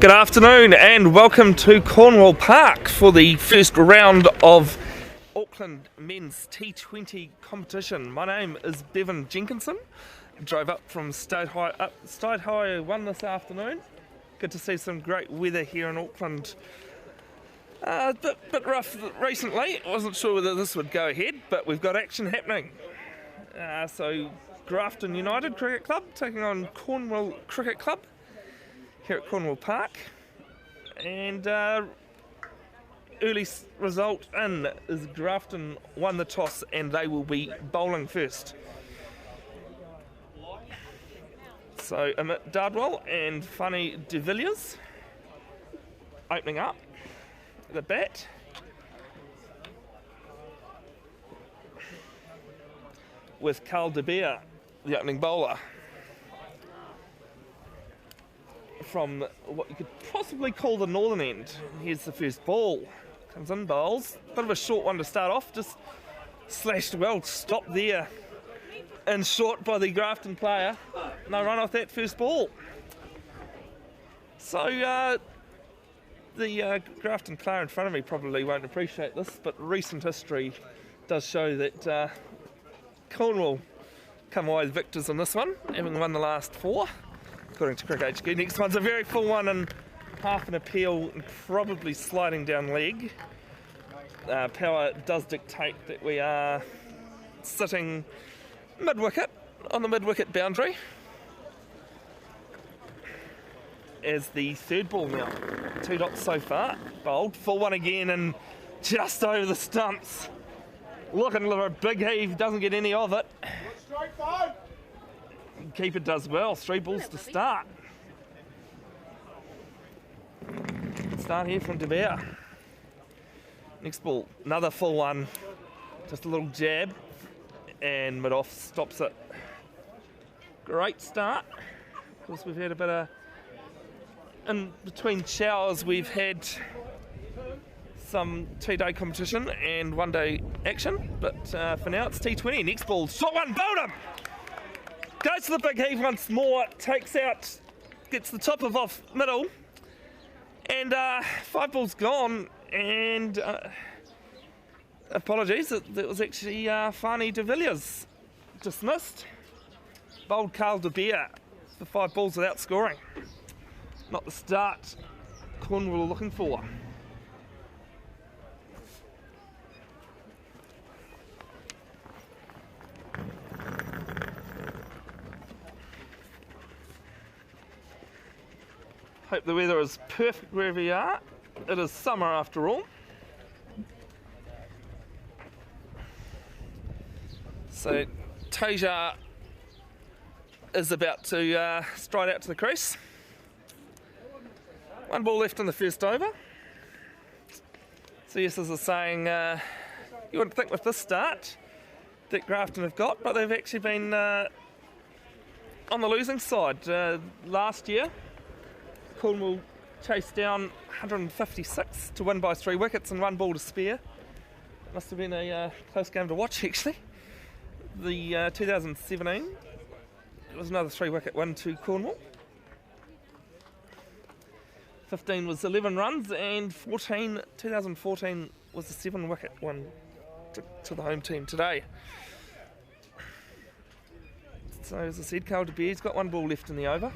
Good afternoon and welcome to Cornwall Park for the first round of Auckland men's T20 competition. My name is Bevan Jenkinson. Drove up from State High 1 this afternoon. Good to see some great weather here in Auckland. Bit rough recently. I wasn't sure whether this would go ahead, but we've got action happening. So Grafton United Cricket Club taking on Cornwall Cricket Club here at Cornwall Park, and early result in is Grafton won the toss and they will be bowling first. So Amit Dardwell and Funny de Villiers opening up the bat. With Carl de Beer, the opening bowler. From what you could possibly call the northern end. Here's the first ball. Comes in, bowls. Bit of a short one to start off. Just slashed well, stopped there in short by the Grafton player. No run off that first ball. So the Grafton player in front of me probably won't appreciate this, but recent history does show that Cornwall come away with victors in this one, having won the last four. According to Cricket HQ. Next one's a very full one and half an appeal and probably sliding down leg. Power does dictate that we are sitting mid-wicket, on the mid-wicket boundary. As the third ball now. 2 dots so far. Bowled. Full one again and just over the stumps. Looking for a big heave, doesn't get any of it. Keeper does well, 3 balls to start. Start here from De Beer. Next ball, another full one. Just a little jab and mid-off stops it. Great start. Of course, we've had a bit of, in between showers, we've had some 2-day competition and 1-day action. But for now, it's T20. Next ball, shot one, bowled him! Goes to the big heave once more, takes out, gets the top of off middle, and 5 balls gone, and apologies, it was actually Funny de Villiers dismissed. Bowled Carl de Beer for 5 balls without scoring. Not the start Cornwall were looking for. Hope the weather is perfect wherever you are. It is summer after all. So Tasia is about to stride out to the crease. 1 ball left in the first over. So yes, as I was saying, you wouldn't think with this start that Grafton have got, but they've actually been on the losing side. Last year, Cornwall chased down 156 to win by 3 wickets and 1 ball to spare. Must have been a close game to watch actually. The 2017, it was another 3-wicket win to Cornwall. 15 was 11 runs and 2014 was a 7-wicket one to the home team today. So as I said, Carl de Beer's got 1 ball left in the over.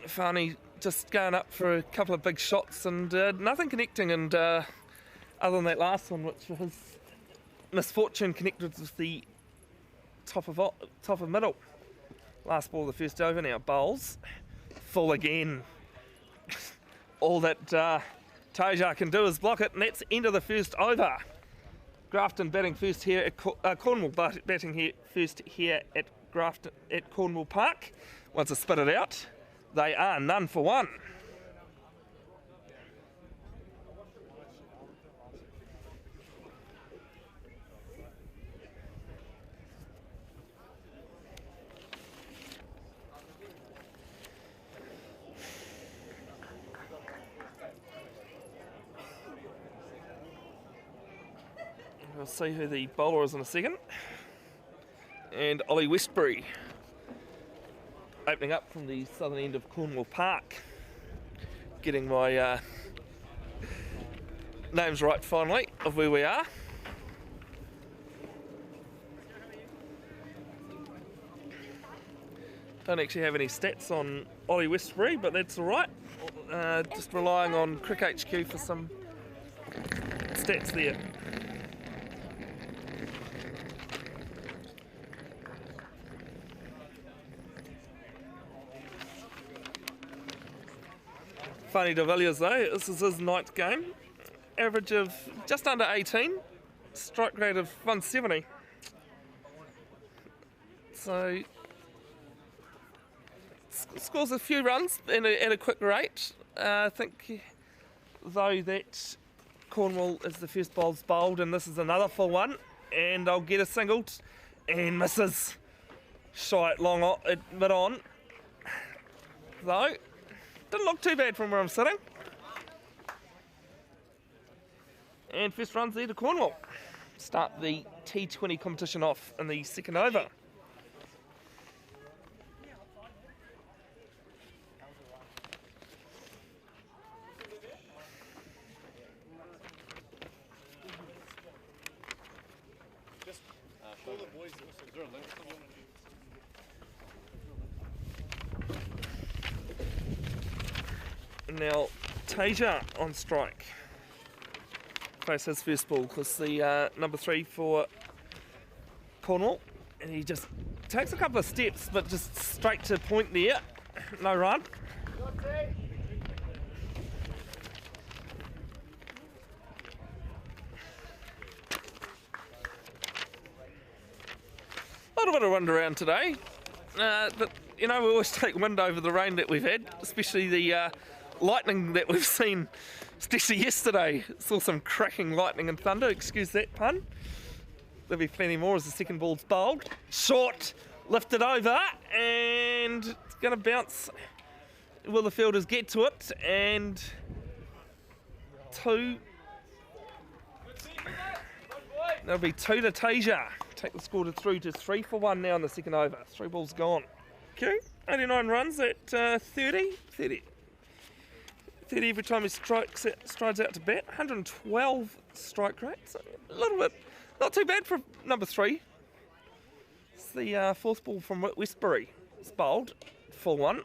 Funny just going up for a couple of big shots and nothing connecting, and other than that last one, which was misfortune, connected with the top of middle. Last ball of the first over now, bowls. Full again. All that Tasia can do is block it, and that's end of the first over. Grafton batting first here at Cornwall batting here first here at Grafton at Cornwall Park. Once I spit it out, they are none for 1. We'll see who the bowler is in a second. And Ollie Westbury opening up from the southern end of Cornwall Park. Getting my names right finally of where we are. Don't actually have any stats on Ollie Westbury, but that's alright. Just relying on Crick HQ for some stats there. Fanny de Villiers though, this is his 9th game. Average of just under 18, strike rate of 170. So, scores a few runs at a quick rate. I think though that Cornwall is the first bowls bowled and this is another full one, and I'll get a single and misses. Shy it long on, mid on. Though, didn't look too bad from where I'm sitting. And first runs there to Cornwall. Start the T20 competition off in the second over. Now, Tasia on strike. Face his first ball because the number 3 for Cornwall. And he just takes a couple of steps, but just straight to point there. No run. A little bit of wind around today. But, you know, we always take wind over the rain that we've had, especially the lightning that we've seen, especially yesterday. Saw some cracking lightning and thunder, excuse that pun. There'll be plenty more as the second ball's bowled. Short, lifted over, and it's going to bounce. Will the fielders get to it? And 2. There'll be 2 to Tasia. Take the score through to 3 for 1 now in the second over. 3 balls gone. Okay, 89 runs at 30 every time he strides out to bat. 112 strike rates. A little bit, not too bad for number 3. It's the 4th ball from Westbury. It's bowled, full one.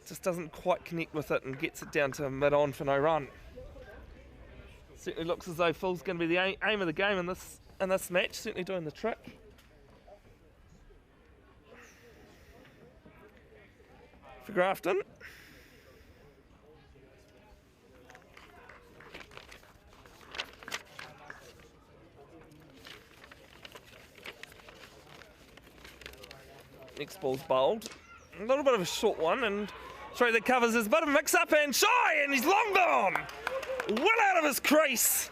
Just doesn't quite connect with it and gets it down to mid-on for no run. Certainly looks as though full's going to be the aim of the game in this match. Certainly doing the trick. For Grafton. Next ball's bowled. A little bit of a short one, and throw that covers his bit of mix-up and shy, and he's long gone. Well out of his crease.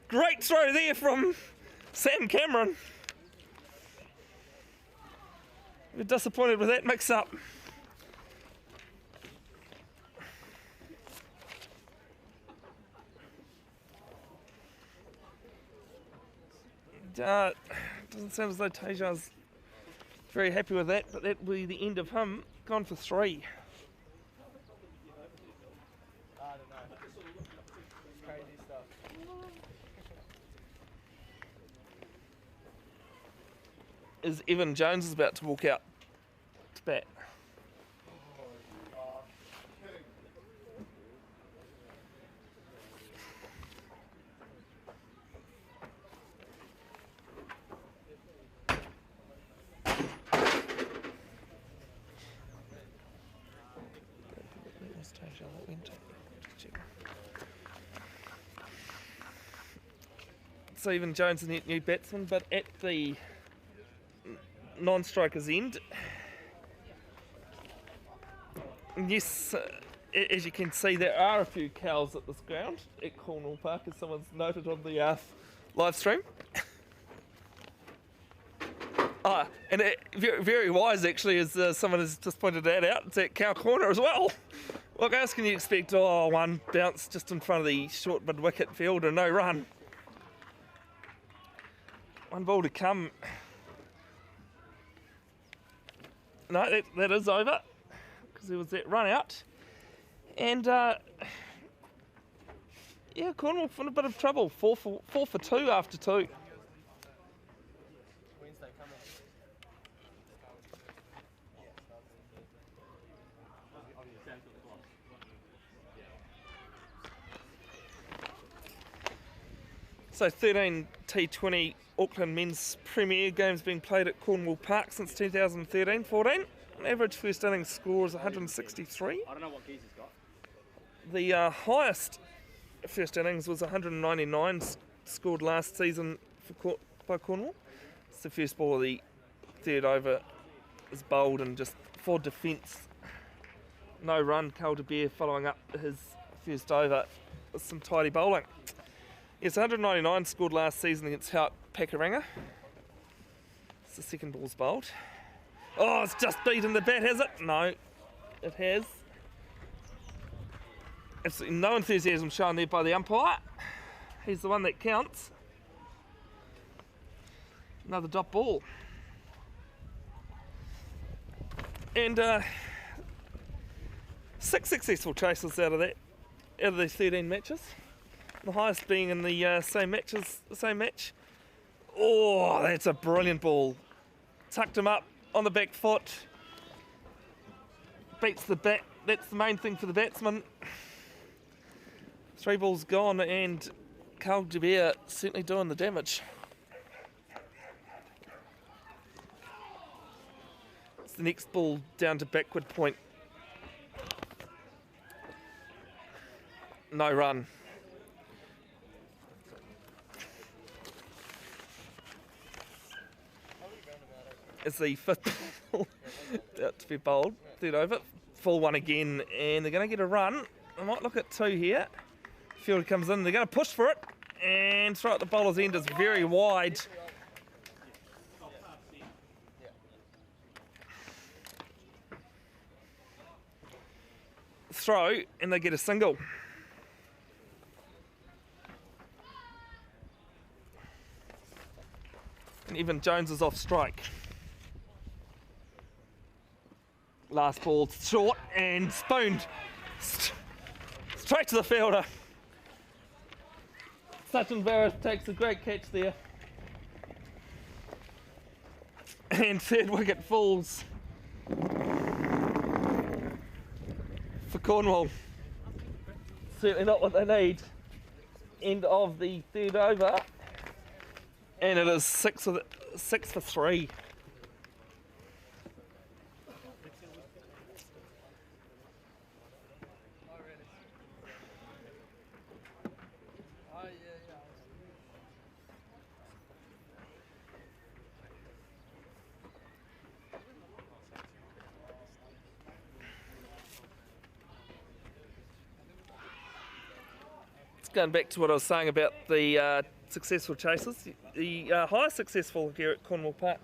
Great throw there from Sam Cameron. We're disappointed with that mix-up. Doesn't sound as though Taja's very happy with that, but that will be the end of him. Gone for 3. As Evan Jones is about to walk out to bat. So Evan Jones is the new batsman, but at the non-striker's end. Yes, as you can see, there are a few cows at this ground at Cornwall Park, as someone's noted on the live stream. And very, very wise actually, as someone has just pointed that out. It's at cow corner as well. What else can you expect? Oh, one bounce just in front of the short mid-wicket fielder, no run. One ball to come. No, that is over because there was that run out. And yeah, Cornwall in a bit of trouble. 4 for 2 after 2. So 13 T20 Auckland Men's Premier games being played at Cornwall Park since 2013-14. On average first innings score is 163. I don't know what geese he's got. The highest first innings was 199 scored last season by Cornwall. It's the first ball of the third over is bowled and just for defence. No run, Carl de Beer following up his first over with some tidy bowling. Yes, 199 scored last season against Hout Pakuranga. It's the second ball's bowled. Oh, it's just beaten the bat, has it? No, it has. Absolutely no enthusiasm shown there by the umpire. He's the one that counts. Another dot ball. And 6 successful chases out of these 13 matches. The highest being in the same match. Oh, that's a brilliant ball. Tucked him up on the back foot. Beats the bat. That's the main thing for the batsman. 3 balls gone, and Carl de Beer certainly doing the damage. It's the next ball down to backward point. No run. It's the 5th ball about to be bowled. Third over, full one again, and they're going to get a run. I might look at 2 here. Fielder comes in, they're going to push for it, and throw at the bowler's end is very wide. Throw, and they get a single. And Evan Jones is off strike. Last ball short and spooned straight to the fielder. Sachin Varus takes a great catch there. And third wicket falls for Cornwall. Certainly not what they need. End of the third over. And it is 6 for 3. Going back to what I was saying about the successful chases, the highest successful here at Cornwall Park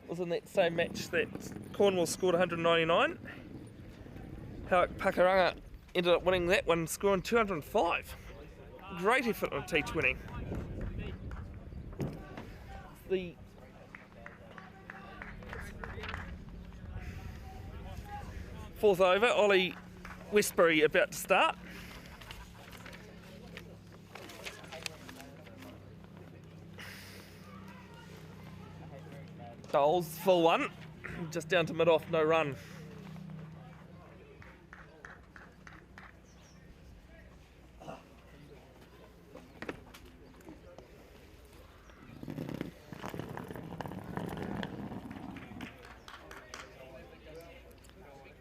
was in that same match that Cornwall scored 199. Hout Pakuranga ended up winning that one, scoring 205. Great effort on T20. The fourth over, Ollie Westbury about to start. Bowls, full one, just down to mid-off, no run.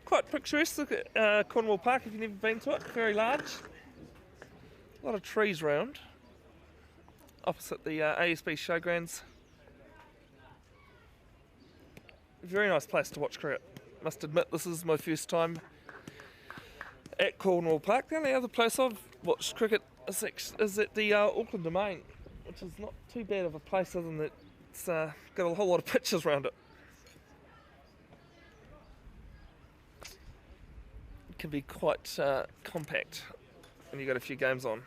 Quite picturesque, look at Cornwall Park if you've never been to it, very large. A lot of trees round, opposite the ASB Showgrounds. Very nice place to watch cricket. Must admit, this is my first time at Cornwall Park. The only other place I've watched cricket is at the Auckland Domain, which is not too bad of a place other than that it's got a whole lot of pitches around it. It can be quite compact when you've got a few games on.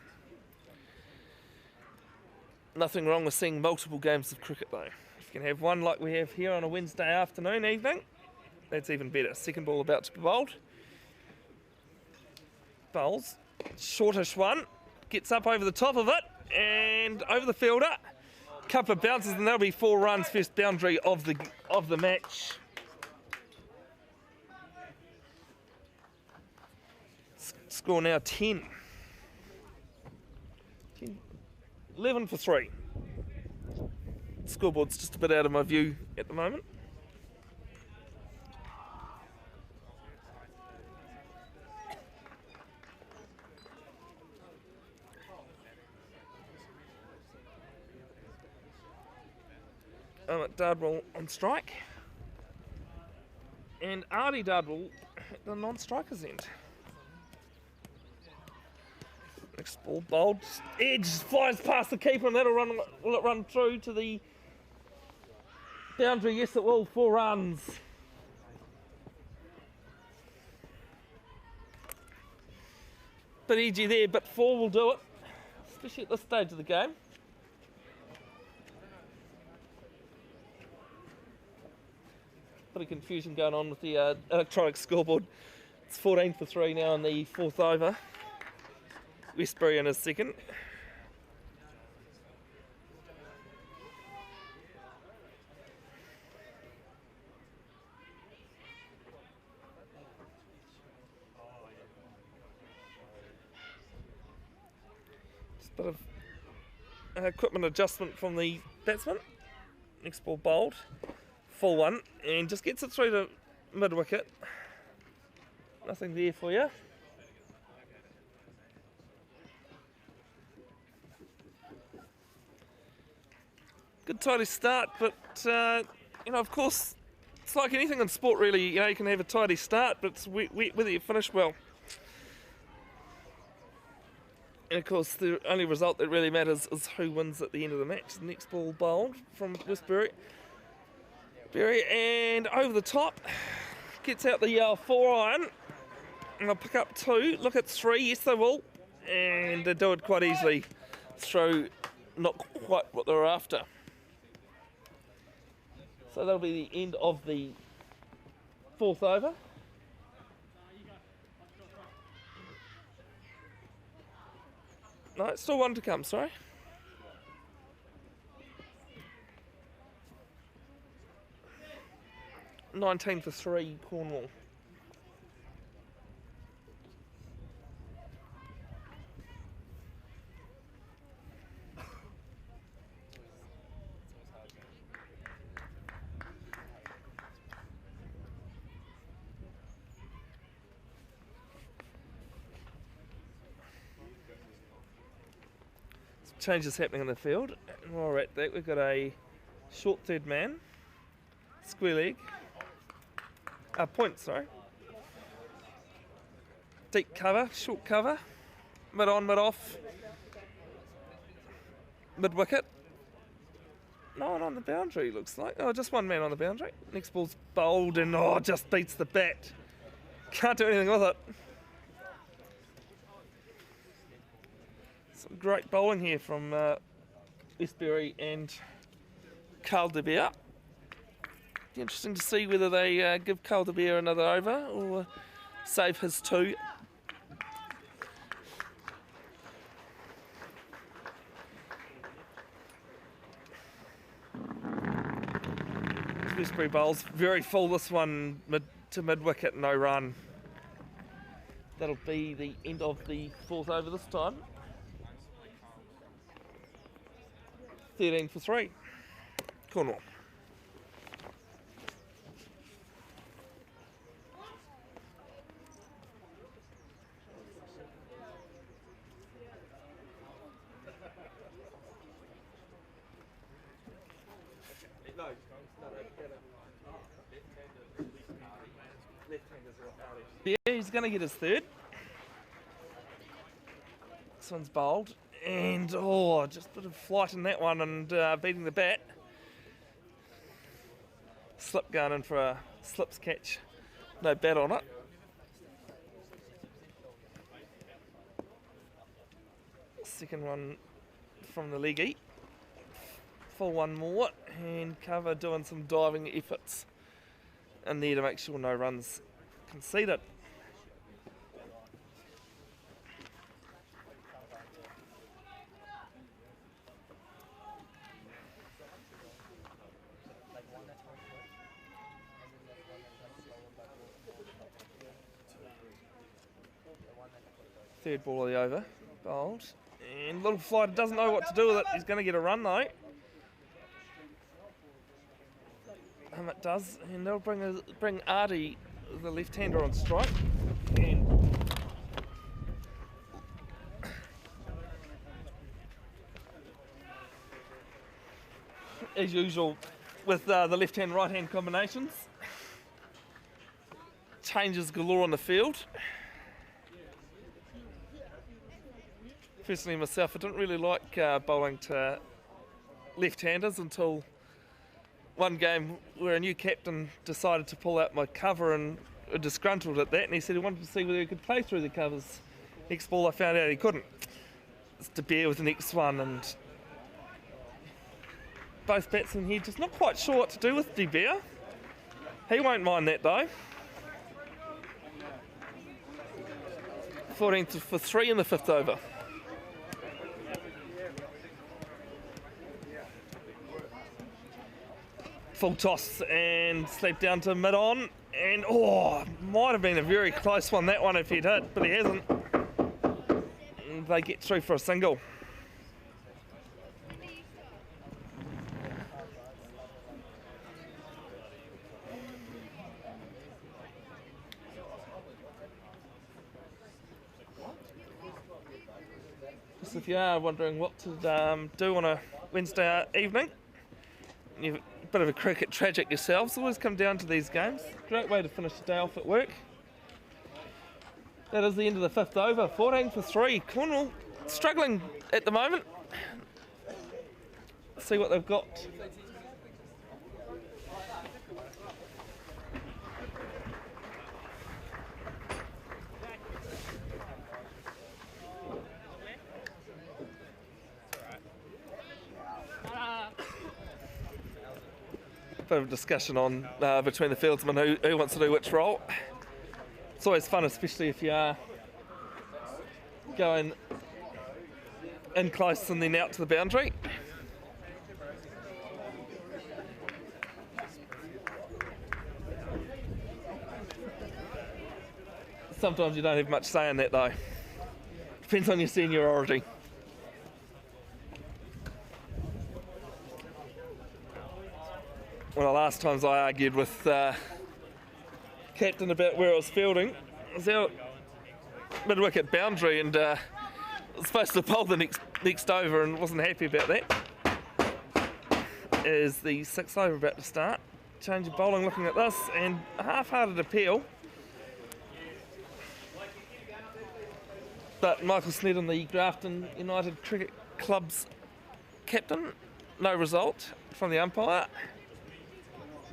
Nothing wrong with seeing multiple games of cricket though. If you can have one like we have here on a Wednesday afternoon, evening, That's even better. Second ball about to be bowled. Bowls. Shortish one. Gets up over the top of it and over the fielder. Couple of bounces and that'll be 4 runs. First boundary of the match. Score now 10. 11 for 3. Scoreboard's just a bit out of my view at the moment. I'm at Dardwell on strike. And Artie Dardwell at the non-striker's end. Next ball bowled. Edge flies past the keeper and that'll run. Will it run through to the boundary? Yes, it will. 4 runs. Bit edgy there, but 4 will do it, especially at this stage of the game. Bit of confusion going on with the electronic scoreboard. It's 14 for 3 now in the 4th over. Westbury in his second. Just a bit of equipment adjustment from the batsman. Next ball bowled. Full one. And just gets it through to mid-wicket. Nothing there for you. Good tidy start, but of course, it's like anything in sport really. You can have a tidy start, but it's whether you finish well. And of course, the only result that really matters is who wins at the end of the match. The next ball bowled from Westbury. And over the top, gets out the 4 iron. And they'll pick up 2. Look at 3. Yes, they will. And they do it quite easily. Throw not quite what they were after. So that'll be the end of the 4th over. No, still 1 to come, sorry. $19 for 3, Cornwall. Changes happening in the field, and while we're at that, we've got a short third man, square leg, point, sorry. Deep cover, short cover, mid on, mid off, mid wicket. No one on the boundary, looks like. Oh, just 1 man on the boundary. Next ball's bowled and just beats the bat. Can't do anything with it. Some great bowling here from Westbury and Carl de Beer. Be interesting to see whether they give Carl de Beer another over or save his 2. Westbury bowls very full, this one mid to mid wicket, no run. That'll be the end of the 4th over this time. 13 for 3, Cornwall. Yeah, he's going to get his 3rd. This one's bowled. And, just a bit of flight in that one and beating the bat. Slip going in for a slips catch. No bat on it. Second one from the leggy. Full 1 more. And cover doing some diving efforts. in there to make sure no runs conceded. Third ball of the over, bowled. And Little Flighter doesn't know what to do with it. He's going to get a run though. It does, and they'll bring Artie, the left-hander, on strike. And as usual with the left-hand, right-hand combinations, changes galore on the field. Personally myself, I didn't really like bowling to left-handers until one game where a new captain decided to pull out my cover and disgruntled at that, and he said he wanted to see whether he could play through the covers. Next ball I found out he couldn't. It's De Beer with the next one, and both batsmen here just not quite sure what to do with De Beer. He won't mind that though. 14th for 3 in the 5th over. Full toss and slap down to mid-on, and might have been a very close one, that one, if he'd hit, but he hasn't. And they get through for a single. So if you are wondering what to do on a Wednesday evening, you've a bit of a cricket tragic yourselves, always come down to these games. Great way to finish the day off at work. That is the end of the 5th over. 14 for 3. Cornwall struggling at the moment. See what they've got. Bit of discussion on between the fieldsmen who wants to do which role. It's always fun, especially if you are going in close and then out to the boundary. Sometimes you don't have much say in that though. Depends on your seniority. One of the last times I argued with captain about where I was fielding, I was out mid-wicket boundary and was supposed to bowl the next over and wasn't happy about that. Is the 6th over about to start? Change of bowling looking at this, and a half-hearted appeal. But Michael Sneddon, the Grafton United Cricket Club's captain, no result from the umpire.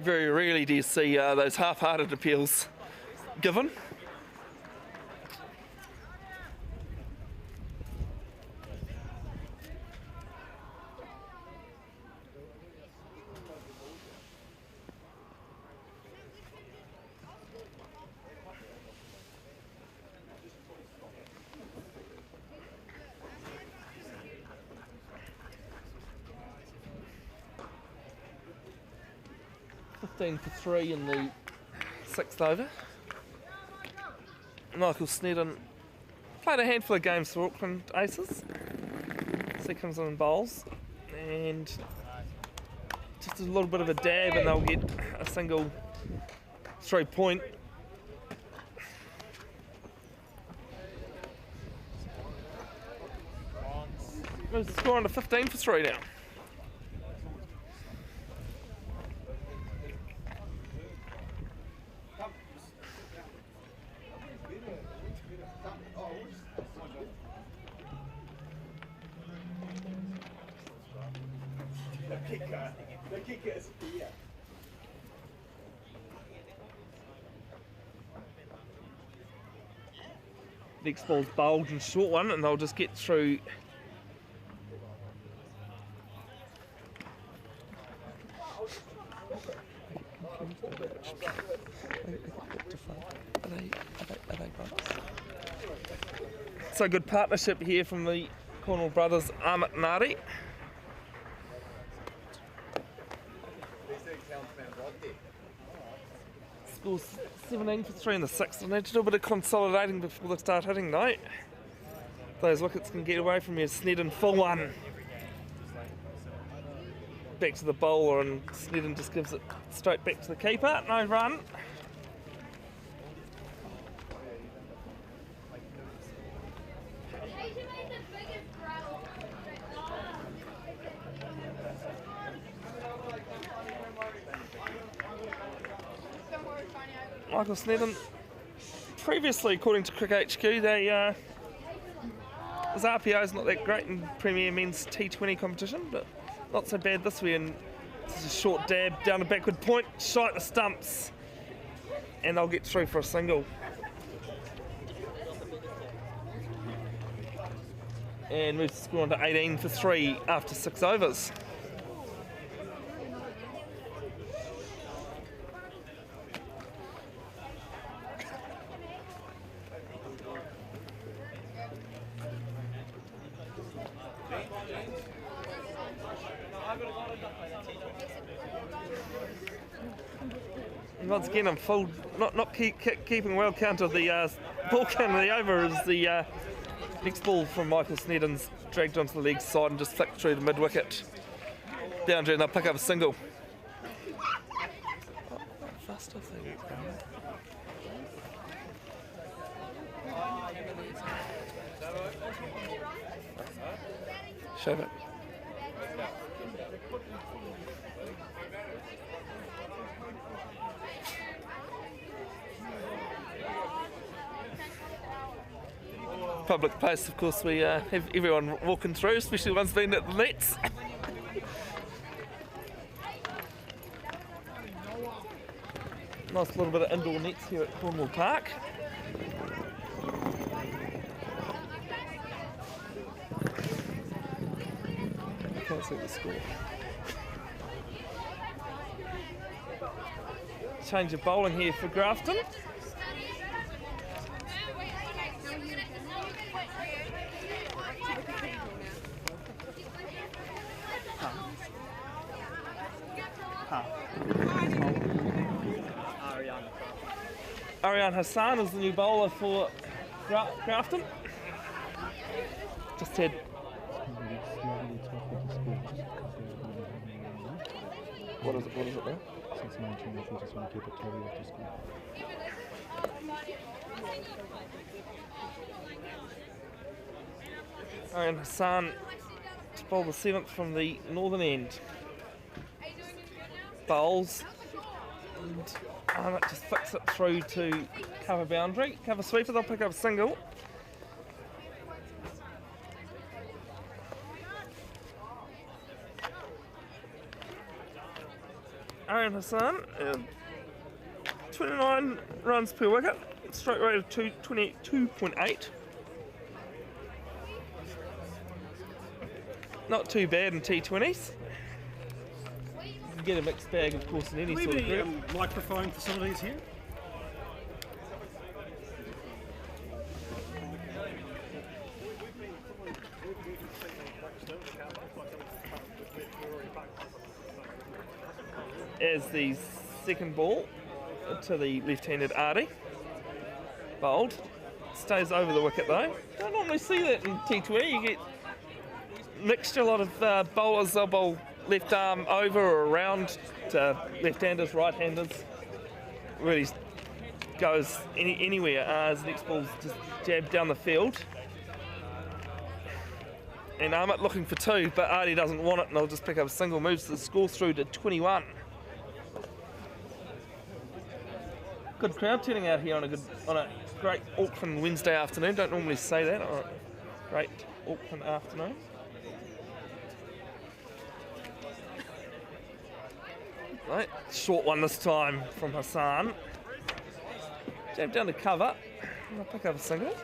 Very rarely do you see those half-hearted appeals given. For 3 in the 6th over. Michael Sneddon played a handful of games for Auckland Aces. So he comes in and bowls, and just a little bit of a dab and they'll get a single 3-point. Moves the score on to 15 for 3 now. Next ball's bowled and short one, and they'll just get through. Are they brothers? So good partnership here from the Cornwall brothers, Amit and Ari. Scores 17 for 3 in the 6th. I need to do a bit of consolidating before they start hitting though. Those wickets can get away from you. Snedden full one. Back to the bowler and Snedden just gives it straight back to the keeper. No run. Michael Snedden, previously, according to Cricket HQ, his RPO is not that great in Premier Men's T20 competition, but not so bad this way. And this is a short dab down a backward point, shot at the stumps, and they'll get through for a single. And moves the score on to 18 for 3 after 6 overs. And once again, I'm full, not keeping well count of the ball count of the over as the next ball from Michael Snedden's dragged onto the leg side and just flicked through the mid wicket. Boundary, and they'll pick up a single. Faster thing. Shove it. Public place, of course, we have everyone walking through, especially ones being at the nets. Nice little bit of indoor nets here at Cornwall Park. Can't see the score. Change of bowling here for Grafton. Ariane Hassan is the new bowler for Grafton. Just had What is it now? 6-19, if we just want to keep it totally after school. Ariane Hassan to bowl the 7th from the northern end. Bowls. And it just flicks it through to cover boundary. Cover sweeper, they'll pick up a single. Ariane Hassan, 29 runs per wicket, strike rate of 22.8. Not too bad in T20s. You can get a mixed bag, of course, in any sort of group. Microphone facilities here? As the second ball to the left-handed Artie. Bowled. Stays over the wicket though. Don't normally see that in T20. You get mixture, a lot of bowlers, they'll bowl left arm over or around to left-handers, right-handers. Really goes anywhere as the next ball's just jabbed down the field. And Amit looking for 2, but Artie doesn't want it and they'll just pick up a single, moves the score through to 21. Good crowd turning out here on a great Auckland Wednesday afternoon. Don't normally say that on a great Auckland afternoon. Right, short one this time from Hassan. Jab down to cover. And I'll pick up a single.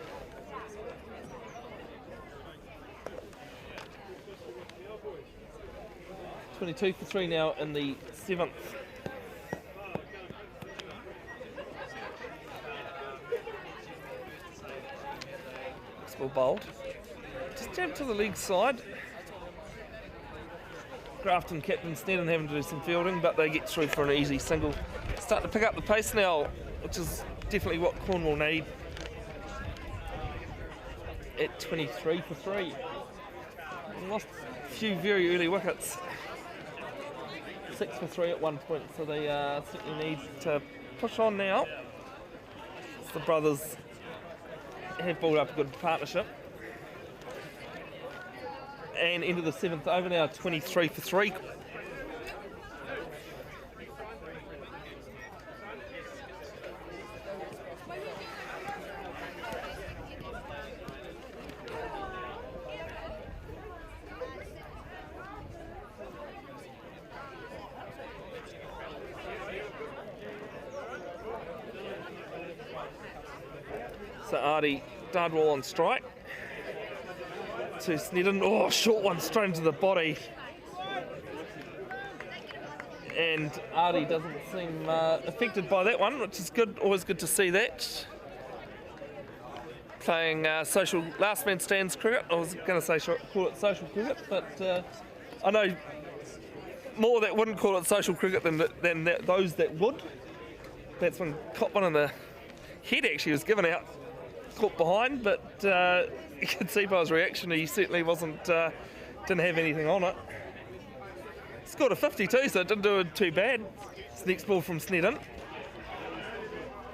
.22 for 3 now in the 7th. ball bowled. Just jab to the leg side. Grafton captain Snedden having to do some fielding, but they get through for an easy single. Start to pick up the pace now, which is definitely what Cornwall need. At 23 for 3. Lost a few very early wickets. 6 for 3 at one point, so they certainly need to push on now. The brothers have built up a good partnership. And into the 7th over now, 23 for 3. So Artie Dardwall on strike. To Snedden. Oh, short one straight into the body. And Artie doesn't seem affected by that one, which is good. Always good to see that. Playing social last man stands cricket. I was going to say call it social cricket, but I know more that wouldn't call it social cricket than those that would. That's when caught one in the head actually was given out, caught behind, but you could see by his reaction he certainly wasn't, didn't have anything on it. Scored a 52, so it didn't do it too bad. It's next ball from Snedden.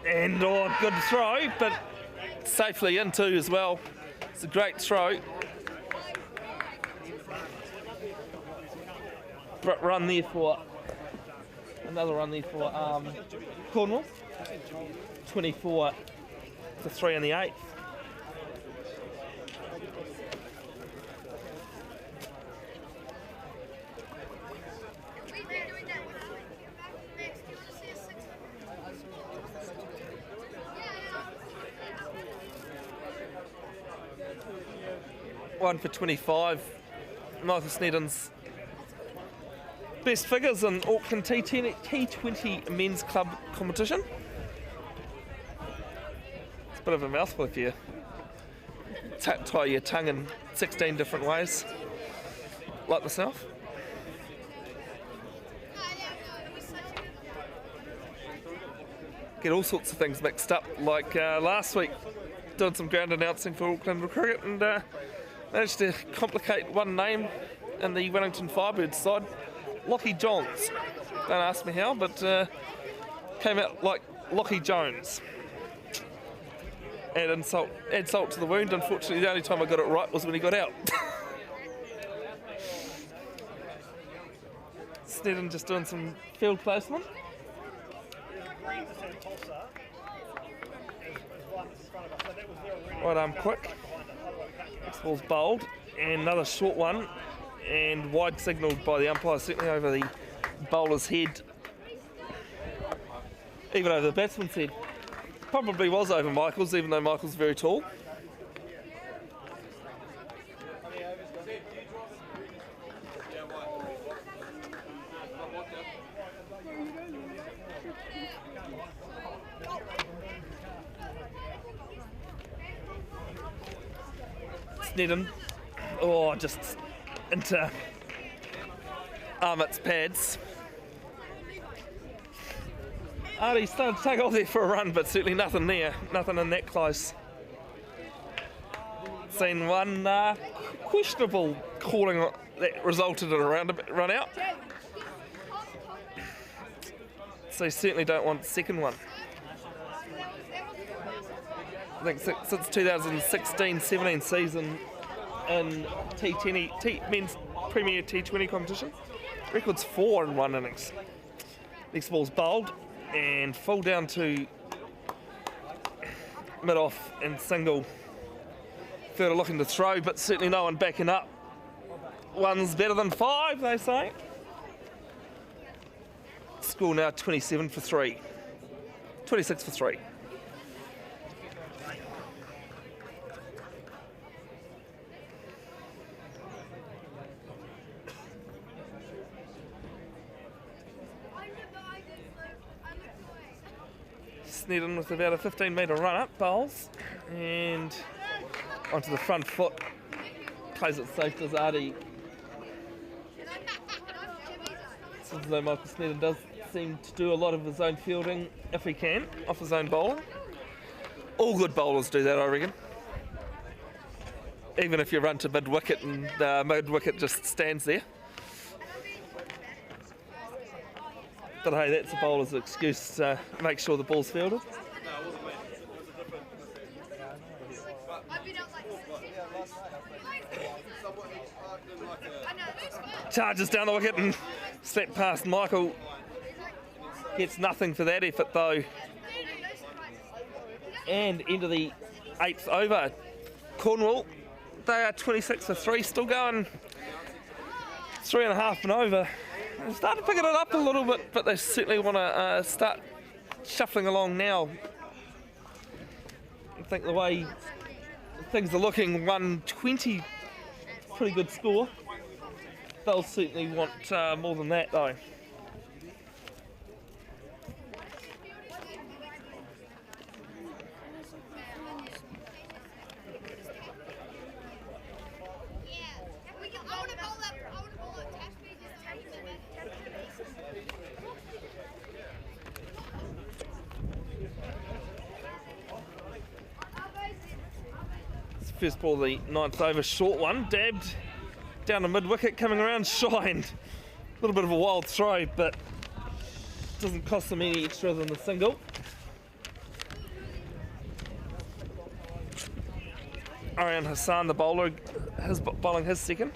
And good throw, but safely in too as well. It's a great throw. Run there for, another run there for Cornwall. 24 for 3 in the 8th. One for 25. Michael Snedden's best figures in Auckland T20 men's club competition. It's a bit of a mouthful if you tie your tongue in 16 different ways, like myself. Get all sorts of things mixed up, like last week, doing some ground announcing for Auckland Cricket and managed to complicate one name in the Wellington Firebirds side, Lockie Johns. Don't ask me how, but came out like Lockie Jones. Add salt to the wound. Unfortunately, the only time I got it right was when he got out. Snedden just doing some field placement. Right arm quick. Next ball's bowled, and another short one, and wide signalled by the umpire, certainly over the bowler's head, even over the batsman's head. Probably was over Michael's, even though Michael's very tall. Snedden, just into Armitt's pads. Artie started to take off there for a run, but certainly nothing there, nothing in that close. Seen one questionable calling that resulted in a run out. So you certainly don't want the second one. I think since 2016-17 season in T20, men's Premier T20 competition, record's 4 in 1 innings. Next ball's bowled and full down to mid-off and single. Further looking to throw, but certainly no one backing up. One's better than 5, they say. Score now 27 for 3. 26 for 3. Snedden with about a 15-metre run-up, bowls, and onto the front foot. Plays it safe, does Artie. Seems as though Michael Sneddon does seem to do a lot of his own fielding, if he can, off his own bowling. All good bowlers do that, I reckon. Even if you run to mid-wicket and mid-wicket just stands there. But hey, that's a bowler's excuse to make sure the ball's fielded. Charges down the wicket and slept past Michael. Gets nothing for that effort though. And into the 8th over. Cornwall, they are 26 for 3, still going 3.5 and over. They're starting to pick it up a little bit, but they certainly want to start shuffling along now. I think the way things are looking, 120, pretty good score. They'll certainly want more than that though. First ball, the 9th over, short one, dabbed down the mid-wicket, coming around, shined. A little bit of a wild throw, but doesn't cost them any extra than the single. Arian Hassan, the bowler, bowling his second.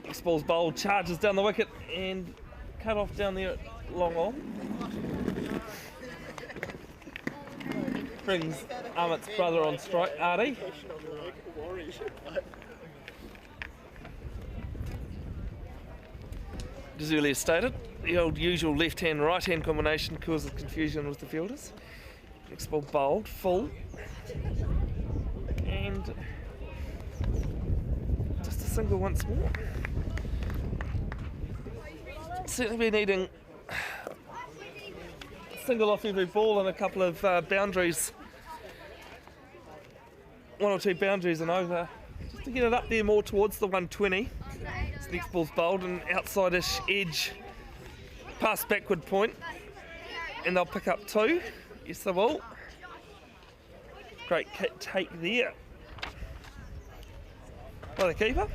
Next ball's bowled, charges down the wicket and cut off down there at long on. Brings Amit's brother on strike, Artie. As earlier stated, the old usual left-hand, right-hand combination causes confusion with the fielders. Next ball bowled, full. And just a single once more. Certainly be needing single off every ball and a couple of boundaries, 1 or 2 boundaries and over, just to get it up there more towards the 120. This next ball's bowled and outside-ish edge, pass backward point, and they'll pick up 2. Yes, they will. Great take there by the keeper.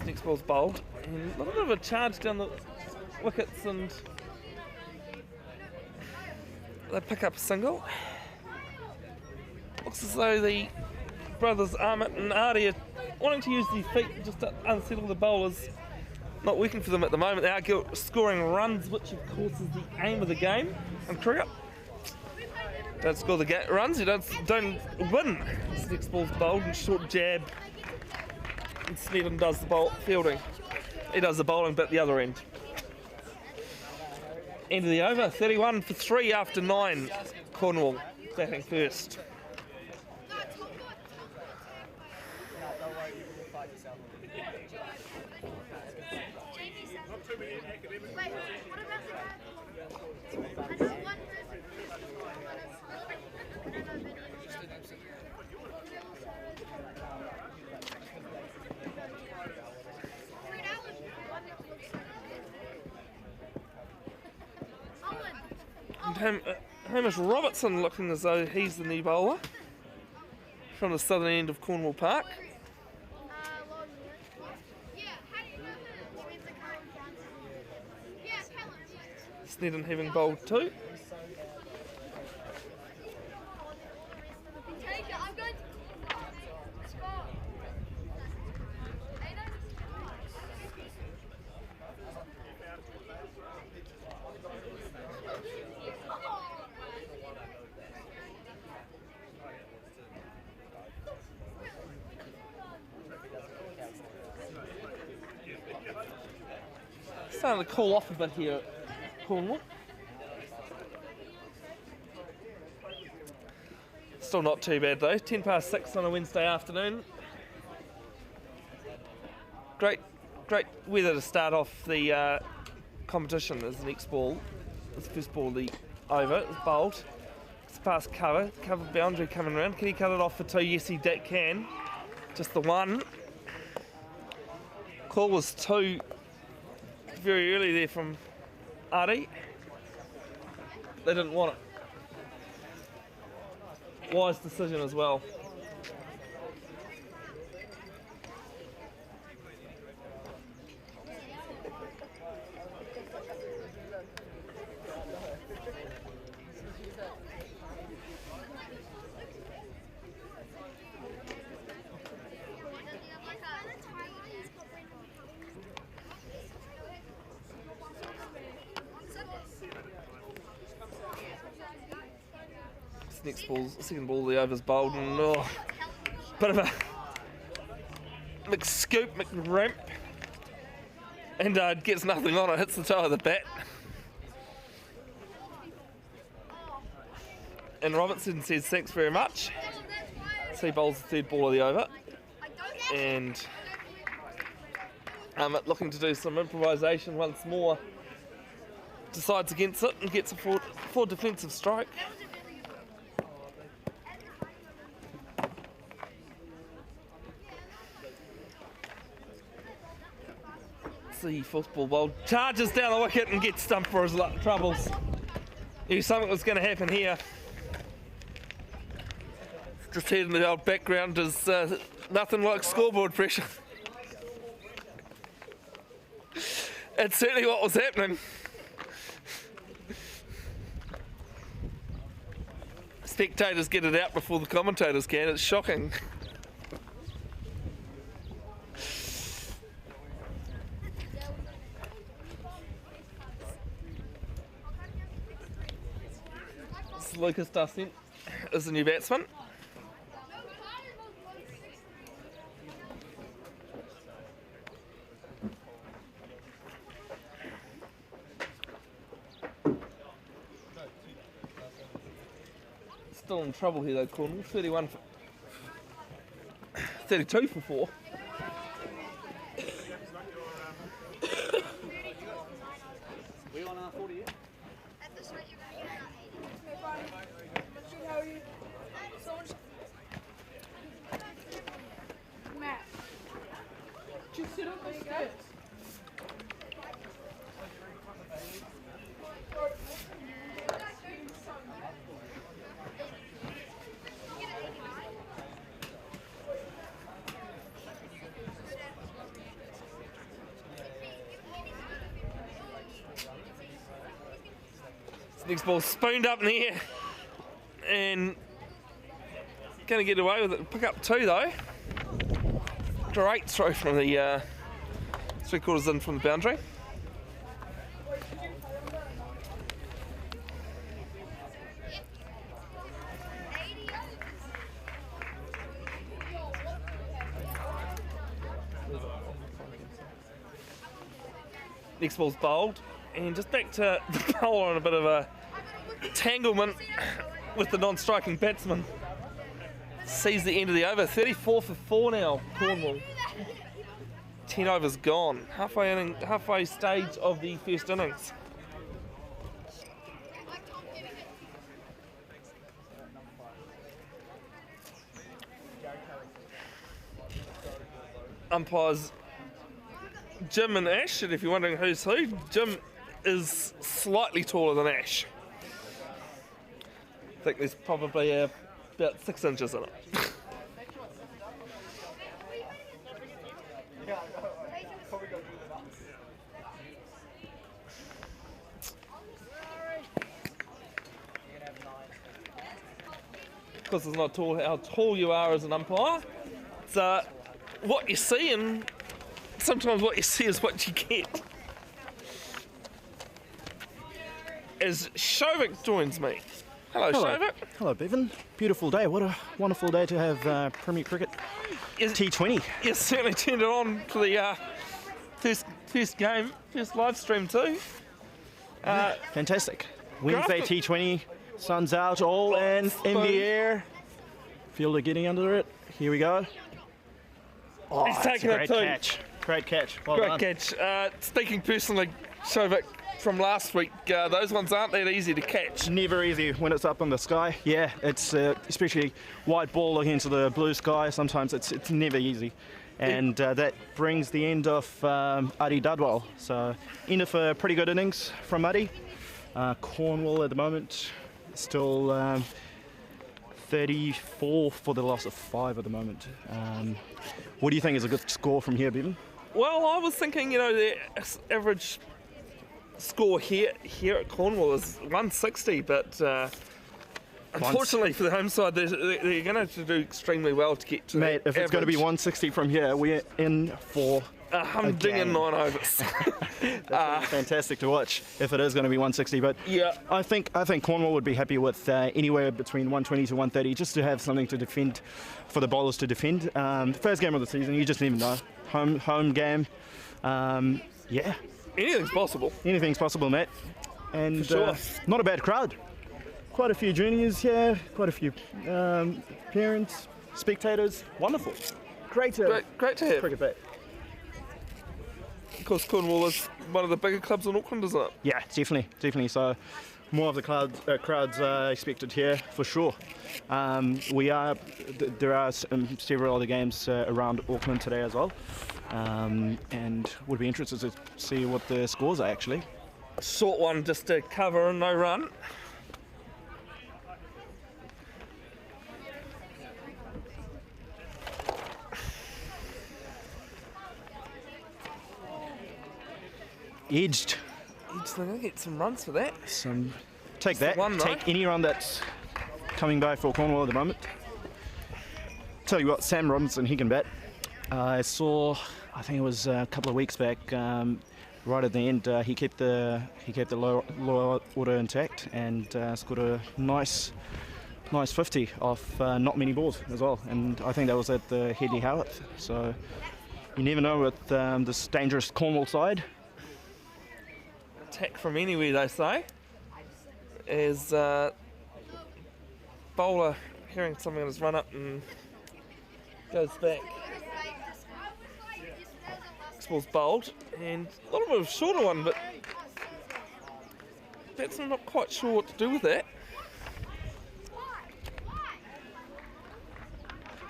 Next ball's bowled, and a little bit of a charge down the wickets, and they pick up a single. Looks as though the brothers Amit and Artie are wanting to use their feet just to unsettle the bowlers. Not working for them at the moment. They are scoring runs, which of course is the aim of the game in cricket. Don't score the runs, you don't win. This next ball's bowled and short jab. And Sneddon does the fielding. He does the bowling bit the other end. End of the over, 31 for 3 after 9. Cornwall batting first. And Hamish Robertson looking as though he's the new bowler from the southern end of Cornwall Park. Sneddon having bowled 2. Starting to cool off a bit here at Cornwall. Still not too bad though. 10 past 6 on a Wednesday afternoon. Great weather to start off the competition as the next ball. It's the first ball of the over. It's bowled. It's past cover boundary coming around. Can he cut it off for two? Yes, he can. Just the one. Call was two very early there from Ari. They didn't want it. Wise decision as well. Next ball, second ball, the over's bowled, and bit of a McScoop, McRamp, and gets nothing on it, hits the toe of the bat. And Robertson says thanks very much. So he bowls the third ball of the over, and looking to do some improvisation once more. Decides against it and gets a full defensive strike. The fourth ball bowled, charges down the wicket and gets stumped for his troubles. Knew something was going to happen here. Just hearing the old background is nothing like scoreboard pressure. It's certainly what was happening. Spectators get it out before the commentators can. It's shocking. Lucas Dustin is the new batsman. Still in trouble here though, Cornwall. 32 for 4. We on our 40 yet? Matt, just sit up, there you go. Next ball spooned up in the air and going to get away with it. Pick up two though. Great throw from the 3/4 in from the boundary. Next ball's bowled, and just back to the bowler on a bit of a tanglement with the non-striking batsman. Sees the end of the over. 34 for 4 now, Cornwall. 10 overs gone. Halfway stage of the first innings. Umpires Jim and Ash, and if you're wondering who's who, Jim is slightly taller than Ash. I think there's probably about 6 inches in it. Because it's not tall, how tall you are as an umpire. It's what you see, and sometimes what you see is what you get. As Shovik joins me. Hello, Shovik. Hello, Bevan. Beautiful day. What a wonderful day to have Premier Cricket T20. You certainly turned it on for the first game, first live stream too. Fantastic. Wednesday Grafton. T20, sun's out, all in the air. Fielder getting under it. Here we go. Oh, He's that's a taken it great too. catch. Great catch. Well Great done. catch. Speaking personally, Shovik, from last week, those ones aren't that easy to catch. Never easy when it's up in the sky. Yeah, it's especially white ball looking into the blue sky. Sometimes it's never easy. And that brings the end of Adi Dudwell. So end of a pretty good innings from Adi. Cornwall at the moment still 34 for the loss of 5 at the moment. What do you think is a good score from here, Bevan? Well, I was thinking, the average score here at Cornwall is 160, but unfortunately for the home side, they're going to have to do extremely well to get to Mate, if it's going to be 160 from here, we're in for a humdinger 9 overs. That's fantastic to watch if it is going to be 160. But Yeah. I think Cornwall would be happy with anywhere between 120 to 130, just to have something to defend, for the bowlers to defend. First game of the season, you just never know. Home game. Yeah. Anything's possible. Anything's possible, mate. And For sure. not a bad crowd. Quite a few juniors here, quite a few parents, spectators. Wonderful. Great to have. cricket back. Of course, Cornwall is one of the bigger clubs in Auckland, isn't it? Yeah, definitely. So more of the crowds are expected here for sure. There are several other games around Auckland today as well, and would be interested to see what the scores are actually. Short one just to cover and no run. Edged. They're going to get some runs for that. Take that. one, Take though. any run that's coming by for Cornwall at the moment. Tell you what, Sam Robinson, he can bat. I saw, I think it was a couple of weeks back, right at the end, he kept the lower order intact and scored a nice 50 off not many balls as well. And I think that was at the Headley Howarth. So you never know with this dangerous Cornwall side. Attack from anywhere, they say. As bowler hearing something on his run up and goes back. This ball's bowled and a little bit of a shorter one, but batsman not quite sure what to do with that.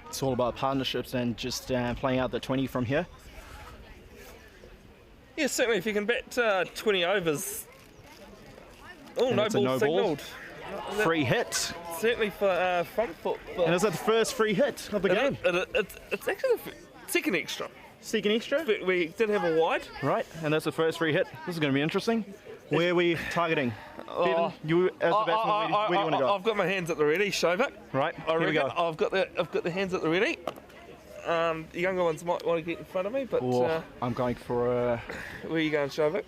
It's all about partnerships and just playing out the 20 from here. Yeah, certainly if you can bat 20 overs. Oh, And no it's a ball no ball. signalled. Free hit. Certainly for front foot. But And is that the first free hit of the game? It's actually the second extra. Second extra? But we did have a wide. Right, and that's the first free hit. This is going to be interesting. Where are we targeting? Bevan, you as the batsman, where do you want to go? I've got my hands at the ready, Shovik. Right, I here we reckon go. I've got the hands at the ready. The younger ones might want to get in front of me, but I'm going for a where are you going, Shovik?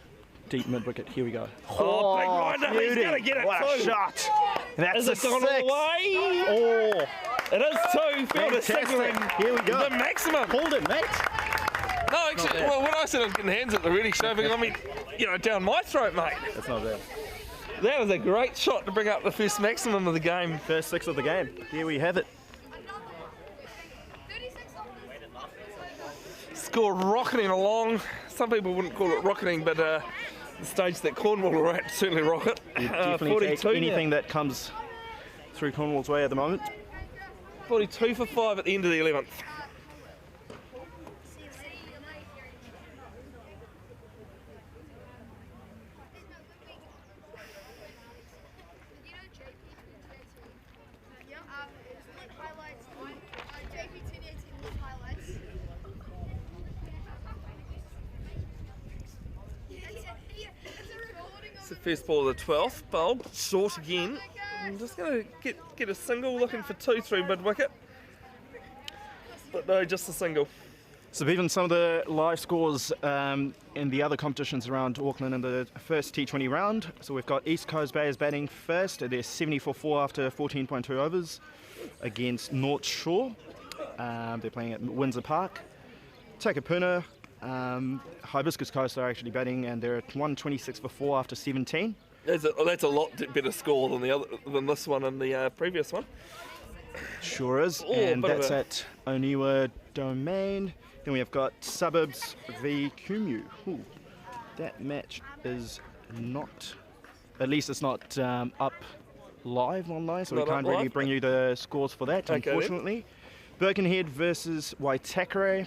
deep mid-wicket. Here we go. Oh, big winder, he's beauty. going to get it What a too. shot. That's Is a it gone all six. the way? Oh, It is two. Fielder fantastic. signalling Here we go. the maximum. Hold it, mate. No, actually, well, when I said I'm getting hands at the ready, Shovik, I mean, down my throat, mate. That's not bad. That was a great shot to bring up the first maximum of the game. First 6 of the game. Here we have it. Score rocketing along. Some people wouldn't call it rocketing, but the stage that Cornwall are at certainly rocket. Definitely take 42 anything now. that comes through Cornwall's way at the moment. 42 for 5 at the end of the 11th. It's the first ball of the 12th. Bowled short again. I'm just going to get a single, looking for 2 through mid-wicket. But no, just a single. So even some of the live scores in the other competitions around Auckland in the first T20 round. So we've got East Coast Bay is batting first. They're 70 for 4 after 14.2 overs against North Shore. They're playing at Windsor Park. Takapuna, Hibiscus Coast are actually batting and they're at 126 for 4 after 17. That's a lot better score than this one and the previous one. Sure is, Oh, and bit of that's a- at Oniwa Domain. Then we have got Suburbs v Kumu. Ooh, that match is not, at least it's not up live online, so we Not up can't really live? bring you the scores for that, Okay, then. unfortunately. Birkenhead versus Waitakere.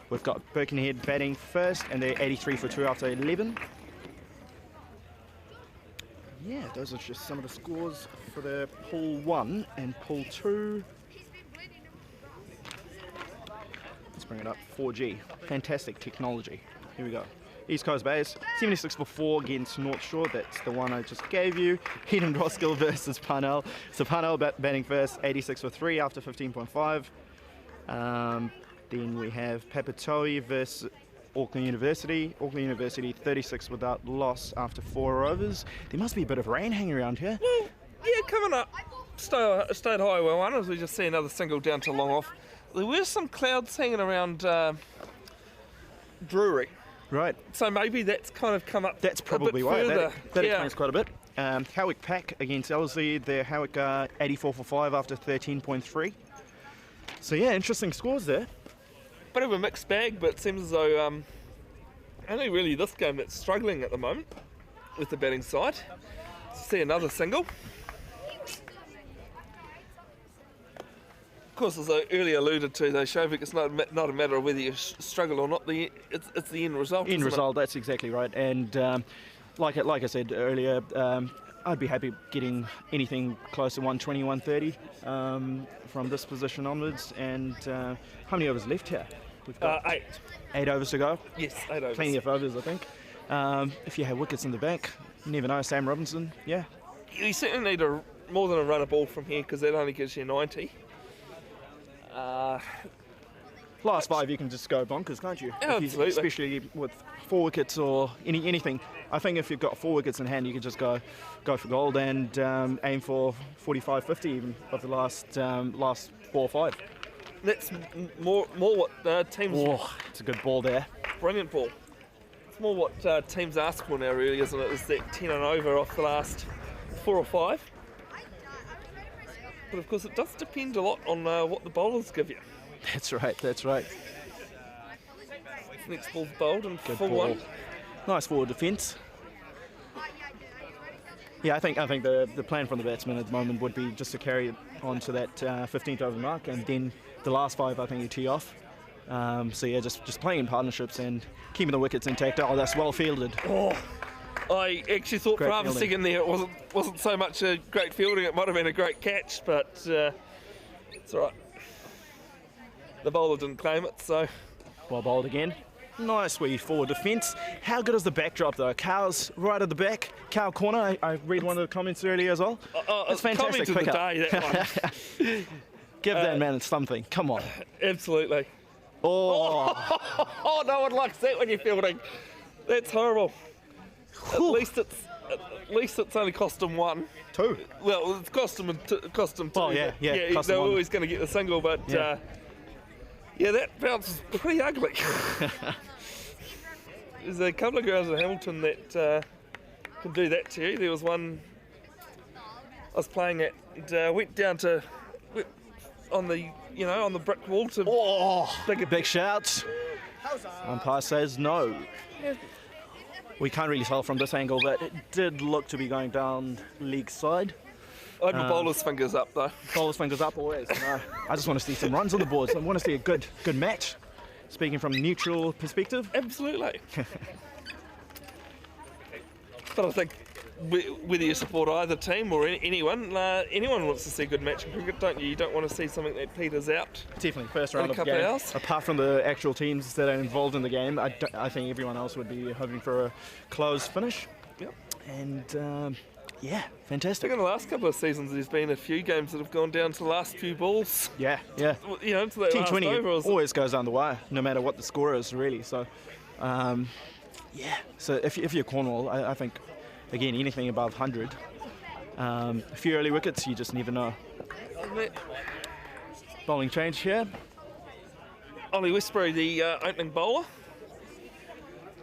We've got Birkenhead batting first, and they're 83 for 2 after 11. Yeah, those are just some of the scores for the Pool 1 and Pool 2. Let's bring it up. 4G. Fantastic technology. Here we go. East Coast Bays, 76 for 4 against North Shore. That's the one I just gave you. Eden Roskill versus Parnell. So Parnell batting first, 86 for 3 after 15.5. Then we have Papatoe versus Auckland University. Auckland University 36 without loss after 4 overs. There must be a bit of rain hanging around here. Well, yeah, coming up. State Highway 1, as we just see another single down to long off. There were some clouds hanging around Drury. Right, So maybe that's kind of come up that's a probably bit why. further. That Yeah. explains quite a bit. Howick Pack against Ellerslie. They're Howick 84 for 5 after 13.3. So yeah, interesting scores there. Bit of a mixed bag, but it seems as though only really this game that's struggling at the moment with the batting side. See another single. Of course, as I earlier alluded to, though, Shovik, it's not a matter of whether you struggle or not. It's the end result. End isn't it? result, that's exactly right. And like I said earlier, I'd be happy getting anything close to 120, 130 from this position onwards. And how many overs left here? We've got 8. 8 overs to go. Yes, 8 overs. Plenty of overs, I think. If you have wickets in the back, you never know. Sam Robinson, yeah. You certainly need more than a run of ball from here because that only gives you 90. Last 5 you can just go bonkers, can't you? Yeah, If you- absolutely. especially with 4 wickets or anything. I think if you've got 4 wickets in hand, you can just go for gold and aim for 45, 50 even of the last 4 or 5. That's more what teams. Oh, it's a good ball there. Brilliant ball. It's more what teams ask for now, really, isn't it? Is that 10 and over off the last 4 or 5. But of course, it does depend a lot on what the bowlers give you. That's right, that's right. Next ball's bowled and Good full ball. one. Nice forward defence. Yeah, I think the plan from the batsman at the moment would be just to carry it on to that 15th over mark, and then the last 5 I think you tee off. So yeah, just playing in partnerships and keeping the wickets intact. Oh, that's well fielded. Oh, I actually thought Great for half a fielding. second there it wasn't so much a great fielding. It might have been a great catch, but it's all right. The bowler didn't claim it, so Well bowled again. Nice wee forward defence. How good is the backdrop though? Cow's right at the back. Cow corner. I read one of the comments earlier as well. That's fantastic. Comment of the Pick up. day, that one. Give that man something. Come on. Absolutely. Oh, Oh, no one likes that when you're fielding. That's horrible. At least it's only cost him 1. 2. Well, it's cost him 2. Oh, yeah, cost They're him 1. always going to get the single, but Yeah. yeah, that bounce is pretty ugly. There's a couple of grounds in Hamilton that can do that to you. There was one I was playing at, and went down to on the brick wall to Big shouts. Umpire says no. We can't really tell from this angle, but it did look to be going down leg side. I had my bowler's fingers up though. Bowler's fingers up always. No, I just want to see some runs on the boards. I want to see a good match. Speaking from a neutral perspective. Absolutely. But I think whether you support either team or anyone wants to see a good match of cricket, don't you? You don't want to see something that peters out. Definitely first round In a of the couple of game. hours. Apart from the actual teams that are involved in the game, I think everyone else would be hoping for a close finish. Yep. And yeah, I fantastic. think in the last couple of seasons there's been a few games that have gone down to the last few balls. Yeah. To that last T20 over. always goes down the wire, no matter what the score is, really. So, yeah. So if you're Cornwall, I think, again, anything above 100, a few early wickets, you just never know. Bowling change here. Ollie Westbury, the opening bowler,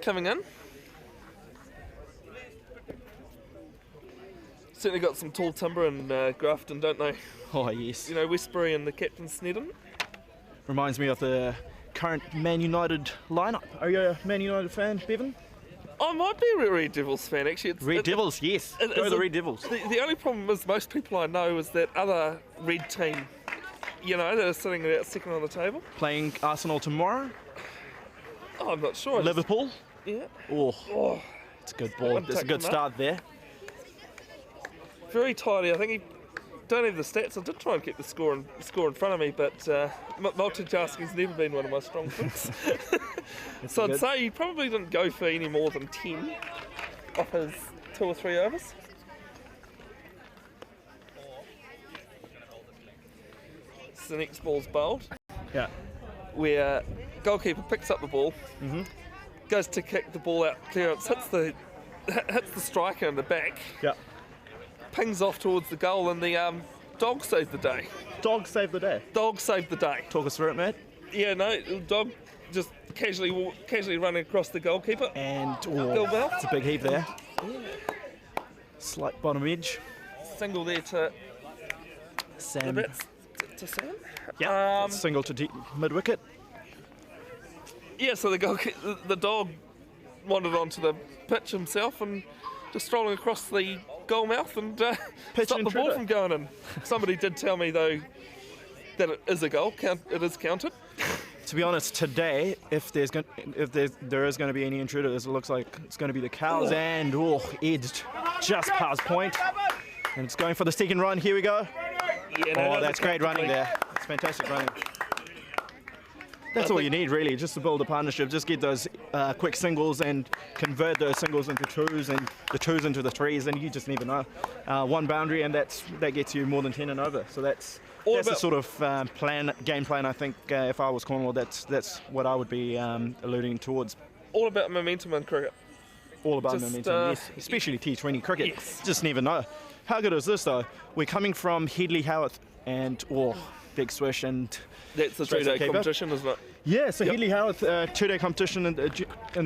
coming in. Certainly got some tall timber in Grafton, don't they? Oh, yes. You know, Westbury and the captain Snedden. Reminds me of the current Man United lineup. Are you a Man United fan, Bevan? I might be a Red Devils fan, actually. Red Devils, yes. Go the Red Devils. The only problem is most people I know is that other red team, you know, that are sitting about second on the table. Playing Arsenal tomorrow. Oh, I'm not sure. Liverpool. Yeah. Oh, it's a good ball. It's a good start there. Very tidy. I think he don't have the stats. I did try and get the score in front of me, but multitasking never been one of my strong points. So I'd say he probably didn't go for any more than 10 off his 2 or 3 overs. So the next ball's bowled. Yeah. Where goalkeeper picks up the ball, goes to kick the ball out clearance, hits the striker in the back. Yeah. Pings off towards the goal, and the dog saved the day. Dog saved the day. Dog saved the day. Talk us through it, mate. Yeah, no, dog just casually running across the goalkeeper. And Well. it's a big heave there. Slight bottom edge. Single there to Sam. the bits to Sam. Yeah. Single to mid wicket. Yeah, so the dog wandered onto the pitch himself and just strolling across the goal mouth and stopped the ball from going in. Somebody did tell me though that it is a goal. It is counted. To be honest, today, if there is going to be any intruders, it looks like it's going to be the cows and edged just past point, and it's going for the second run. Here we go. Yeah, that's great running there. It's fantastic running. That's all you need, really, just to build a partnership. Just get those quick singles and convert those singles into twos and the twos into the threes, and you just never know. One boundary, and that gets you more than 10 and over. So that's the sort of game plan. I think if I was Cornwall, that's what I would be alluding towards. All about momentum in cricket. All about momentum, yes. Especially T20 cricket. Yes. Just never know. How good is this, though? We're coming from Headley Howarth, and big swish, and that's the 2-day competition, isn't it? Yeah, so Headley Howarth 2-day competition in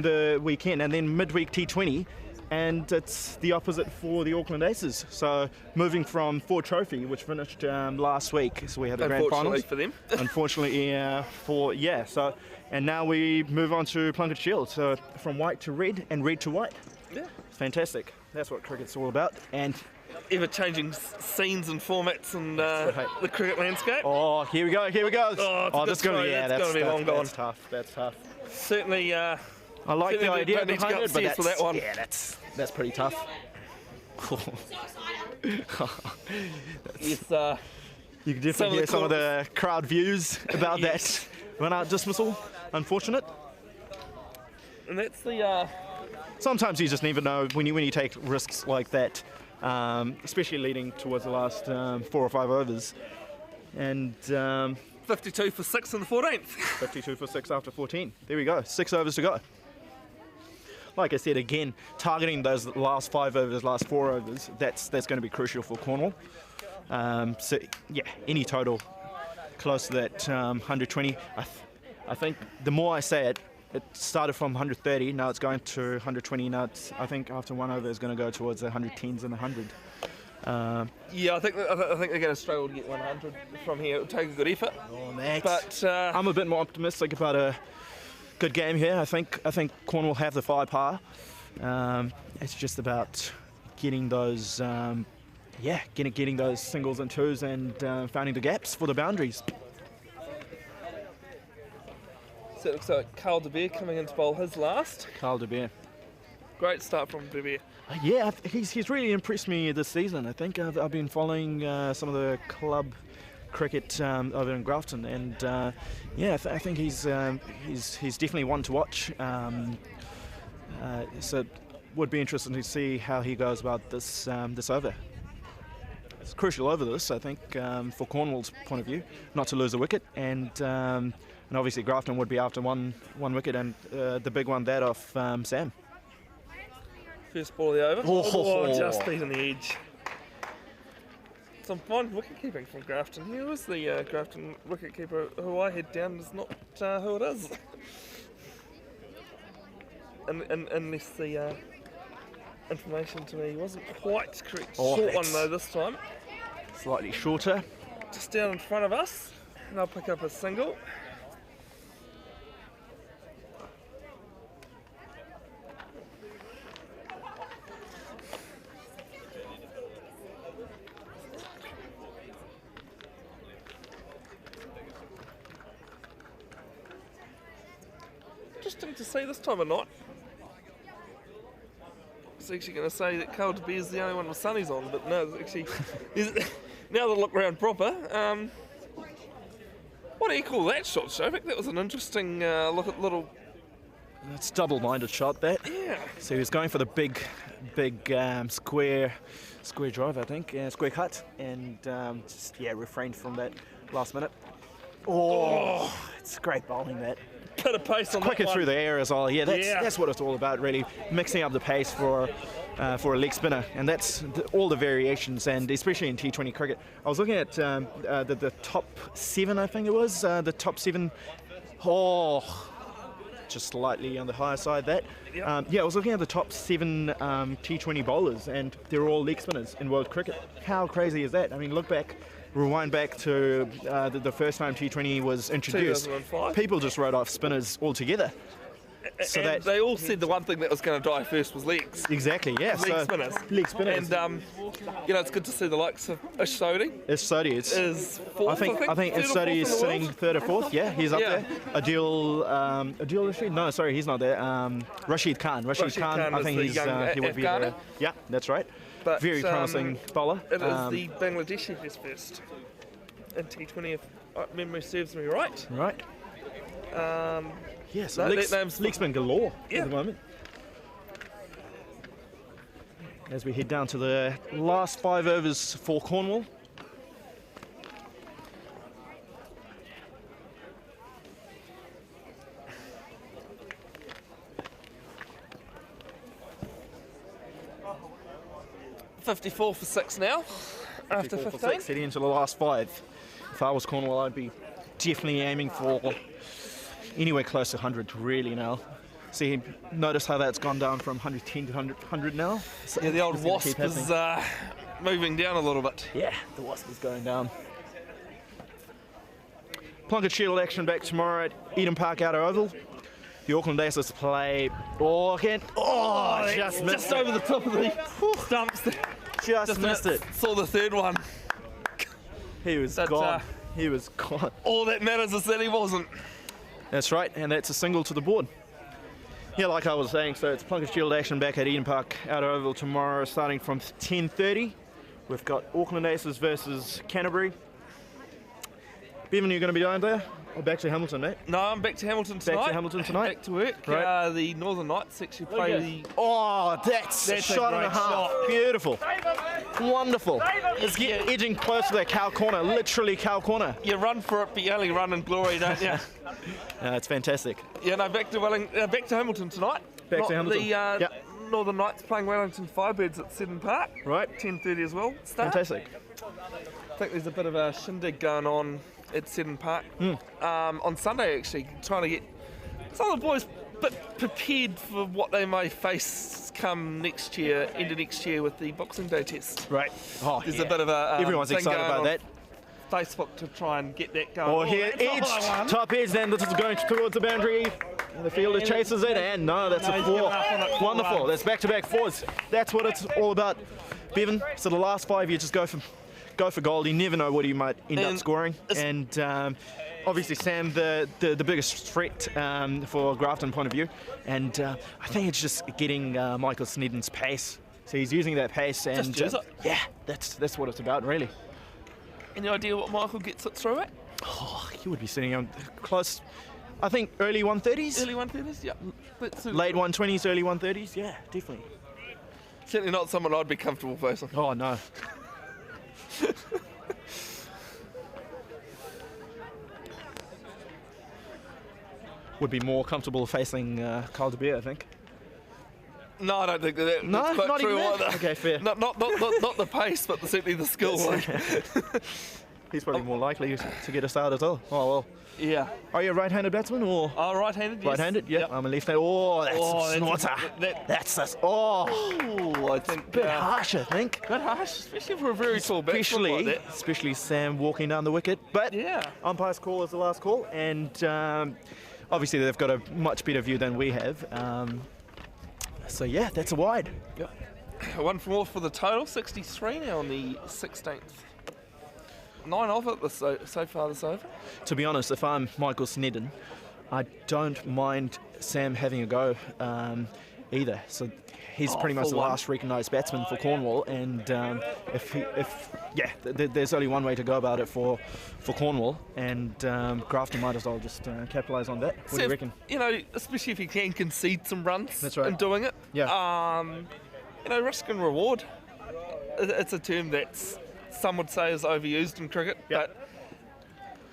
the weekend, and then midweek T20, and it's the opposite for the Auckland Aces. So moving from Ford Trophy, which finished last week, so we had the grand finals. Unfortunately for them. Unfortunately so, and now we move on to Plunket Shield. So from white to red and red to white. Yeah. Fantastic. That's what cricket's all about. And ever-changing scenes and formats and the cricket landscape. Oh, here we go. Oh, that's going to be long gone. That's tough. Certainly. I like the idea behind it, but that one. Yeah, that's pretty tough. Yes, you can definitely hear some of the crowd views about that run-out dismissal. Unfortunate. And that's the. Sometimes you just never know when you take risks like that, especially leading towards the last 4 or 5 overs. And 52 for 6 in the 14th. 52 for 6 after 14. There we go. 6 overs to go. Like I said, again, targeting those last 5 overs, last 4 overs, that's going to be crucial for Cornwall. So yeah, any total close to that 120. I think the more I say it, it started from 130, now it's going to 120. Now I think after 1 over it's going to go towards the 110s and 100. Yeah, I think they're going to struggle to get 100 from here. It'll take a good effort. Oh, Max. But I'm a bit more optimistic about a good game here. I think Cornwall have the firepower. It's just about getting those, getting those singles and twos and finding the gaps for the boundaries. So it looks like Carl de Beer coming in to bowl his last. Carl de Beer. Great start from de Beer. Yeah, he's really impressed me this season. I think I've been following some of the club cricket over in Grafton, and I think he's definitely one to watch. So it would be interesting to see how he goes about this over. It's crucial over this, I think, for Cornwall's point of view, not to lose a wicket, and obviously Grafton would be after one wicket, and the big one, that of Sam. First ball of the over. Oh, just beating the edge. Some fine wicket keeping from Grafton. Who is the Grafton wicket keeper who I had down is not who it is. Unless the information to me wasn't quite correct. Short one though this time. Slightly shorter. just down in front of us, and they'll pick up a single. Interesting to see this time of night. I was actually going to say that Carl de Beer is the only one with sunnies on, but no, it's actually now that I look round proper. What do you call that shot, Shovik? That was an interesting look at little. It's double-minded shot, that. Yeah. So he was going for the big square drive, I think, square cut, and just refrained from that last minute. Oh, it's great bowling, that. Bit of pace on that Quicker one. through the air as well. Yeah, that's what it's all about, really. Mixing up the pace for a leg spinner, and that's all the variations, and especially in T20 cricket. I was looking at the top 7, I think it was, the top 7. Oh, just slightly on the higher side, that. I was looking at the top 7 T20 bowlers, and they're all leg spinners in world cricket. How crazy is that? I mean, rewind back to the first time T20 was introduced. 2005. People just wrote off spinners altogether. So and they all said the one thing that was going to die first was legs. Exactly, yeah. Leg spinners. Leg spinners. And it's good to see the likes of Ish Sodhi. Ish Sodhi is fourth. I think Ish Sodhi is sitting 3rd or 4th. Yeah, he's up there. Adil Rashid? No, sorry, he's not there. Rashid Khan. Rashid Khan. I think he would be there. Yeah, that's right. But, very promising bowler. It is the Bangladeshi who's first in T20, if memory serves me right. Right. Yes, that leg name's spin galore at the moment. As we head down to the last 5 overs for Cornwall. $54 for 6 now, after 15. Heading into the last 5. If I was Cornwall, I'd be definitely aiming for anywhere close to 100 really now. See, notice how that's gone down from 110 to 100 now. So yeah, the old wasp is moving down a little bit. Yeah, the wasp is going down. Plunket Shield action back tomorrow at Eden Park Outer Oval. The Auckland Aces play. Just over the top of the stumps. Just missed it. Saw the third one. He was gone. He was gone. All that matters is that he wasn't. That's right, and that's a single to the board. Yeah, like I was saying, so it's Plunket Shield action back at Eden Park Outer Oval tomorrow, starting from 10:30. We've got Auckland Aces versus Canterbury. Bevan, you're going to be down there? Or back to Hamilton, mate? No, I'm back to Hamilton tonight. Back to Hamilton tonight? Back to work. Right. The Northern Knights actually play the... Oh, that's a shot and a half. Shot. Beautiful. Wonderful. It's edging close to that cow corner, literally cow corner. You run for it, but you only run in glory, don't you? It's fantastic. Yeah, no, back to Hamilton tonight. Back to Hamilton. The Northern Knights playing Wellington Firebirds at Seddon Park. Right. 10:30 as well. Start. Fantastic. I think there's a bit of a shindig going on at Seddon Park on Sunday, actually, trying to get some of the boys a bit prepared for what they may face come next year, end of next year with the Boxing Day test. Right. Oh, there's a bit of a everyone's thing excited going about on that. Facebook to try and get that going. Oh, here, edged, top edge, and this is going towards the boundary. The fielder chases it, and no, that's a 4. Wonderful. That's back-to-back 4s. That's what it's all about, Bevan. So the last 5, you just go for gold. You never know what you might end up scoring. And obviously, Sam, the biggest threat for Grafton point of view. And I think it's just getting Michael Snedden's pace. So he's using that pace, and yeah, that's what it's about, really. Any idea what Michael gets it through it? Oh, he would be sitting on close. I think early 130s. Early 130s, yeah. Late 120s, early 130s, yeah, definitely. Certainly not someone I'd be comfortable facing. Oh no. Would be more comfortable facing Carl de Beer, I think. No, I don't think that's no, quite not true even either. Okay, fair. Not the pace, but certainly the skill. He's probably more likely to get a start as well. Oh, well. Yeah. Are you a right-handed batsman or? Oh, right-handed, yes. Right-handed, yeah. Yep. I'm a left-handed. Oh, that's a snorter. That's oh. Ooh, I think. Bit harsh, I think. Bit harsh, especially for a very tall batsman like that. Especially Sam walking down the wicket. But Yeah. umpire's call is the last call, and obviously they've got a much better view than we have. So yeah, that's a wide. Yep. One for more for the total, 63 now on the 16th. 9 off it so far this over. To be honest, if I'm Michael Snedden, I don't mind Sam having a go either. So he's pretty much the last recognised batsman for Cornwall, and there's only one way to go about it for Cornwall, and Grafton might as well just capitalise on that. What do you reckon? You know, especially if you can concede some runs right. in doing it. Yeah. You know, risk and reward. It's a term that's some would say is overused in cricket, but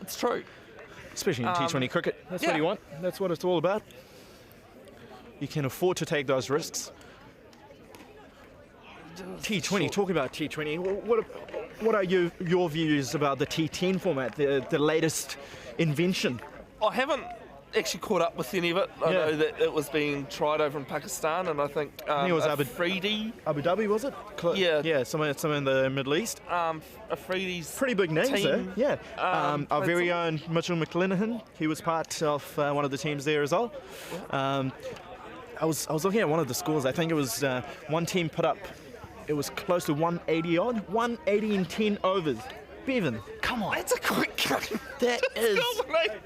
it's true. Especially in T20 cricket. That's what you want. That's what it's all about. You can afford to take those risks. T20, talking about T20, what are your views about the T10 format, the latest invention? I haven't actually caught up with any of it. I know that it was being tried over in Pakistan, and I think it was Afridi. Abu Dhabi, was it? Yeah, somewhere in the Middle East. Afridi's pretty big names team, there. Yeah, our very own Mitchell McClenaghan, he was part of one of the teams there as well. I was looking at one of the scores. I think it was one team put up. It was close to 180 odd, 180 in 10 overs. Bevan, come on. That's a quick game. That is.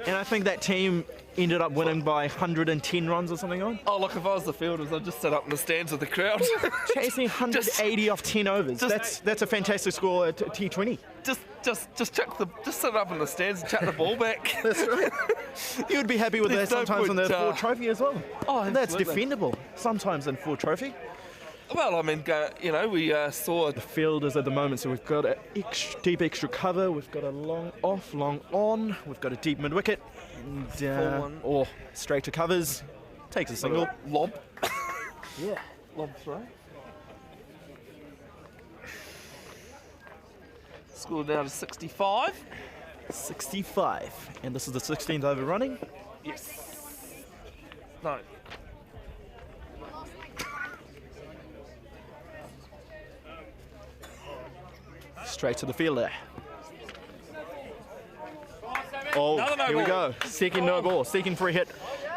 And I think that team ended up winning by 110 runs or something on. Oh, look, if I was the fielders, I'd just sit up in the stands with the crowd. Chasing 180 off 10 overs. That's a fantastic score at T20. Just sit up in the stands and chuck the ball back. That's right. You would be happy with that sometimes on the Ford Trophy as well. Oh, and that's defendable sometimes in Ford Trophy. Well, I mean, you know, we saw the fielders at the moment, so we've got a deep extra cover, we've got a long off, long on, we've got a deep mid wicket, and or straight to covers, takes a single. Lob. Yeah. Lob throw. Score down to 65. 65, and this is the 16th over running. Yes. No. Straight to the fielder. Oh, here we go. Second no ball, second free hit.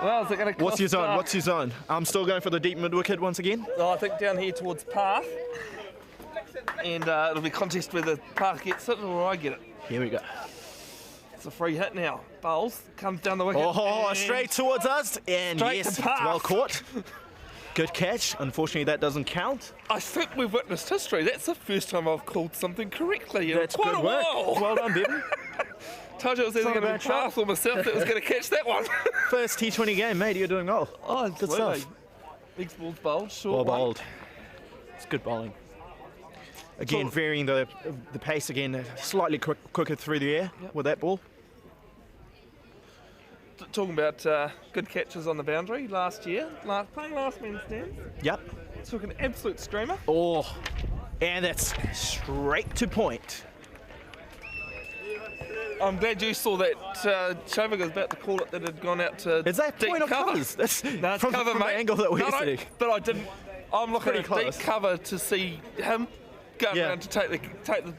Well, is it going to What's your zone? What's your zone? I'm still going for the deep mid wicket once again. Oh, I think down here towards Path. And it'll be a contest whether Path gets it or I get it. Here we go. It's a free hit now. Bowles comes down the wicket. Oh, straight towards us. And yes, it's well caught. Good catch. Unfortunately, that doesn't count. I think we've witnessed history. That's the first time I've called something correctly in That's quite good a while. Work. Well done, Bevan. Told you it was either going to be Path or myself that was going to catch that one. First T20 game, mate. You're doing well. Oh, good stuff. Big balls bowled, short well one. bowled. It's good bowling. Again, varying the pace again, slightly quicker through the air with that ball. Talking about good catches on the boundary last year, playing last man stands. Yep. Took an absolute streamer. Oh, and that's straight to point. I'm glad you saw that. Shovik was about to call it that had gone out to Is that deep point or cover. covers? That's no, it's from, cover, from mate. the angle that we're sitting. But I didn't. I'm looking at close. deep cover to see him go around to take the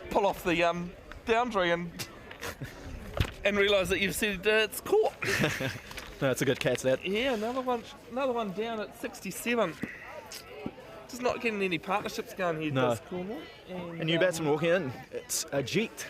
pull off the boundary and realise that you've said it's caught. No, it's a good catch, that. Yeah, another one down at 67. Just not getting any partnerships going here, does Cornwall. A new batsman walking in. It's Ajit.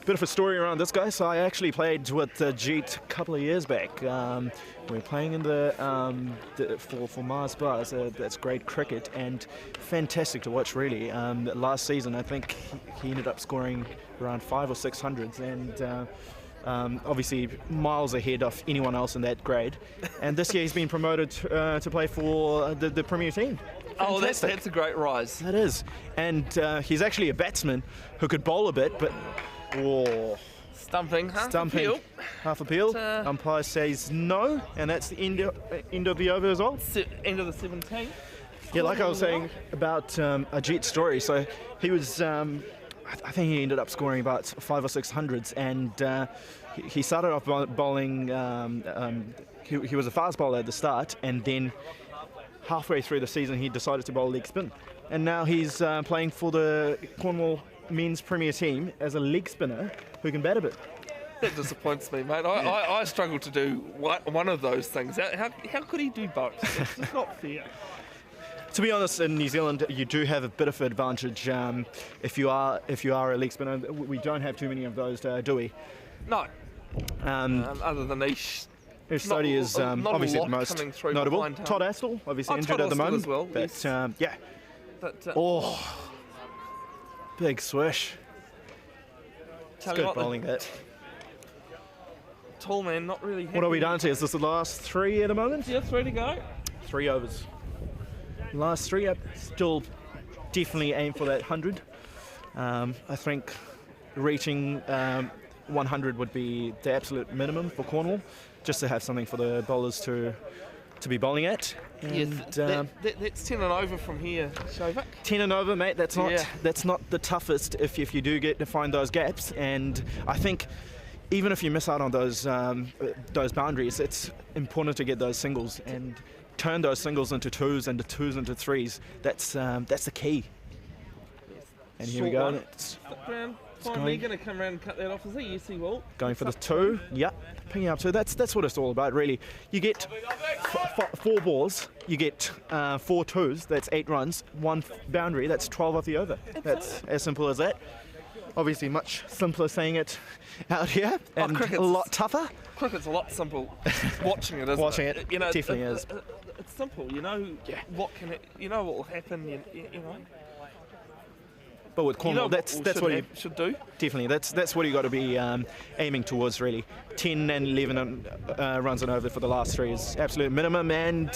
Bit of a story around this guy. So I actually played with Ajit a couple of years back. We were playing in for Mars Bars. That's great cricket and fantastic to watch, really. Last season, I think he ended up scoring around 500 or 600s, and obviously miles ahead of anyone else in that grade. And this year he's been promoted to play for the Premier team. Oh, that's a great rise. That is. And he's actually a batsman who could bowl a bit, but stumping, appeal. Half appeal. Umpire says no, and that's the end of the over as well. End of the 17. Yeah, like I was saying about Ajit's story. So he was, I I think he ended up scoring about 5 or 6 hundreds, and he started off bowling. He was a fast bowler at the start, and then halfway through the season he decided to bowl leg spin, and now he's playing for the Cornwall men's premier team as a leg spinner who can bat a bit. That disappoints me, mate. I struggle to do one of those things. How could he do both? It's just not fair. To be honest, in New Zealand, you do have a bit of an advantage if you are a leg spinner. We don't have too many of those, do we? No. Other than Ish. Study is obviously the most notable. Todd Astle, obviously injured at the moment. As well, but yes. Yeah. But, big swish. It's good bowling that. Tall man, not really happy. What are we down to? Is this the last 3 at the moment? Yeah, 3 to go. 3 overs. Last 3 up. Still definitely aim for that 100. I think reaching 100 would be the absolute minimum for Cornwall, just to have something for the bowlers to be bowling at. And, that's 10 and over from here, Shovak. 10 and over, mate. That's not the toughest if you do get to find those gaps. And I think even if you miss out on those boundaries, it's important to get those singles and turn those singles into 2s and the 2s into 3s. That's the key. And here we go. Finally going to come around and cut that off. Is he? Yes, he will. Going for the 2. Yep. Picking up 2. That's what it's all about, really. You get 4 balls. You get 4 2s. That's 8 runs. 1 boundary. That's 12 off the over. That's as simple as that. Obviously, much simpler saying it out here, and a lot tougher. Cricket's a lot simple. Watching it, isn't Watching it? it definitely is. It's simple. You know what can it. You know what will happen. You know. But with Cornwall, that's what you should do. Definitely, that's what you got to be aiming towards, really. 10 and 11 runs and over for the last 3 is absolute minimum, and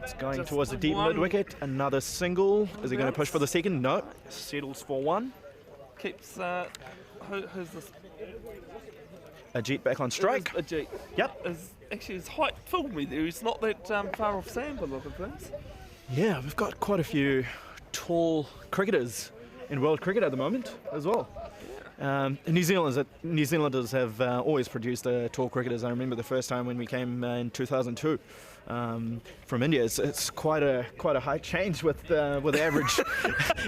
it's going Just towards the deep mid wicket. Another single. Is he going to push for the second? No. Settles for 1. Keeps. Who's this? Ajit back on strike. Ajit. Yep. Actually, his height fooled me there. He's not that far off Sam by the look of things. Yeah, we've got quite a few tall cricketers in world cricket at the moment as well. New Zealanders have always produced tall cricketers. I remember the first time when we came in 2002 from India. It's quite a high change with average.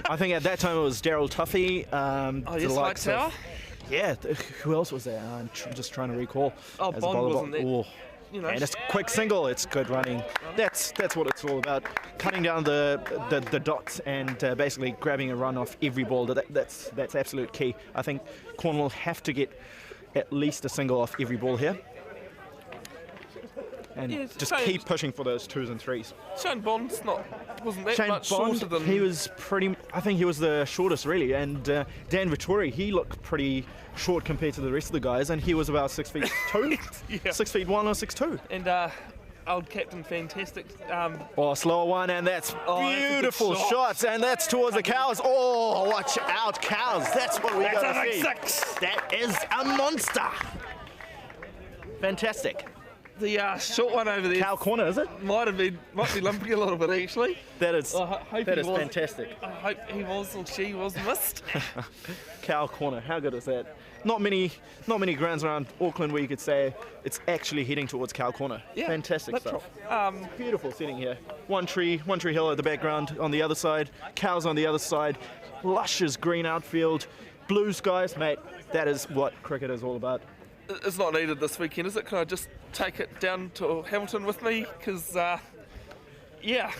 I think at that time it was Daryl Tuffy. Yes, Hightower. Yeah, who else was there? I'm just trying to recall. Oh, as Bond a wasn't there. You know, and it's quick single. It's good running. That's what it's all about. Cutting down the dots and basically grabbing a run off every ball. That's absolute key. I think Cornwall have to get at least a single off every ball here, and just keep pushing for those 2s and 3s. Shane Bond's wasn't that Shane much Bond, shorter than he was pretty. I think he was the shortest really, and Dan Vittori, he looked pretty short compared to the rest of the guys, and he was about 6 feet 2, yeah. 6 feet 1 or 6'2". And old Captain Fantastic. Slower one, and that's beautiful shot. shots, and that's towards the cows. Oh, watch out, cows! That's what we got to see. 6. That is a monster. Fantastic. The short one over there. Cow corner, is it? Might be lumping a little bit actually. That is fantastic. I hope he was or she was missed. Cow corner, how good is that? Not many grounds around Auckland where you could say it's actually heading towards cow corner. Yeah, fantastic stuff. Right. Beautiful setting here. One tree hill at the background on the other side. Cows on the other side. Luscious green outfield. Blue skies, mate. That is what cricket is all about. It's not needed this weekend, is it? Can I just take it down to Hamilton with me? Because, yeah.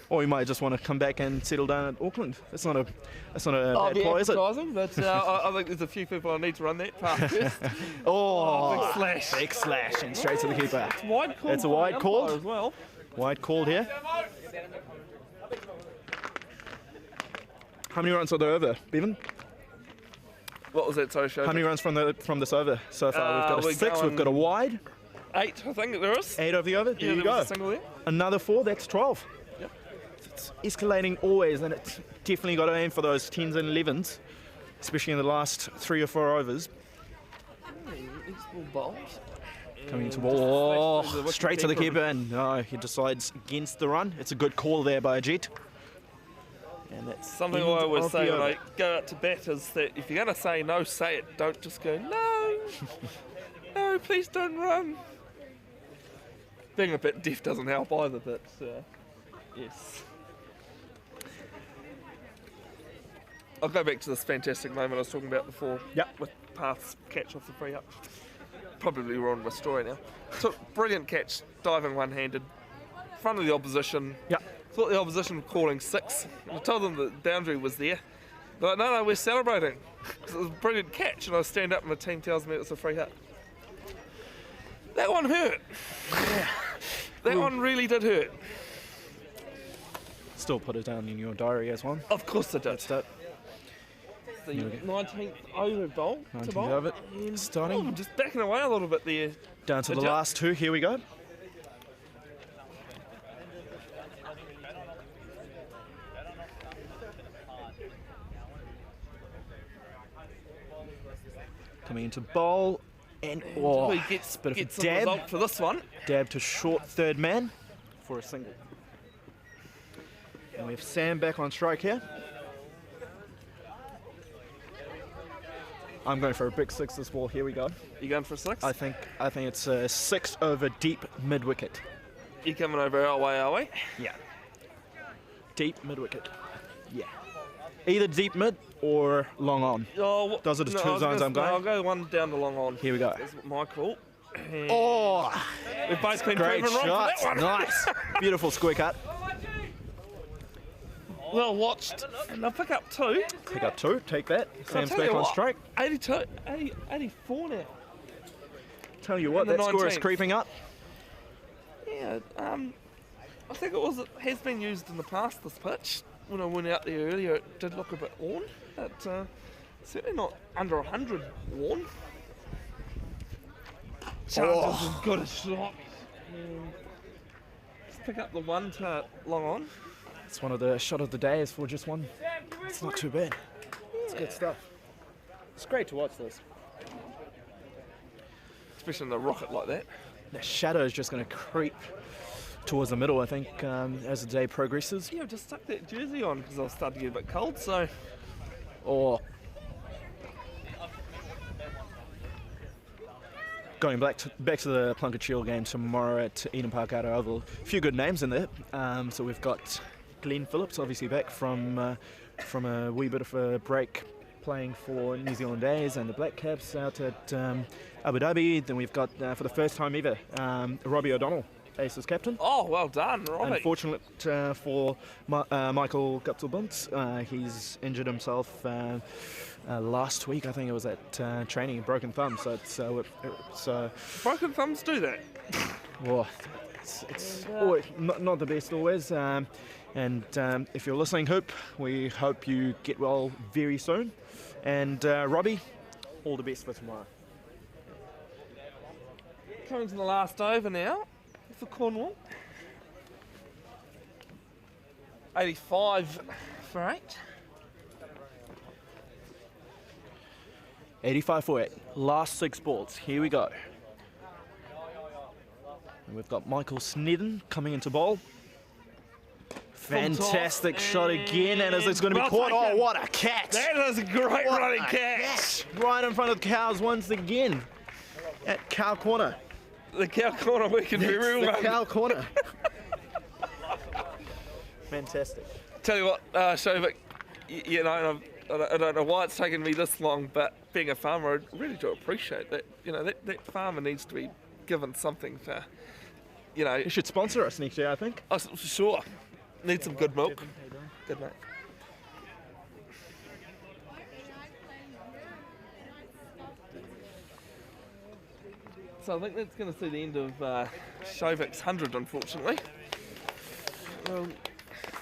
Or you might just want to come back and settle down at Auckland. That's not a bad ploy, is it? But I think there's a few people I need to run that past first. Big slash and straight to the keeper. It's wide call. It's a wide call as well. Wide called here. How many runs are there over, Bevan? What was that, sorry, Show? How many runs from this over so far? We've got a 6, we've got a wide. 8, I think there is. 8 over the over, there you go. A single there. Another 4, that's 12. Yep. It's escalating always, and it's definitely got to aim for those 10s and 11s, especially in the last 3 or 4 overs. Next ball bowled. Coming to ball, straight to the keeper, and no, he decides against the run. It's a good call there by Ajit. And that's Something I end always of say the when over. I go out to bat is that if you're going to say no, say it. Don't just go, no, no, please don't run. Being a bit deaf doesn't help either, but yes. I'll go back to this fantastic moment I was talking about before. Yep. With Path's catch off the free up. Probably we're on my story now. Took brilliant catch, diving one-handed, front of the opposition. Yep. Thought the opposition were calling 6. I told them the boundary was there. They're like, no, we're celebrating. 'Cause it was a brilliant catch, and I stand up and the team tells me it's a free hit. That one hurt. Yeah. That one really did hurt. Still put it down in your diary as one. Of course it did. That's that. The There we go. 19th over bowl. 19th to bowl. over, And, starting. oh, just backing away a little bit there. Down to the Good job. last 2. Here we go. Coming into bowl. And He gets bit of a some dab. result for this one. Dab to short third man for a single. And we have Sam back on strike here. I'm going for a big 6 this ball. Here we go. You going for a 6? I think it's a 6 over deep mid wicket. You coming over our way? Yeah. Deep mid wicket. Yeah. Either deep mid or long on. Oh, Those are the two I was zones gonna- I'm going. I'll go one down the long on. Here we go. That's my call. And Oh, we've both been great proven wrong shot. for that one. Nice. Beautiful square cut. Well watched. And I'll pick up 2. Pick up 2. Take that. Sam's tell back you on what, strike. 82, 80, 84 now. Tell you what, in the that score is 19th. creeping up. Yeah, I think it has been used in the past, this pitch. When I went out there earlier, it did look a bit worn. But certainly not under 100 worn. Chargers as good a shot. Just pick up the 1 to long on. It's one of the shot of the days for just one. It's not too bad. It's good stuff. It's great to watch this. Especially in the rocket like that. The shadow is just going to creep towards the middle, I think, as the day progresses. Yeah, I just stuck that jersey on because I was starting to get a bit cold, so... Or going back to the Plunket Shield game tomorrow at Eden Park Outer Oval. A few good names in there. So we've got Glenn Phillips, obviously back from a wee bit of a break, playing for New Zealand Days and the Black Caps out at Abu Dhabi. Then we've got, for the first time ever, Robbie O'Donnell, Aces captain. Oh, well done, Robbie. Unfortunate for Michael Guptill-Bunce. He's injured himself last week. I think it was at training, broken thumb. So Broken thumbs do that. well, it's always, not the best always. And if you're listening, Hoop, we hope you get well very soon. And Robbie, all the best for tomorrow. Coming to the last over now for Cornwall. 85 for 8. 85 for 8. Last 6 balls. Here we go. And we've got Michael Snedden coming into bowl. Fantastic shot again, and it's going to be Well caught. taken. Oh, what a catch! That is a great What running a catch. Right in front of the cows once again at Cow Corner. The cow corner working very The well. Cow Corner. Fantastic. Tell you what, Shovik, you know, I don't know why it's taken me this long, but being a farmer, I really do appreciate that. You know, that farmer needs to be given something for, you know. You should sponsor us next year, I think. Oh, for sure. Need some good milk. Good mate. So I think that's going to see the end of Shovik's 100, unfortunately.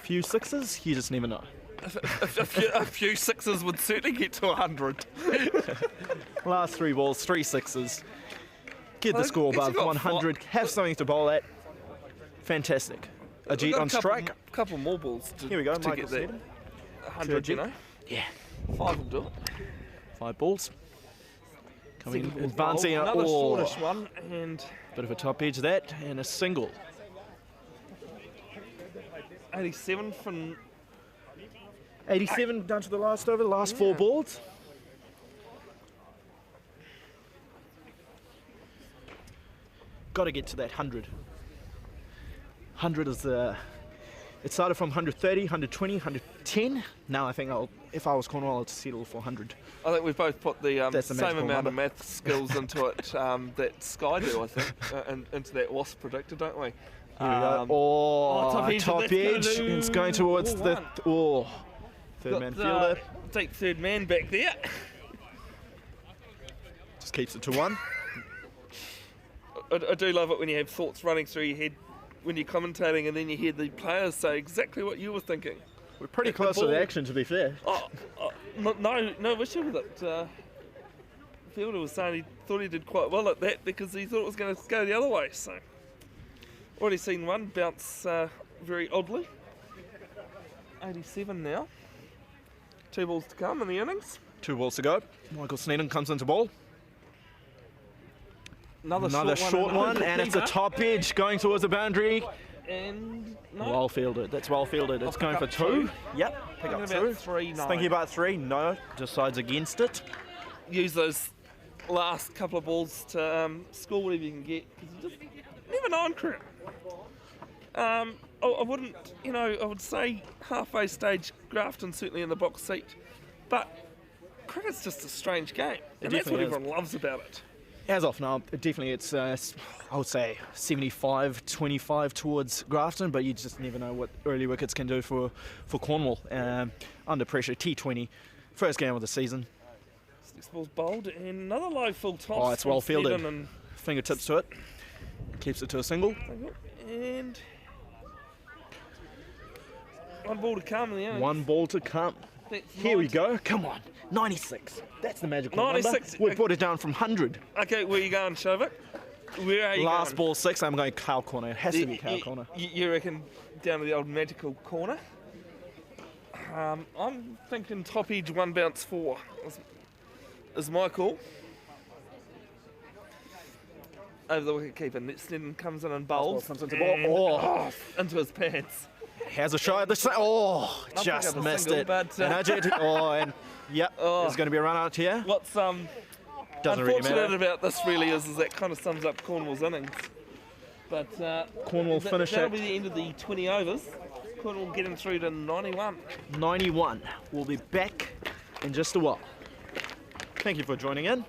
Few sixes, you just never know. A few sixes would certainly get to 100. Last 3 balls, 3 sixes. Get the Well, score at least above you got 100. Have something to bowl at. Fantastic. Ajit We've got on strike. Couple more balls to, Here we go, to Michael get that Snedden. 100, you Ajit. know. Yeah. 5 will do it. 5 balls. Coming, Second ball's advancing roll, out. another Oh, shortish one, and bit of a top edge that, and a single. 87 from 87 down to the last over, the last 4 balls. Got to get to that 100. 100 is the... It started from 130, 120, 110. Now I think if I was Cornwall, I'd settle for 100. I think we've both put the That's the same magical amount number. of math skills into it that Sky do, I think, and into that WASP predictor, don't we? Here we go. Top edge, top that's edge. gonna do It's going towards the... Third man fielder. Take third man back there. Just keeps it to 1. I do love it when you have thoughts running through your head when you're commentating and then you hear the players say exactly what you were thinking. We're pretty close to the action, to be fair. No issue with it. The fielder was saying he thought he did quite well at that because he thought it was going to go the other way. So, already seen one bounce very oddly. 87 now. 2 balls to come in the innings. 2 balls to go. Michael Sneeden comes into ball. Another short one, and it's a top edge going towards the boundary. And no. Well fielded. That's well fielded. It's going for 2. Yep. Pick up 2. 3, no. Thinking about 3. No. Decides against it. Use those last couple of balls to score whatever you can get because you just never know on cricket. I wouldn't, I would say halfway stage Grafton certainly in the box seat, but cricket's just a strange game, and that's what everyone loves about it. As of now, definitely it's, I would say, 75-25 towards Grafton, but you just never know what early wickets can do for Cornwall. Under pressure, T20, first game of the season. 6 balls bowled, and another low full toss. Oh, it's well fielded. Fingertips to it. Keeps it to a single. And 1 ball to come in the innings. 1 ball to come. Here we go. Come on. 96. That's the magical 96. number. We brought it down from 100. Okay, where are you going, Shovik? Where are you Last going? ball 6. I'm going cow corner. It has to be cow corner. You reckon down to the old magical corner? I'm thinking top edge 1 bounce 4 is my call. Over the wicket keeper. Sneeden comes in and bowls. Comes into ball. Into his pads. Has a shot at the side. Just missed it. But, and yep, there's going to be a run out here. What's Doesn't really unfortunate matter. about this really is that kind of sums up Cornwall's innings. But Cornwall finish that'll at be the end of the 20 overs. Cornwall getting through to 91. 91. We'll be back in just a while. Thank you for joining in.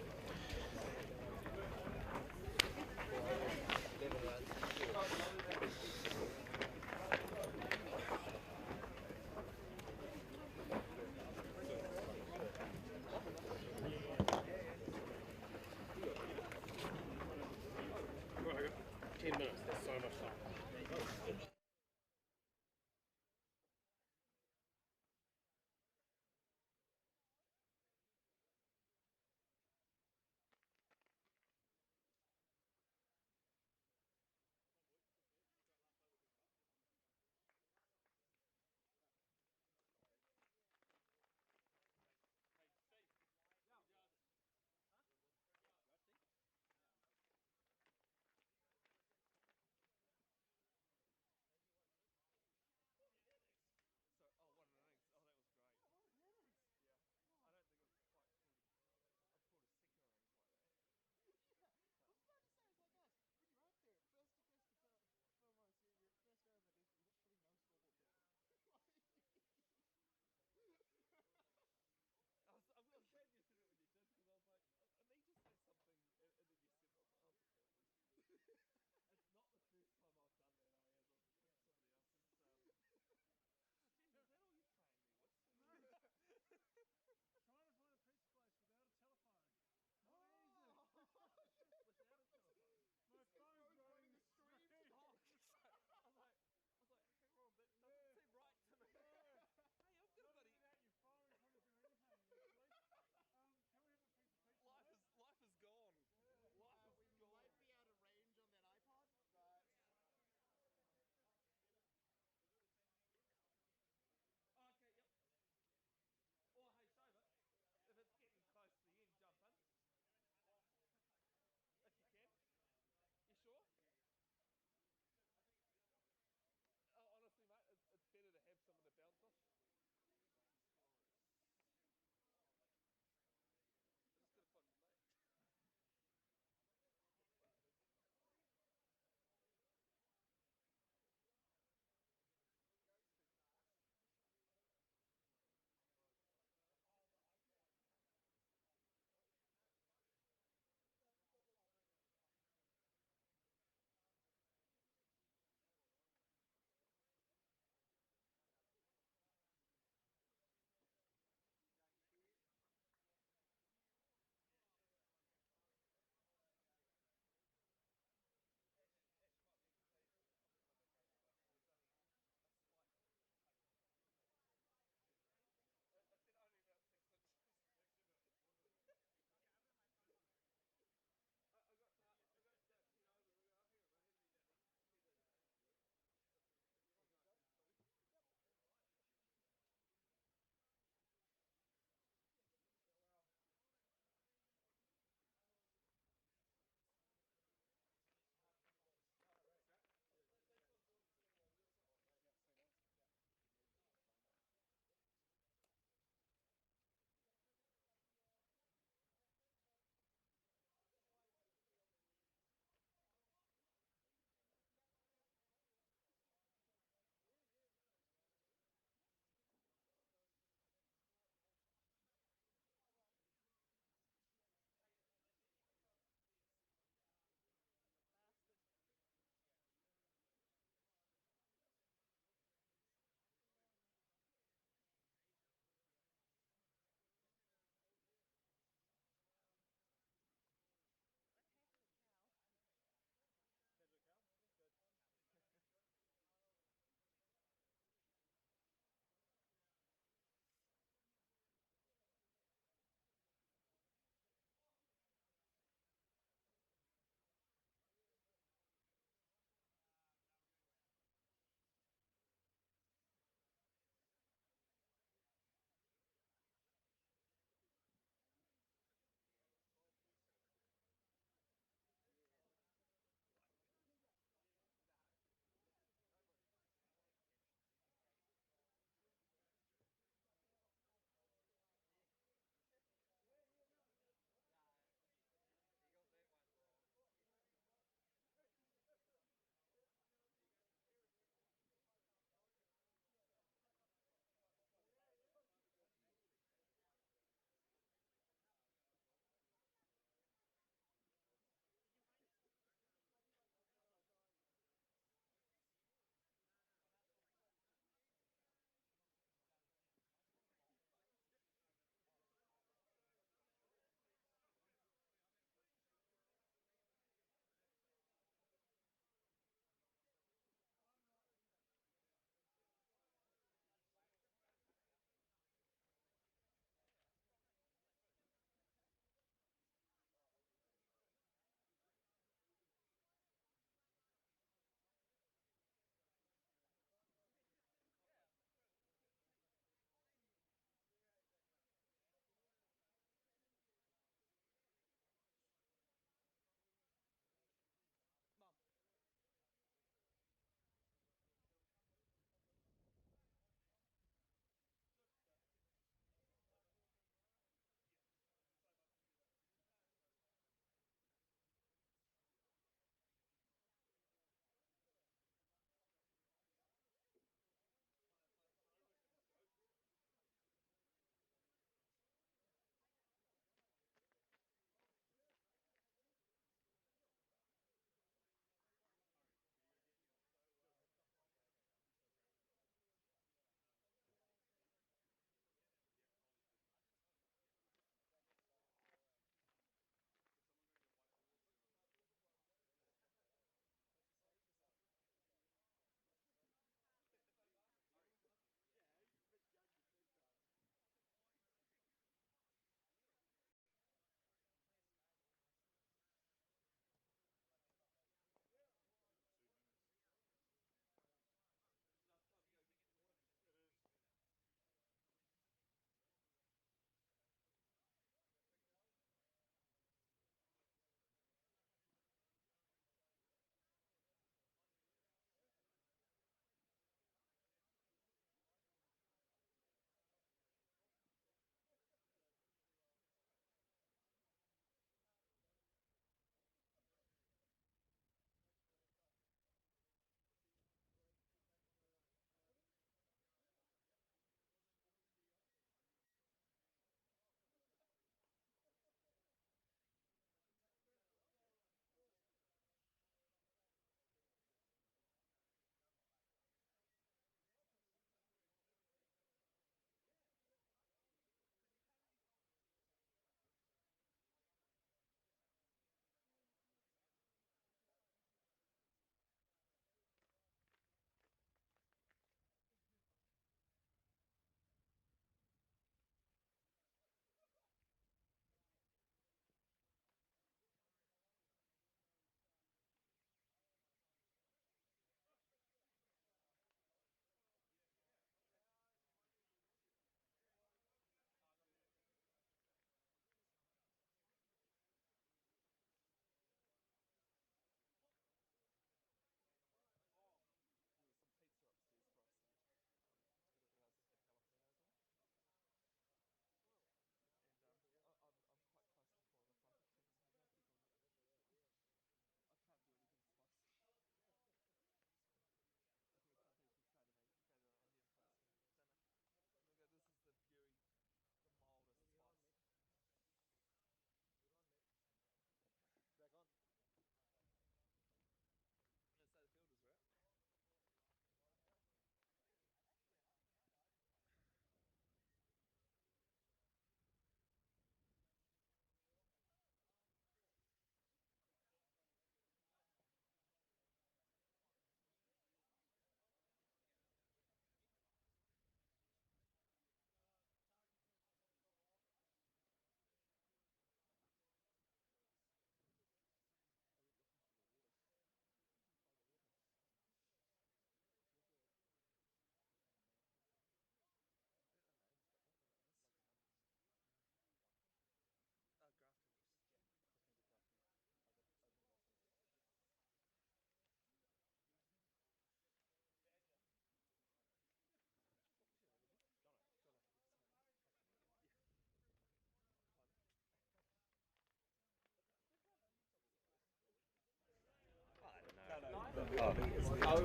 Oh,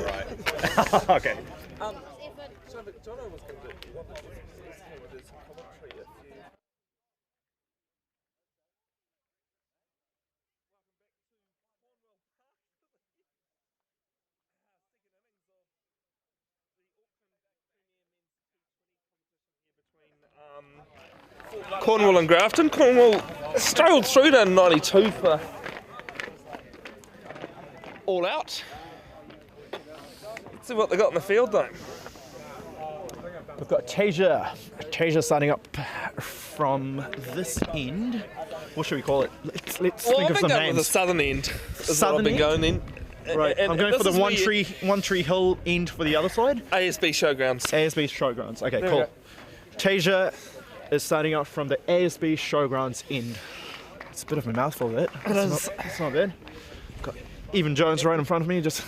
right. Okay. So Jono was going to do one with his commentary if you... Cornwall and Grafton. Cornwall struggled through to 92 for all out. Let's see what they got in the field though. We've got Tasia starting up from this end. What should we call it? Let's think of some The names. southern end. Is Southern what I've been end? going in. Right, And I'm going for the this is one tree hill end for the other side. ASB Showgrounds. ASB Showgrounds. Okay, There we cool. go. Tasia is starting up from the ASB Showgrounds end. It's a bit of a mouthful, that. It's not bad. Got Even Jones right in front of me, just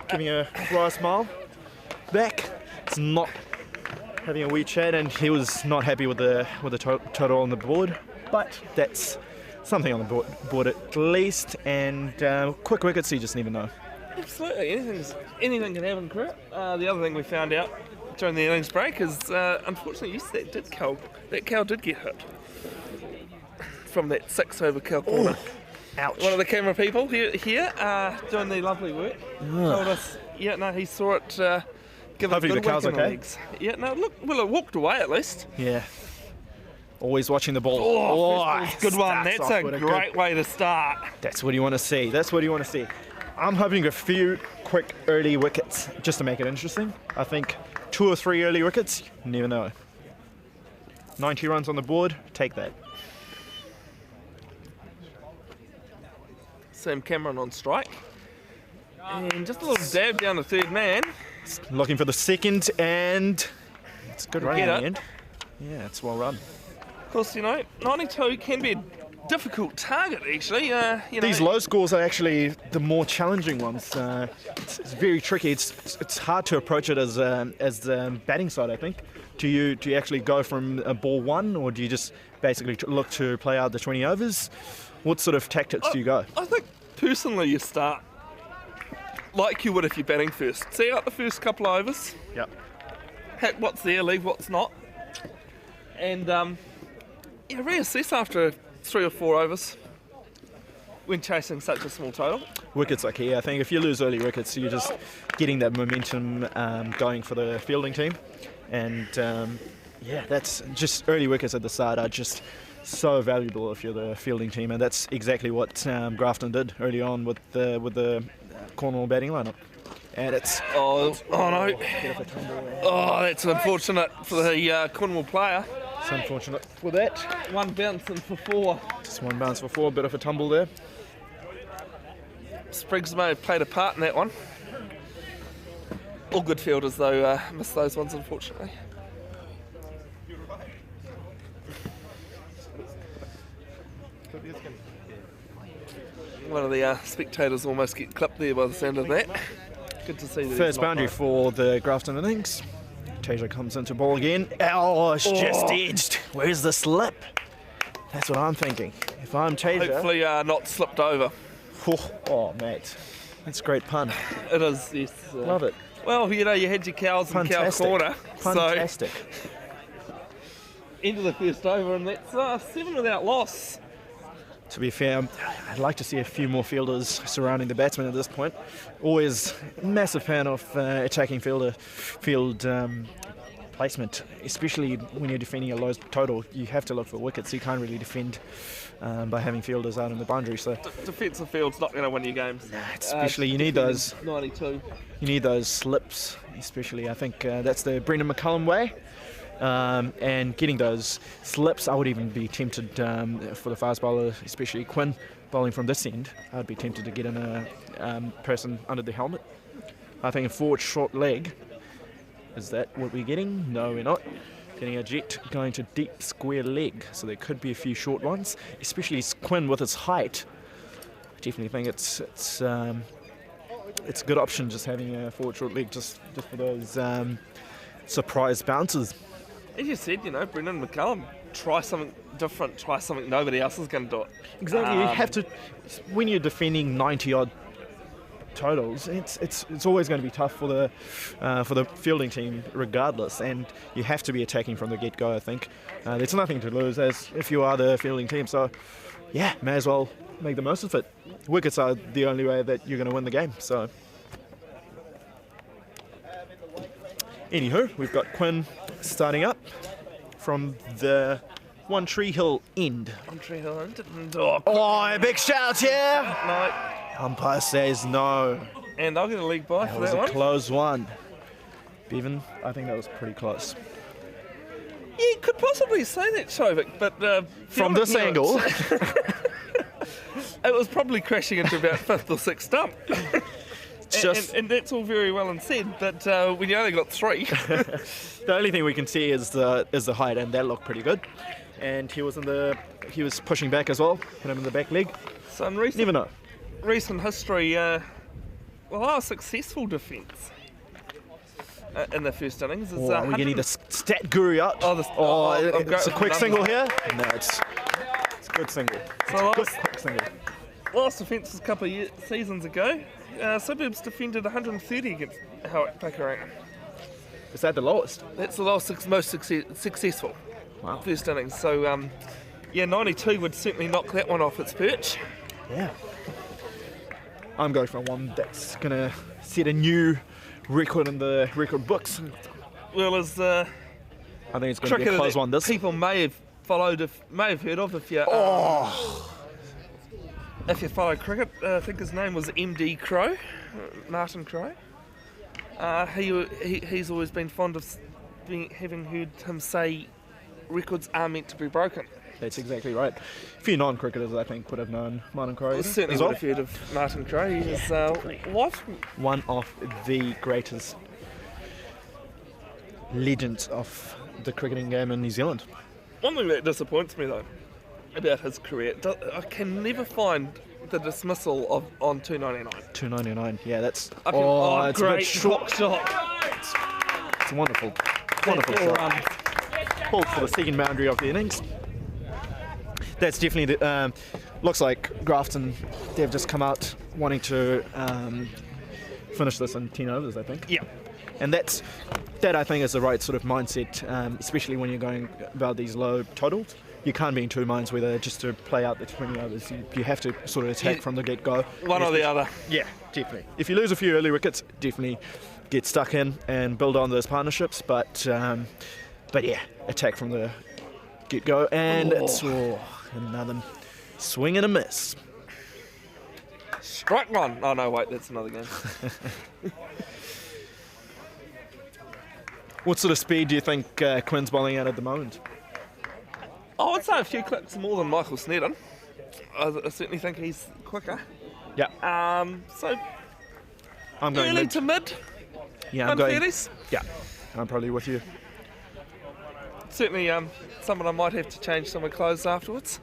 giving a wry smile. Back, it's not having a wee chat, and he was not happy with the total on the board, but that's something on the board at least. And quick wickets, you just never know. Absolutely, anything can happen, correct? The other thing we found out during the innings break is, unfortunately, yes, that cow did get hit from that 6 over cow corner. Ouch. One of the camera people here doing the lovely work told us, he saw it give Hopefully it a the good cow's whack in the okay. legs. Yeah, no, look, well, it walked away at least. Yeah. Always watching the ball. First ball's a good one. starts That's off a with great way to start. That's what you want to see. That's what you want to see. I'm hoping a few quick early wickets just to make it interesting. I think 2 or 3 early wickets, you never know. 90 runs on the board, take that. Sam Cameron on strike. And just a little dab down the third man. Looking for the second, and it's good running Get in the it. end. Yeah, it's well run. Of course, 92 can be a difficult target, actually. These low scores are actually the more challenging ones. It's very tricky. It's hard to approach it as the batting side, I think. Do you actually go from a ball 1, or do you just basically look to play out the 20 overs? What sort of tactics do you go? I think personally you start like you would if you're batting first. See out the first couple of overs, Yep. hit what's there, leave what's not, and reassess after 3 or 4 overs when chasing such a small total. Wickets are key. I think if you lose early wickets, you're just getting that momentum going for the fielding team. And that's just early wickets at the start are just so valuable if you're the fielding team, and that's exactly what Grafton did early on with the Cornwall batting lineup. And it's Oh no! Oh, that's unfortunate for the Cornwall player. it's unfortunate for that. One bouncing for 4. Just one bounce for 4, bit of a tumble there. Spriggs may have played a part in that one. All good fielders though missed those ones, unfortunately. One of the spectators almost get clipped there by the sound of that. Good to see that. First boundary for the Grafton innings. Tasia comes into ball again. Oh, it's just edged. Where's the slip? That's what I'm thinking. If I'm Tasia. Hopefully not slipped over. Oh, mate. That's a great pun. It is, yes. Love it. Well, you had your cows in cow Fantastic. corner. Fantastic. So, into the first over, and that's 7 without loss. To be fair, I'd like to see a few more fielders surrounding the batsman at this point. Always a massive fan of attacking field placement, especially when you're defending a low total. You have to look for wickets. You can't really defend by having fielders out in the boundary. So Defensive field's not going to win you games. especially you need those. 92. You need those slips, especially. I think that's the Brendan McCullum way. And getting those slips, I would even be tempted for the fast bowler, especially Quinn, bowling from this end. I'd be tempted to get in a person under the helmet. I think a forward short leg. Is that what we're getting? No, we're not. Getting a jet going to deep square leg, so there could be a few short ones, especially Quinn with his height. I definitely think it's a good option just having a forward short leg just for those surprise bounces. As you said, Brendan McCullum, try something different, try something nobody else is going to do it. Exactly, you have to, when you're defending 90 odd totals, it's always going to be tough for the fielding team regardless, and you have to be attacking from the get-go. I think there's nothing to lose as if you are the fielding team. So yeah, may as well make the most of it. Wickets are the only way that you're going to win the game. So anywho, we've got Quinn starting up from the One Tree Hill end. One Tree Hill end. Oh, a big shout here! No. Umpire says no. And I'll get a league bye That for was that a one. close one. Bevan, I think that was pretty close. Yeah, you could possibly say that, Shovik, but From this angle, it was probably crashing into about fifth or sixth stump. just and that's all very well and said, but when you only got three. the only thing we can see is the height, and that looked pretty good. And he was pushing back as well, hit him in the back leg. So in Never know. recent history, our successful defence in the first innings is. Are we getting the stat guru out? It's a quick single here. No, it's a good single. So Good quick single. last defence was a couple of seasons ago. Suburbs defended 130 against Pakaranga. Is that the lowest? That's the last most successful Wow. first innings. So 92 would certainly knock that one off its perch. Yeah. I'm going for one that's going to set a new record in the record books. Well, as I think it's going to be a cricketer close that one. This. people may have heard of if you if you follow cricket. I think his name was MD Crow, Martin Crow. He's always been fond of having heard him say records are meant to be broken. That's exactly right. A few non-cricketers, I think, would have known Martin Crowe. I certainly as well. would have heard of Martin Crow. He is what? One of the greatest legends of the cricketing game in New Zealand. One thing that disappoints me though about his career, I can never find the dismissal on 299. 299, yeah, that's. It's it's a great bit short. shot. It's a wonderful shot. Pulled for the second boundary of the innings. That's definitely looks like Grafton. They've just come out wanting to finish this in 10 overs, I think. Yeah. And that I think is the right sort of mindset, especially when you're going about these low totals. You can't be in two minds whether just to play out the 20 overs. You have to sort of attack from the get-go. One or the other. Yeah, definitely. If you lose a few early wickets, definitely get stuck in and build on those partnerships. But yeah, attack from the get-go. And it's another swing and a miss. Strike one. Oh no, wait, that's another game. What sort of speed do you think Quinn's bowling at the moment? I would say a few clicks more than Michael Snedden. I certainly think he's quicker. Yeah. So I'm going early mid. to mid. Yeah, I'm going. 130s. Yeah, I'm probably with you. Certainly someone I might have to change some of my clothes afterwards.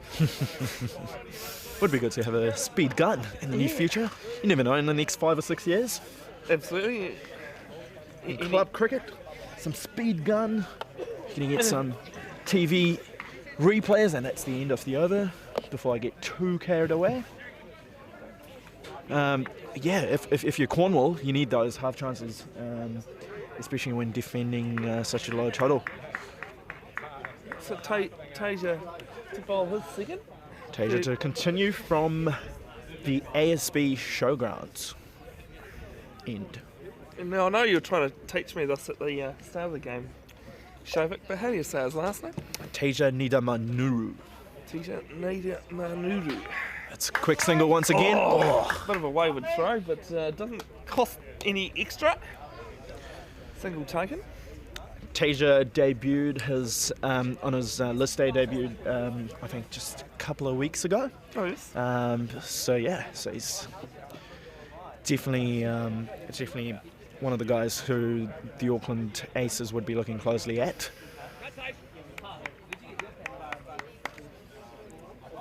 Would be good to have a speed gun in the near future. You never know, in the next 5 or 6 years. Absolutely. In club cricket, some speed gun. Gonna get some TV replays, and that's the end of the over. Before I get too carried away. Yeah, if you're Cornwall, you need those half chances, especially when defending such a low total. So Tasia to bowl his second. Tasia to continue from the ASB Showgrounds end. And now I know you were trying to teach me this at the start of the game, Shovik, but how do you say his last name? Tasia Nidamanuru. Tasia Nidamanuru. That's a quick single once again. Bit of a wayward throw, but doesn't cost any extra. Single taken. Tasia debuted on his list day debut, I think just a couple of weeks ago. Oh yes. So he's definitely one of the guys who the Auckland Aces would be looking closely at.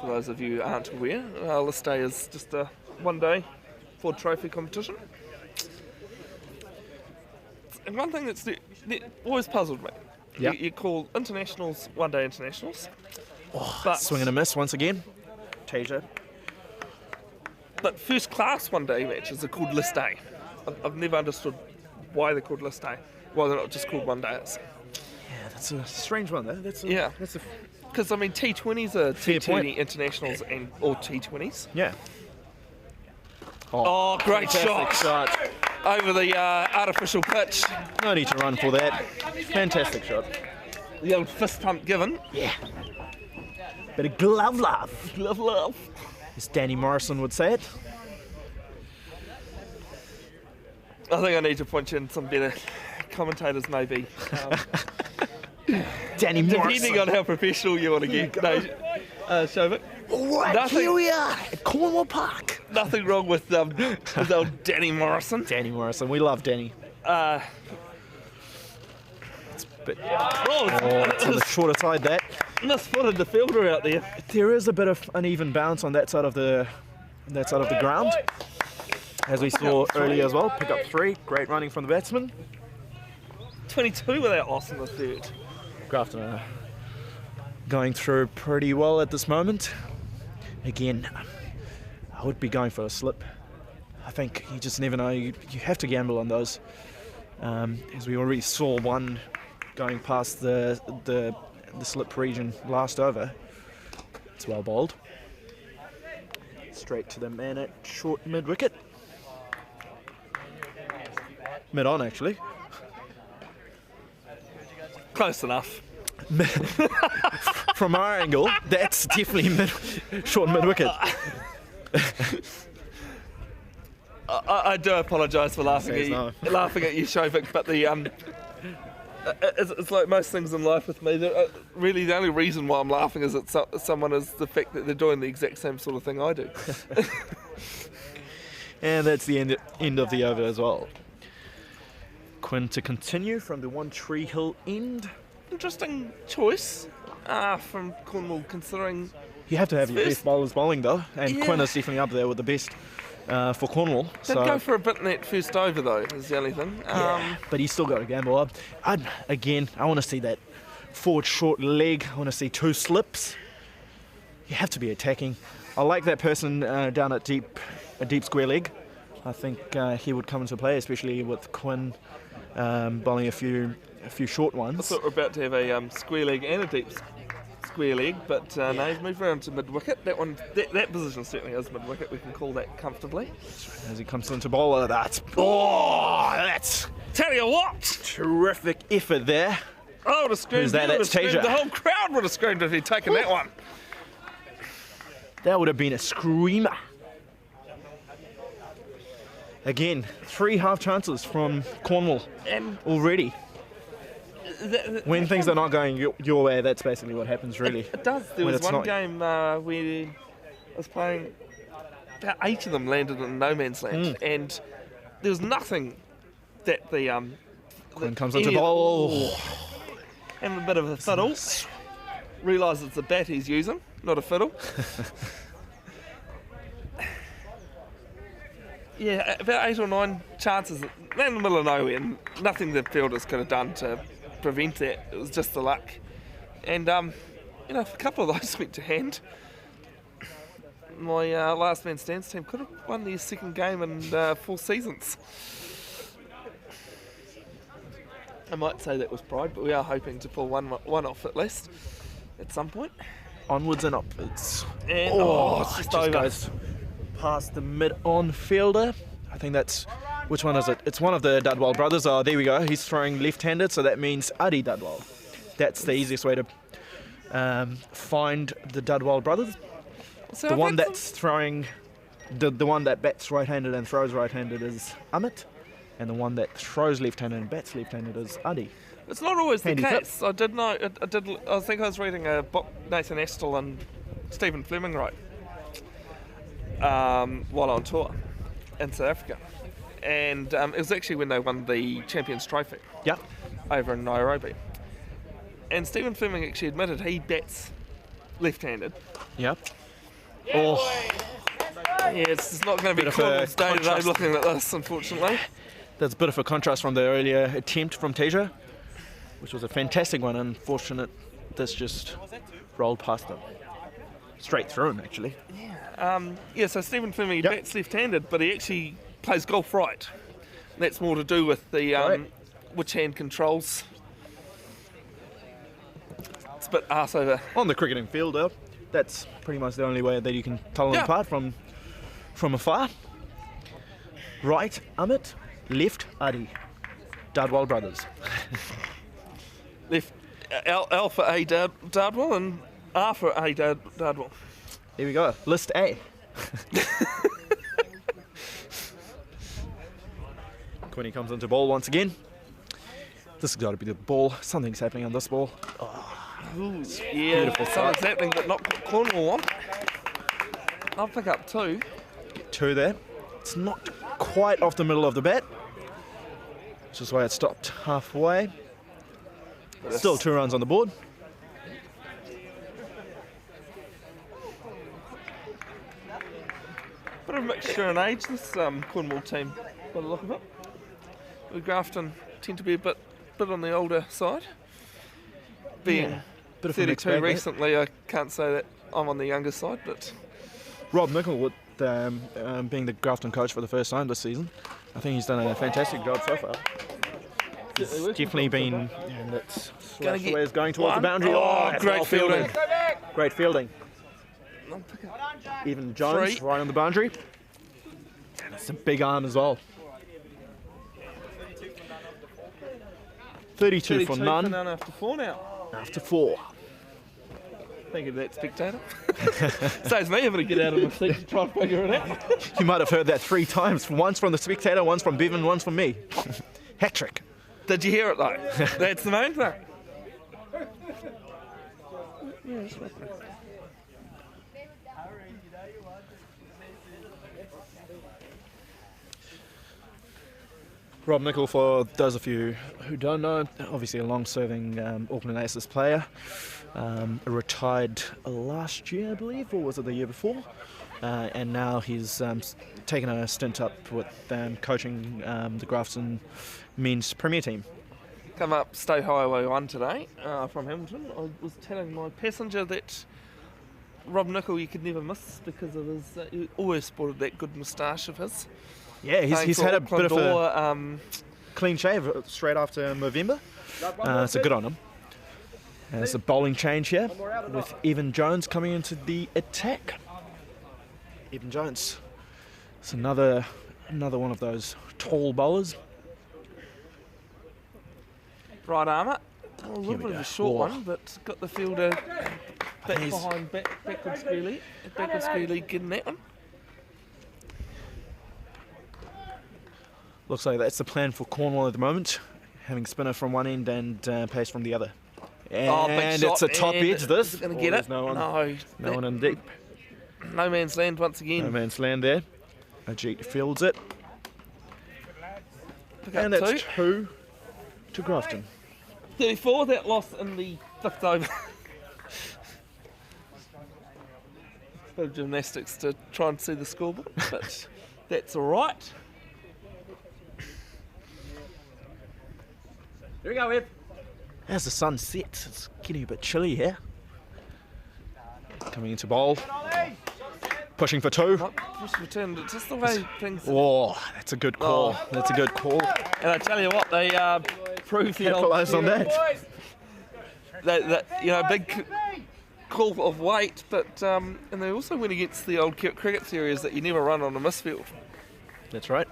For those of you who aren't aware, list day is just a one-day Ford Trophy competition. And one thing that always puzzled me, Yeah. you call internationals one-day internationals, but Swing and a miss once again. Tasia. But first class one-day matches are called list A. I've never understood why they're called list A. Why they're not just called one-days. Yeah, that's a strange one, though. That's a Because, I mean, T20s are Fair T20 point. internationals or T20s. yeah. Oh, great Fantastic shot over the artificial pitch. No need to run for that. Fantastic shot. The old fist pump given. Yeah. Bit of glove love, Love. as Danny Morrison would say it. I think I need to point you in some better commentators, maybe. Danny Depending Morrison. on how professional you want to get. No, Shovik. All right, Nothing- here we are at Cornwall Park. Nothing wrong with old Danny Morrison. Danny Morrison, we love Danny. Uh, But oh, it's on the shorter side that. misfooted the fielder out there. There is a bit of uneven bounce on that side of the ground, as we saw earlier as well. Pick up 3, great running from the batsman. 22 without Austin the third. Grafton are going through pretty well at this moment. Again, I would be going for a slip. I think you just never know. You have to gamble on those, as we already saw one going past the slip region last over. It's well bowled. Straight to the man at short mid wicket. Mid on actually. Close enough. From our angle, that's definitely short mid wicket. I do apologise for laughing at Says you, no. laughing at you, Shovik, but it's like most things in life with me. Really, the only reason why I'm laughing is that someone is the fact that they're doing the exact same sort of thing I do. And that's the end of the over as well. Quinn to continue from the One Tree Hill end. Interesting choice from Cornwall, considering You have to have your First- best bowlers bowling though, and Yeah. Quinn is definitely up there with the best for Cornwall. did go for a bit in that first over though. Is the only thing. But he's still got a gamble up. I want to see that forward short leg. I want to see 2 slips. You have to be attacking. I like that person down at a deep square leg. I think he would come into play, especially with Quinn bowling a few short I ones. thought we were about to have a square leg and a deep square leg, but no, he's moved around to mid wicket. That position certainly is mid wicket. We can call that comfortably. As he comes into bowler, that's Tell you what, terrific effort there. I would have screamed. Who's that? You would have That's screamed. Tasia. The whole crowd would have screamed if he'd taken that one. That would have been a screamer. Again, 3 half chances from Cornwall And already. When things are not going your way, that's basically what happens, really. it does. There When was it's one not- game where I was playing. About 8 of them landed in no man's land, and there was nothing that the Quinn that comes into any- bowl. having a bit of a fiddle. Realise it's a bat he's using, not a fiddle. Yeah, about 8 or 9 chances in the middle of nowhere, and nothing the fielders could have done to prevent that. It was just the luck. And, a couple of those went to hand. My last man stands team could have won their second game in 4 seasons. I might say that with pride, but we are hoping to pull one off at least at some point. Onwards and upwards. And it's it just just over. goes past the mid-on fielder. I think that's... Which one is it? It's one of the Dudwell brothers. Oh, there we go. He's throwing left-handed, so that means Adi Dudwell. That's the easiest way to find the Dudwell brothers. So The I one think that's throwing... The one that bats right-handed and throws right-handed is Amit. And the one that throws left-handed and bats left-handed is Adi. it's not always the Handy tip. case. I did know. I think I was reading a book Nathan Astle and Stephen Fleming wrote while on tour in South Africa, and it was actually when they won the Champions Trophy Yep. over in Nairobi. And Stephen Fleming actually admitted he bats left-handed. Yep. Oh, Yeah, it's not going to be Bit of a Cornwall's day today contrast. looking at this, unfortunately. that's a bit of a contrast from the earlier attempt from Tasia, which was a fantastic one. Unfortunate, this just rolled past them. straight through him, actually. So Stephen Fleming Yep. bats left-handed, but he actually plays golf right. That's more to do with the Right. which hand controls. It's a bit arse over. On the cricketing field, though, that's pretty much the only way that you can tell them apart from afar. Right, Amit. Left, Adi. Dardwell brothers. Left L for A Dardwell and R for A Dardwell. Here we go. List A. Quinny comes into ball once again. This has got to be the ball. Something's happening on this ball. Ooh, yeah, beautiful something's happening, but not Cornwall on. I'll pick up 2. Two there. It's not quite off the middle of the bat, which is why it stopped halfway. Still 2 runs on the board. Bit of a mixture in age, this Cornwall team, by the look of it. The Grafton tend to be a bit on the older side. Being Bit of a mixed 32 bag there. recently, I can't say that I'm on the younger side, but Rob Nichol, with being the Grafton coach for the first time this season, I think he's done a fantastic job so far. He's definitely been, and it's Gonna get is going towards the one. boundary. Oh, that's great well fielding. Great fielding. I'll pick up Even Jones 3. right on the boundary. And it's a big arm as well. 32 for 32 none after 4 now. after 4. Thank you for that, spectator. Saves me having to get out of my seat to try and figure it out. You might have heard that 3 times. Once from the spectator, once from Bevan, once from me. Hat trick. Did you hear it though? That's the main thing. Rob Nichol, for those of you who don't know, obviously a long-serving Auckland Aces player. Retired last year, I believe, or was it the year before? And now he's taken a stint up with coaching the Grafton men's premier team. Come up State Highway 1 today from Hamilton. I was telling my passenger that Rob Nichol you could never miss because of his. He always sported that good moustache of his. Yeah, Playing he's for had a Auckland bit of a Door, clean shave straight after November. So good on him. And there's a bowling change here with Evan Jones coming into the attack. Evan Jones. It's another one of those tall bowlers. right armour. A little we bit of go. a short Whoa. one, but got the fielder back he's- behind, backward skew lead getting that one. Looks like that's the plan for Cornwall at the moment, having spinner from one end and pace from the other. Oh, big And shot, it's a top and edge, this. is it going Oh, to get there's it? No one, No. no one in deep. No man's land once No again. man's land there. Ajit fields it. Pick up And that's 2. 2 to Grafton. 34, that loss in the 5th over. Bit of gymnastics to try and see the scoreboard, but that's all right. Here we go, Ed. As the sun sets, it's getting a bit chilly here. Coming into bowl. Pushing for 2. Not just returned. It's just the way things. Oh, that's a good call. Oh. That's a good call. And I tell you what, they proved the old. Capitalised on that. That big call of weight, but and they also went against the old cricket series that you never run on a misfield. That's right.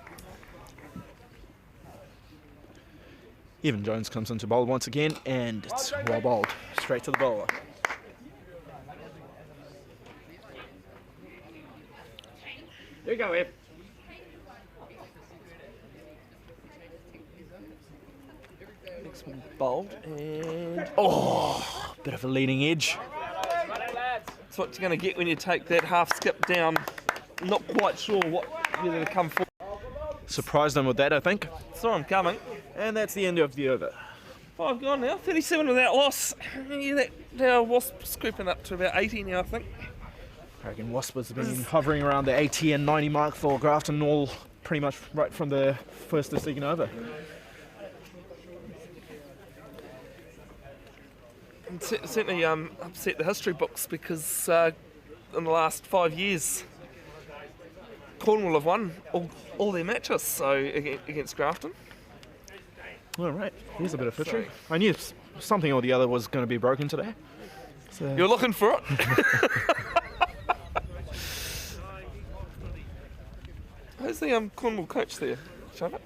Evan Jones comes into bowl once again, and it's well bowled. Straight to the bowler. Here we go, Ed. Next one bowled, and Bit of a leading edge. that's what you're going to get when you take that half skip down. Not quite sure whether to come forward. Surprised them with that, I think. Saw him coming. And that's the end of the over. 5 gone now, 37 without loss. Yeah, that now Wasp's creeping up to about 80 now, I think. I reckon Wasp has been hovering around the 80 and 90 mark for Grafton all pretty much right from the first of the second over. And certainly upset the history books because in the last 5 years, Cornwall have won all their matches, so against Grafton. All right, here's a bit of history. Sorry. I knew something or the other was going to be broken today. So. You're looking for it? Who's the Cornwall coach there? Shut up.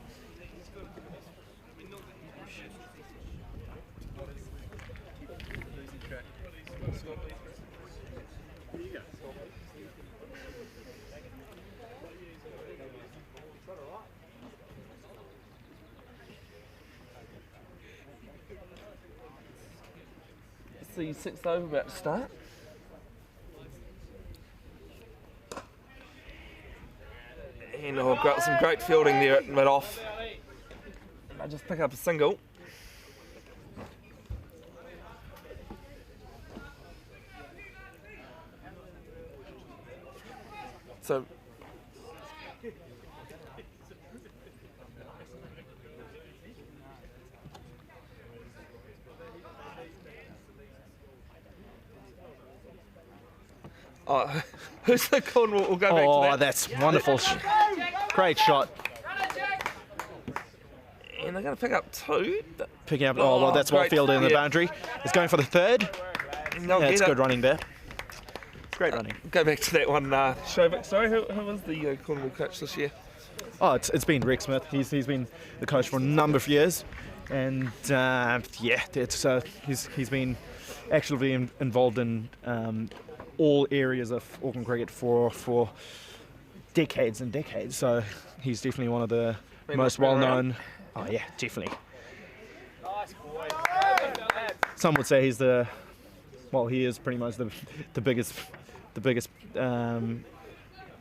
It's the sixth over about to start. And I've got some great fielding there at mid-off. I just pick up a single. So who's the Cornwall? We'll go back to that. Oh, that's wonderful. Great shot. And they're going to pick up two. Picking up, oh, well, that's well great. fielded in the Yeah. boundary. It's going for the third. And they'll That's get good it. running there. Great running. Go back to that one. Showback. Sorry, who was the Cornwall coach this year? Oh, it's been Rick Smith. He's been the coach for a number of years, and yeah, he's been actively involved in all areas of Auckland cricket for decades and decades. So he's definitely one of the most well-known. Oh yeah, definitely. Some would say he's he is pretty much the biggest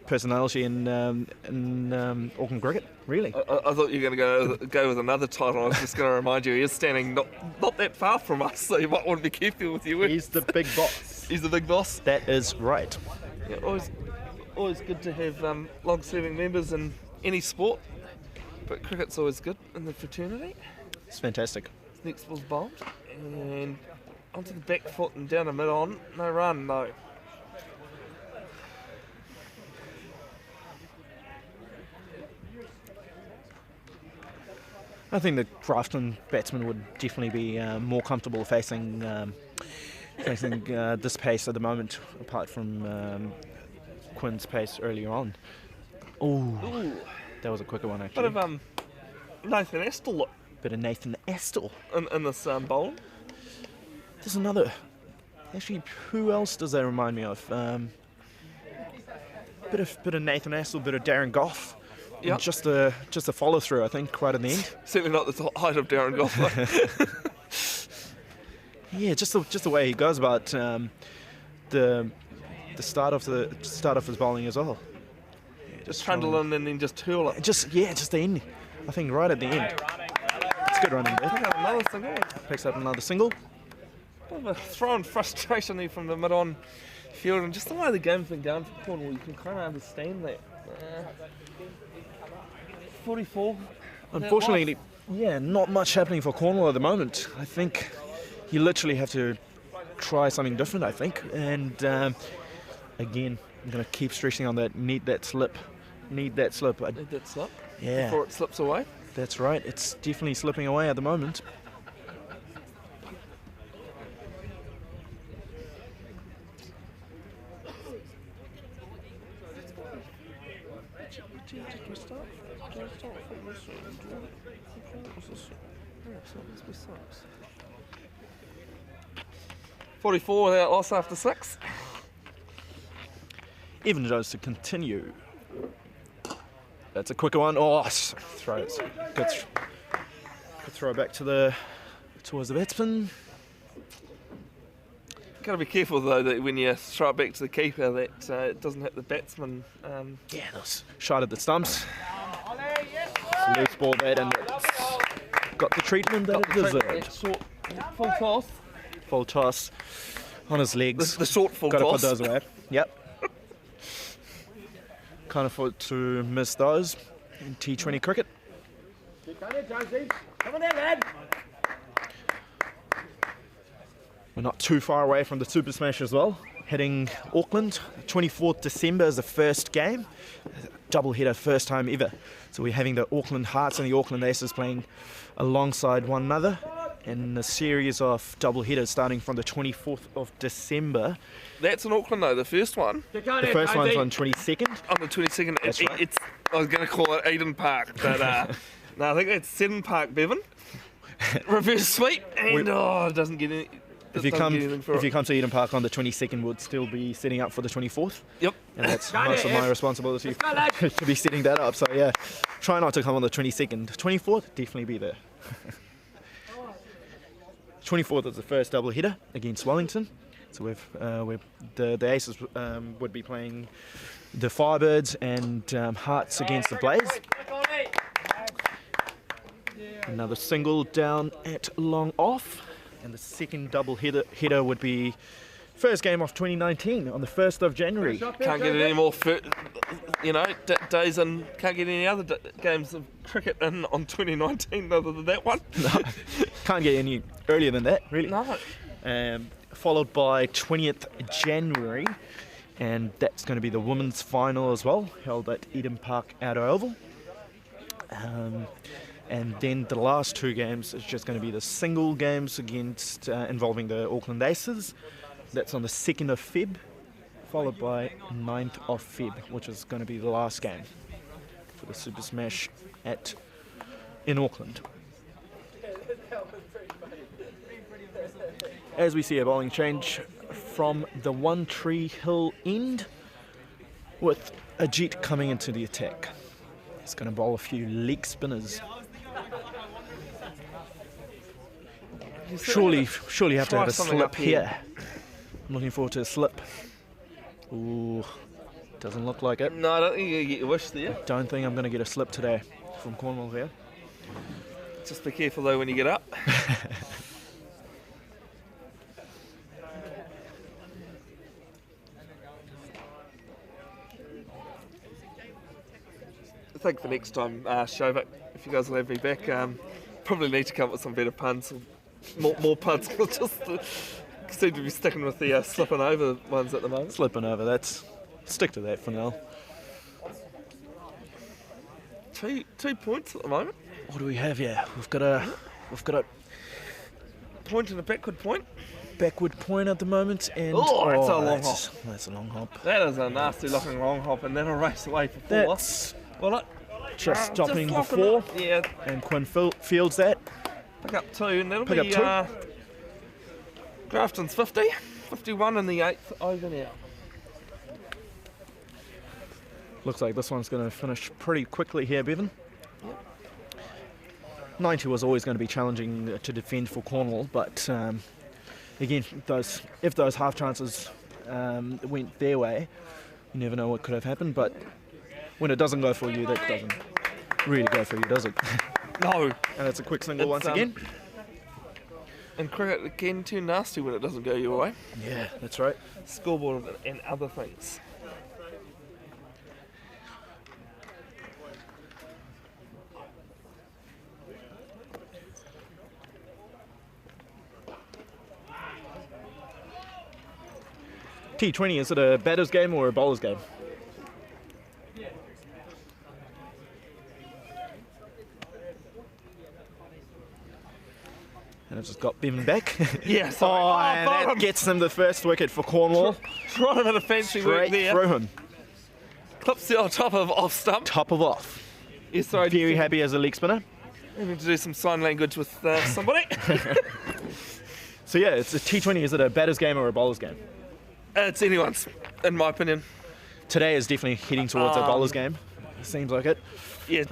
personality in Auckland cricket, really. I thought you were going to go with another title. I was just going to remind you, he is standing not that far from us, so you might want to be careful with your words. He's the big boss. He's the big boss. That is right. Yeah, always good to have long-serving members in any sport, but cricket's always good in the fraternity. It's fantastic. Next ball's bowled, and onto the back foot and down the mid-on. No run, no. I think the Grafton batsman would definitely be more comfortable facing this pace at the moment, apart from Quinn's pace earlier on. Ooh. That was a quicker one actually. Bit of Nathan Astle look Bit of Nathan Astle. in this bowl. There's another. Actually, who else does that remind me of? Bit of Nathan Astle, bit of Darren Goff. Yeah, Just a follow through, I think, right at the end. certainly not the height of Darren Goff. Yeah, just the way he goes about the start of his bowling as well. Yeah, Just trundle in and then just twirl it. Just the end. I think right at the end. It's good running there. Pick up another single. Picks up another single. Bit of a thrown frustration there from the mid-on field, and just the way the game's been going for Cornwall, you can kind of understand that. 44. Unfortunately, yeah, not much happening for Cornwall at the moment. I think you literally have to try something different, I think. And again, I'm going to keep stressing on that. Need that slip. Need that slip. Need that slip Yeah, before it slips away. that's right. It's definitely slipping away at the moment. .44 without loss after 6. Even goes to continue. That's a quicker one. Oh, throws. Good throw back towards the batsman. Got to be careful though that when you throw it back to the keeper that it doesn't hit the batsman. Yeah, that was shot at the stumps. Loose ball that, and it's got the treatment that it deserved. Short, full toss. Full toss on his legs. The short full Got to put toss. those away. Yep. Can't afford to miss those in T20 cricket. Come on there, lad. We're not too far away from the Super Smash as well. hitting Auckland. 24th December is the first game. Double header, first time ever. So we're having the Auckland Hearts and the Auckland Aces playing alongside one another in a series of double headers starting from the 24th of December. That's in Auckland though, the first one. The first one's on 22nd. On the 22nd. That's right. I was going to call it Eden Park, but no, I think it's Seddon Park, Bevan. Reverse sweep, and it doesn't get any. If you come to Eden Park on the 22nd, we'll still be setting up for the 24th. Yep. And that's most of my responsibility to be setting that up. So yeah, try not to come on the 22nd. 24th, definitely be there. 24th is the first double header against Wellington. So the Aces would be playing the Firebirds and Hearts against the Blaze. Another single down at long off. And the second double header would be first game of 2019 on the 1st of January. Can't get any more, days and can't get any other games of cricket in on 2019 other than that one. No, can't get any earlier than that, really. No. Followed by 20th January, and that's going to be the women's final as well, held at Eden Park Outer Oval. And then the last two games is just going to be the single games against involving the Auckland Aces. That's on the 2nd of Feb, followed by 9th of Feb, which is going to be the last game for the Super Smash in Auckland. As we see a bowling change from the One Tree Hill end, with Ajit coming into the attack. He's going to bowl a few leg spinners. Surely you have to have a slip here. I'm looking forward to a slip. Ooh, doesn't look like it. No, I don't think you get your wish there. Don't think I'm going to get a slip today from Cornwall here. Just be careful though when you get up. I think for next time, Shovik, if you guys will have me back, probably need to come up with some better puns, more puns. Just seem to be sticking with the slipping over ones at the moment. Slipping over, stick to that for now. 2 points at the moment. What do we have here? We've got a point and a backward point. Backward point at the moment, and that's a long hop. That's a long hop. That is a nasty looking long hop, and that'll race away for 4. That's well, just stopping the 4. Yeah. And Quinn fields that. Pick up 2, and that'll Pick be up 2. Grafton's 51 in the 8th over now. Looks like this one's going to finish pretty quickly here, Bevan. 90 was always going to be challenging to defend for Cornwall, but again, if those half chances went their way, you never know what could have happened. But when it doesn't go for you, that doesn't really go for you, does it? No. And it's a quick single once again. And cricket again too nasty when it doesn't go your way. Yeah, that's right. Scoreboard and other things. T20, is it a batter's game or a bowler's game? And it's just got Bevan back. Yeah, sorry. And that gets them the first wicket for Cornwall. Tried a bit of fancy work there. Through him. Clips the on top of off stump. Top of off. Yeah, sorry. Very happy as a leg spinner. I need to do some sign language with somebody. So yeah, it's a T20. Is it a batter's game or a bowler's game? It's anyone's, in my opinion. Today is definitely heading towards a bowler's game. It seems like it. Yeah.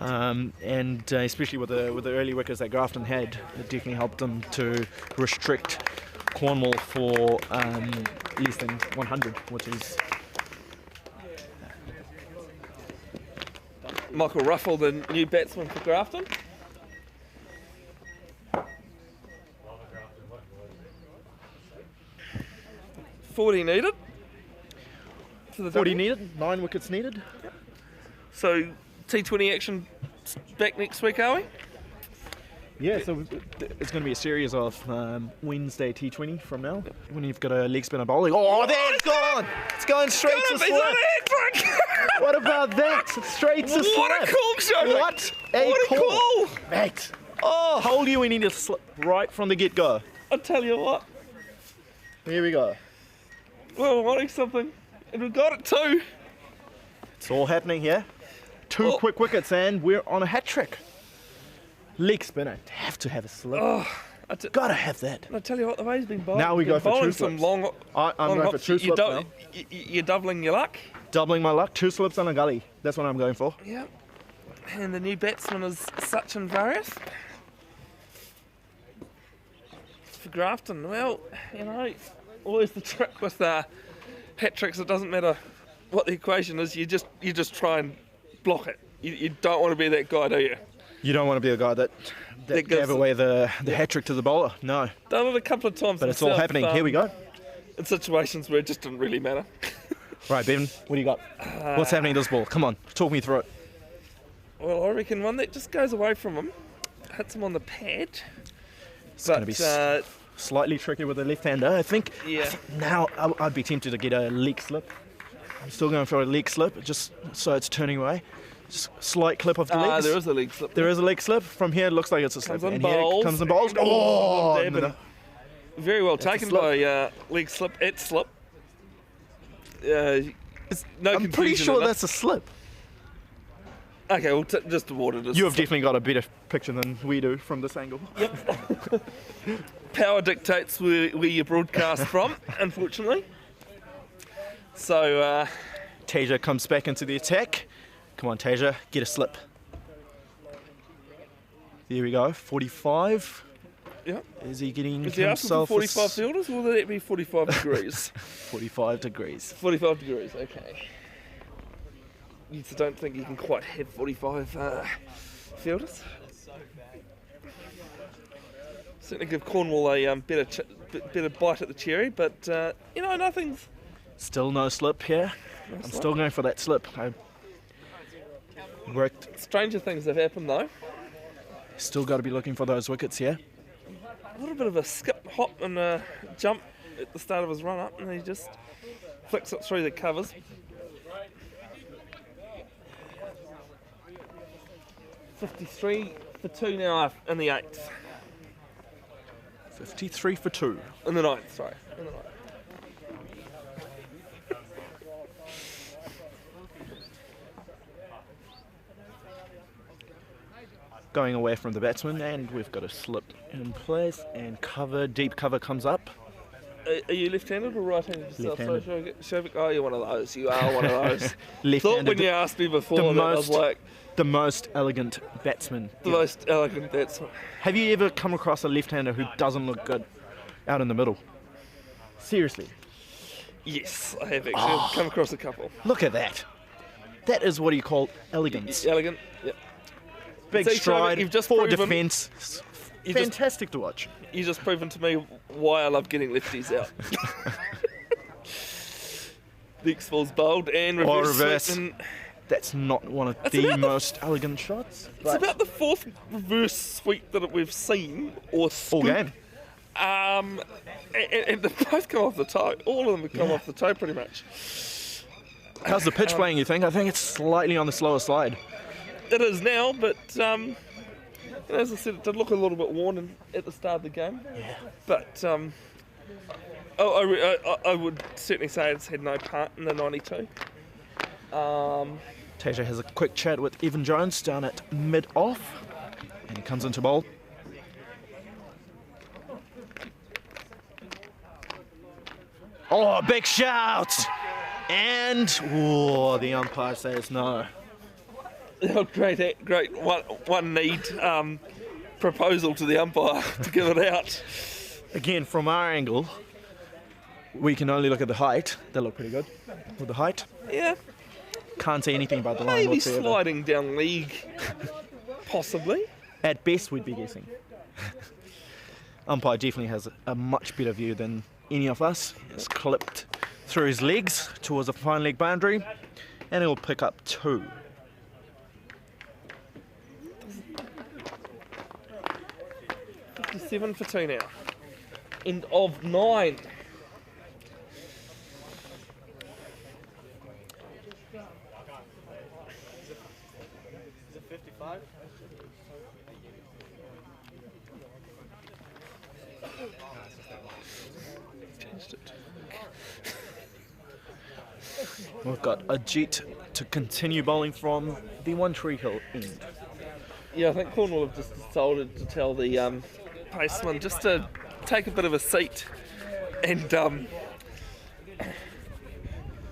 And especially with the early wickets that Grafton had, it definitely helped them to restrict Cornwall for less than 100, which is... Michael Ruffle, the new batsman for Grafton. 40 needed. 40 needed, 9 wickets needed. So T20 action back next week, are we? Yeah, so it's going to be a series of Wednesday T20 from now. When you've got a leg spinner bowling. Oh, there it's gone! It's going straight to slip. What about that? Straight to slip. What a call, Joe! What a call! Mate, told you we need to slip right from the get-go. I'll tell you what. Here we go. We're wanting something, and we got it too. It's all happening here. Two quick wickets, and we're on a hat trick. Leg spinner, have to have a slip. Gotta have that. I tell you what, the way he's been bowling. Now we go for two some slips. long. I'm going for hops. two slips now. You're doubling your luck. Doubling my luck, 2 slips and a gully. That's what I'm going for. Yep. And the new batsman is Sachin Variath. For Grafton, well, you know, always the trick with hat tricks. It doesn't matter what the equation is. You just try and block it. You don't want to be that guy, do you? You don't want to be the guy that gave away the hat trick to the bowler. No. Done it a couple of times. But it's all happening. Here we go. In situations where it just didn't really matter. Right, Bevan, what do you got? What's happening to this ball? Come on, talk me through it. Well, I reckon one that just goes away from him, hits him on the pad. It's going to be slightly tricky with the left-hander, I think. Yeah. Now, I'd be tempted to get a leg slip. I'm still going for a leg slip, just so it's turning away. Just slight clip of the legs. There is a leg slip. There is a leg slip. From here, it looks like it's a slip. Comes and here it comes and bowls. Oh! Very well taken by leg slip at slip. No I'm pretty sure that's a slip. Okay, well, just award it as You have definitely got a better picture than we do from this angle. Yep. Power dictates where you broadcast from, unfortunately. So, Tasia comes back into the attack. Come on, Tasia, get a slip. There we go, 45. Yep. Is he getting Is he asking for himself 45 fielders, or would that be 45 degrees? 45 degrees. 45 degrees, okay. You don't think you can quite have 45 fielders? Certainly give Cornwall a better bite at the cherry, but you know, nothing's... Still no slip here. I'm still going for that slip. I worked. Stranger things have happened though. Still got to be looking for those wickets here. A little bit of a skip, hop and a jump at the start of his run up, and he just flicks it through the covers. .53 for 2 now in the 8th. 53 for 2. In the 9th, sorry. In the 9th. Going away from the batsman, and we've got a slip in place, and deep cover comes up. Are you left-handed or right-handed yourself? Left-handed. Shovik? Oh, you're one of those. You are one of those. Left-handed. Thought when you asked me before that I was like... The most elegant batsman. The most elegant batsman. Have you ever come across a left-hander who doesn't look good out in the middle? Seriously. Yes, I have actually. I've come across a couple. Look at that. That is what you call elegance. Elegant, yep. Big stride, you've just poor proven- defence. Fantastic to watch. You just proven to me why I love getting lefties out. The X-Ball's bowled and reverse. Reverse. That's not one of the most elegant shots. It's about the 4th reverse sweep that we've seen, or scoop. All game. And they both come off the toe. All of them have come off the toe pretty much. How's the pitch playing, you think? I think it's slightly on the slower side. It is now, but as I said, it did look a little bit worn at the start of the game. Yeah. But I would certainly say it's had no part in the 92. Tasia has a quick chat with Evan Jones down at mid-off, and he comes into bowl. Oh, big shout! And the umpire says no. Oh, great one need proposal to the umpire to give it out. Again, from our angle, we can only look at the height. They look pretty good with the height. Yeah. Can't see anything about the line Maybe whatsoever. sliding down league, possibly. At best, we'd be guessing. Umpire definitely has a much better view than any of us. It's clipped through his legs towards the fine leg boundary, and he'll pick up 2. 57 for 2 now. End of 9. We've got a Jet to continue bowling from the One Tree Hill end. Yeah, I think Cornwall have just decided to tell the paceman just to take a bit of a seat and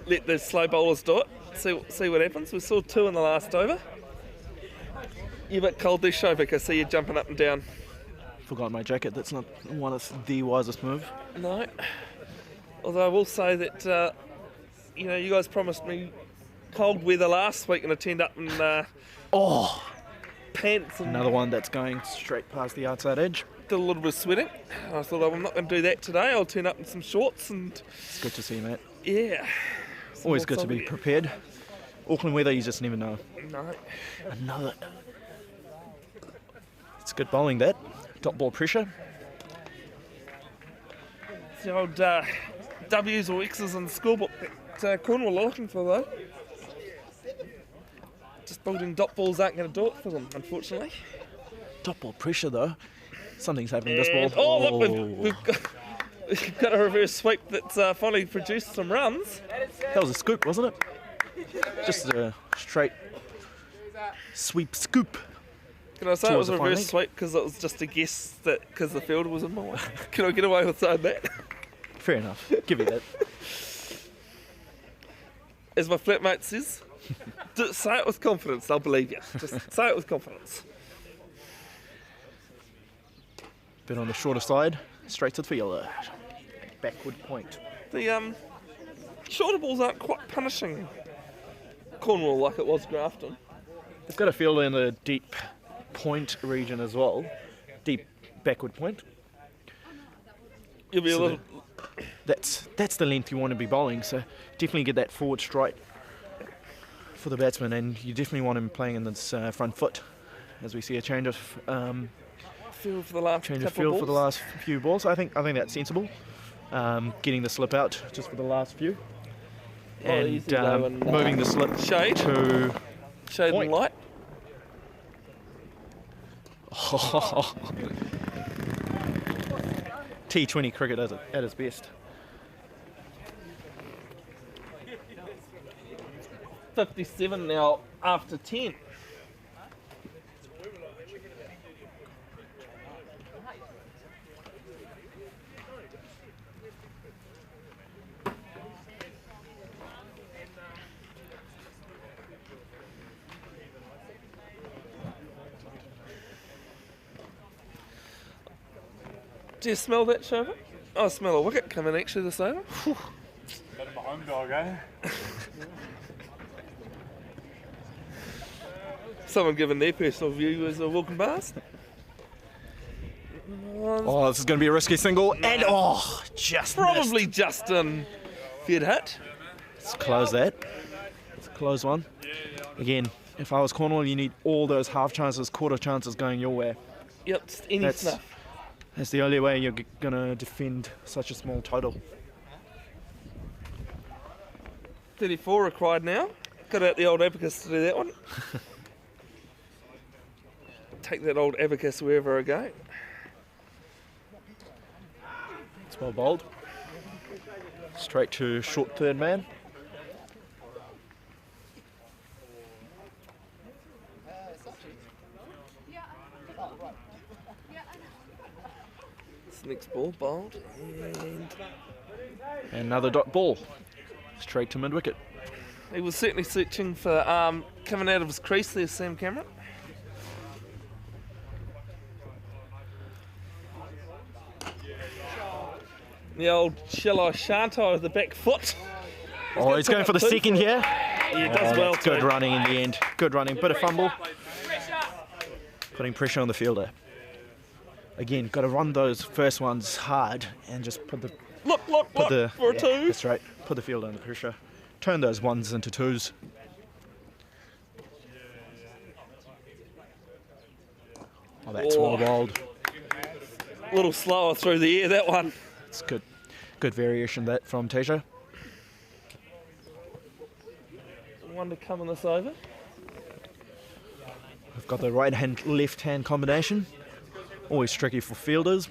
let the slow bowlers do it. See what happens. We saw 2 in the last over. You're a bit cold there, Shovik. I see you jumping up and down. Forgot my jacket. That's not one of the wisest move. No. Although I will say that, you guys promised me cold weather last week and I turned up in pants and Another one that's going straight past the outside edge. did a little bit of sweating. I thought I'm not going to do that today. I'll turn up in some shorts and It's good to see, mate. yeah. Always good to be prepared. Auckland weather, you just never know. No. Another. It's good bowling, that. Dot ball pressure. It's the old W's or X's in the scorebook that Cornwall are looking for, though. Just building dot balls aren't going to do it for them, unfortunately. Dot ball pressure, though. Something's happening this And, ball. look, we've got a reverse sweep that's finally produced some runs. That was a scoop, wasn't it? Just a straight sweep scoop. Can I say it was Towards a the reverse finding. sweep because it was just a guess that because the field was in my way? Can I get away with saying that? Fair enough. Give you that. As my flatmate says, just say it with confidence, I'll believe you. Just say it with confidence. Bit on the shorter side, straight to the fielder. Backward point. The shorter balls aren't quite punishing Cornwall like it was Grafton. They've got a fielder in the deep point region as well. Deep backward point. You'll be a So little. That's the length you want to be bowling, so definitely get that forward strike for the batsman, and you definitely want him playing in this front foot as we see a change of Field for the last change of couple field of for the balls. last few balls. I think that's sensible. Getting the slip out just for the last few, and easy though, and, moving the slip Shade. to Shade point. and light. T20 cricket at its best. 57 now after 10. Do you smell that, Shover? I smell a wicket coming actually this over. Bit of my home dog, eh? Someone giving their personal view as they're walking past. Oh, this is going to be a risky single, and just Probably missed. Justin Fed hit. Let's close that. It's a close one. Again, if I was Cornwall, you need all those half chances, quarter chances going your way. Yep, just any That's- snuff. That's the only way you're going to defend such a small total. 34 required now. Got out the old abacus to do that one. Take that old abacus wherever I go. It's well bowled. Straight to short third man. This next ball, bowled. And Another dot ball. Straight to mid wicket. he was certainly searching for coming out of his crease there, Sam Cameron. The old shall I shan't I with the back foot. Oh, he's going for the two second here. He does well That's good too. running in the end. Good running. Bit of fumble. Putting pressure on the fielder. Again, got to run those first ones hard and just put the Look, for for a two. That's right. Put the fielder under pressure. Turn those ones into twos. Oh, that's well Oh. bowled. little slower through the air, that one. It's good. Good variation that from Tasia. One to come in this over. We've got the right hand, left hand combination. Always tricky for fielders.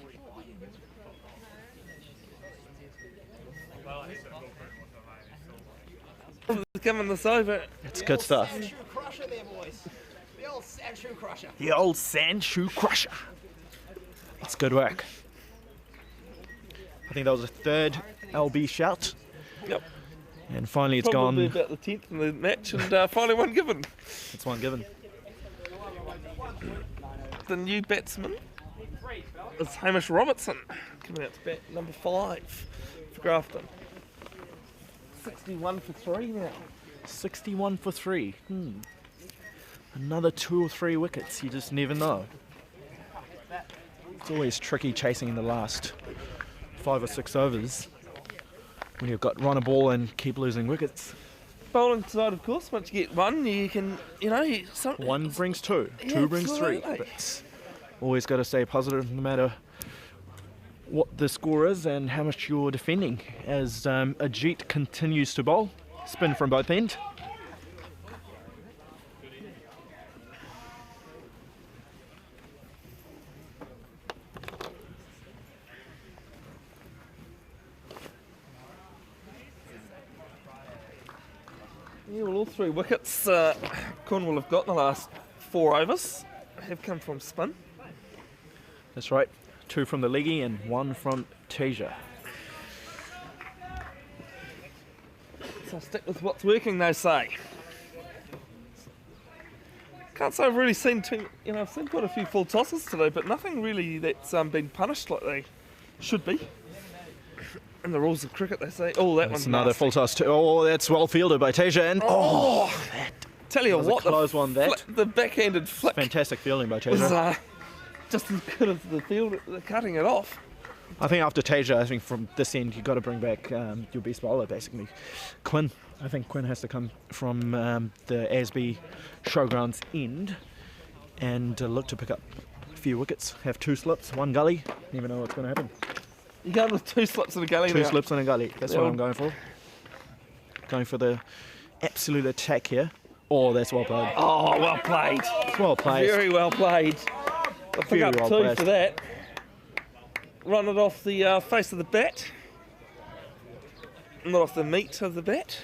Coming this over. It's good stuff. Shoe crusher there, boys. The old sand shoe crusher. The old sand shoe crusher. It's good work. I think that was a third LB shout. Yep. And finally it's Probably gone. about the 10th in the match, and finally one given. It's one given. The new batsman is Hamish Robertson, coming out to bat number 5 for Grafton. 61 for 3 now. 61 for 3. Another 2 or 3 wickets, you just never know. It's always tricky chasing in the last 5 or 6 overs when you've got run a ball and keep losing wickets. Bowling side, of course, once you get one, you can, One brings 2, Yeah, 2 brings 3. absolutely. But always got to stay positive no matter what the score is and how much you're defending. As Ajit continues to bowl, spin from both ends. Yeah, well, all 3 wickets Cornwall have got in the last 4 overs have come from spin. That's right. 2 from the leggy and 1 from Tasia. So stick with what's working, they say. Can't say I've really seen I've seen quite a few full tosses today, but nothing really that's been punished like they should be. In the rules of cricket, they say. Oh, that That's one's another nasty. full toss. Oh, that's well fielded by Tasia. And Tell you was a what, close one, that. the backhanded flick fantastic fielding by was Tasia. just as good as the field, cutting it off. I think after Tasia, I think from this end, you've got to bring back your best bowler, basically. Quinn. I think Quinn has to come from the Asby Showgrounds end and look to pick up a few wickets. Have 2 slips, 1 gully. Never know what's going to happen. You're going with 2 slips in a gully 2 now. slips and a gully. That's Yeah. what I'm going for. Going for the absolute attack here. Oh, that's well played. Oh, well played. It's well played. Very well played. I'll pick Very up well 2 placed. for that. Run it off the face of the bat. Not off the meat of the bat.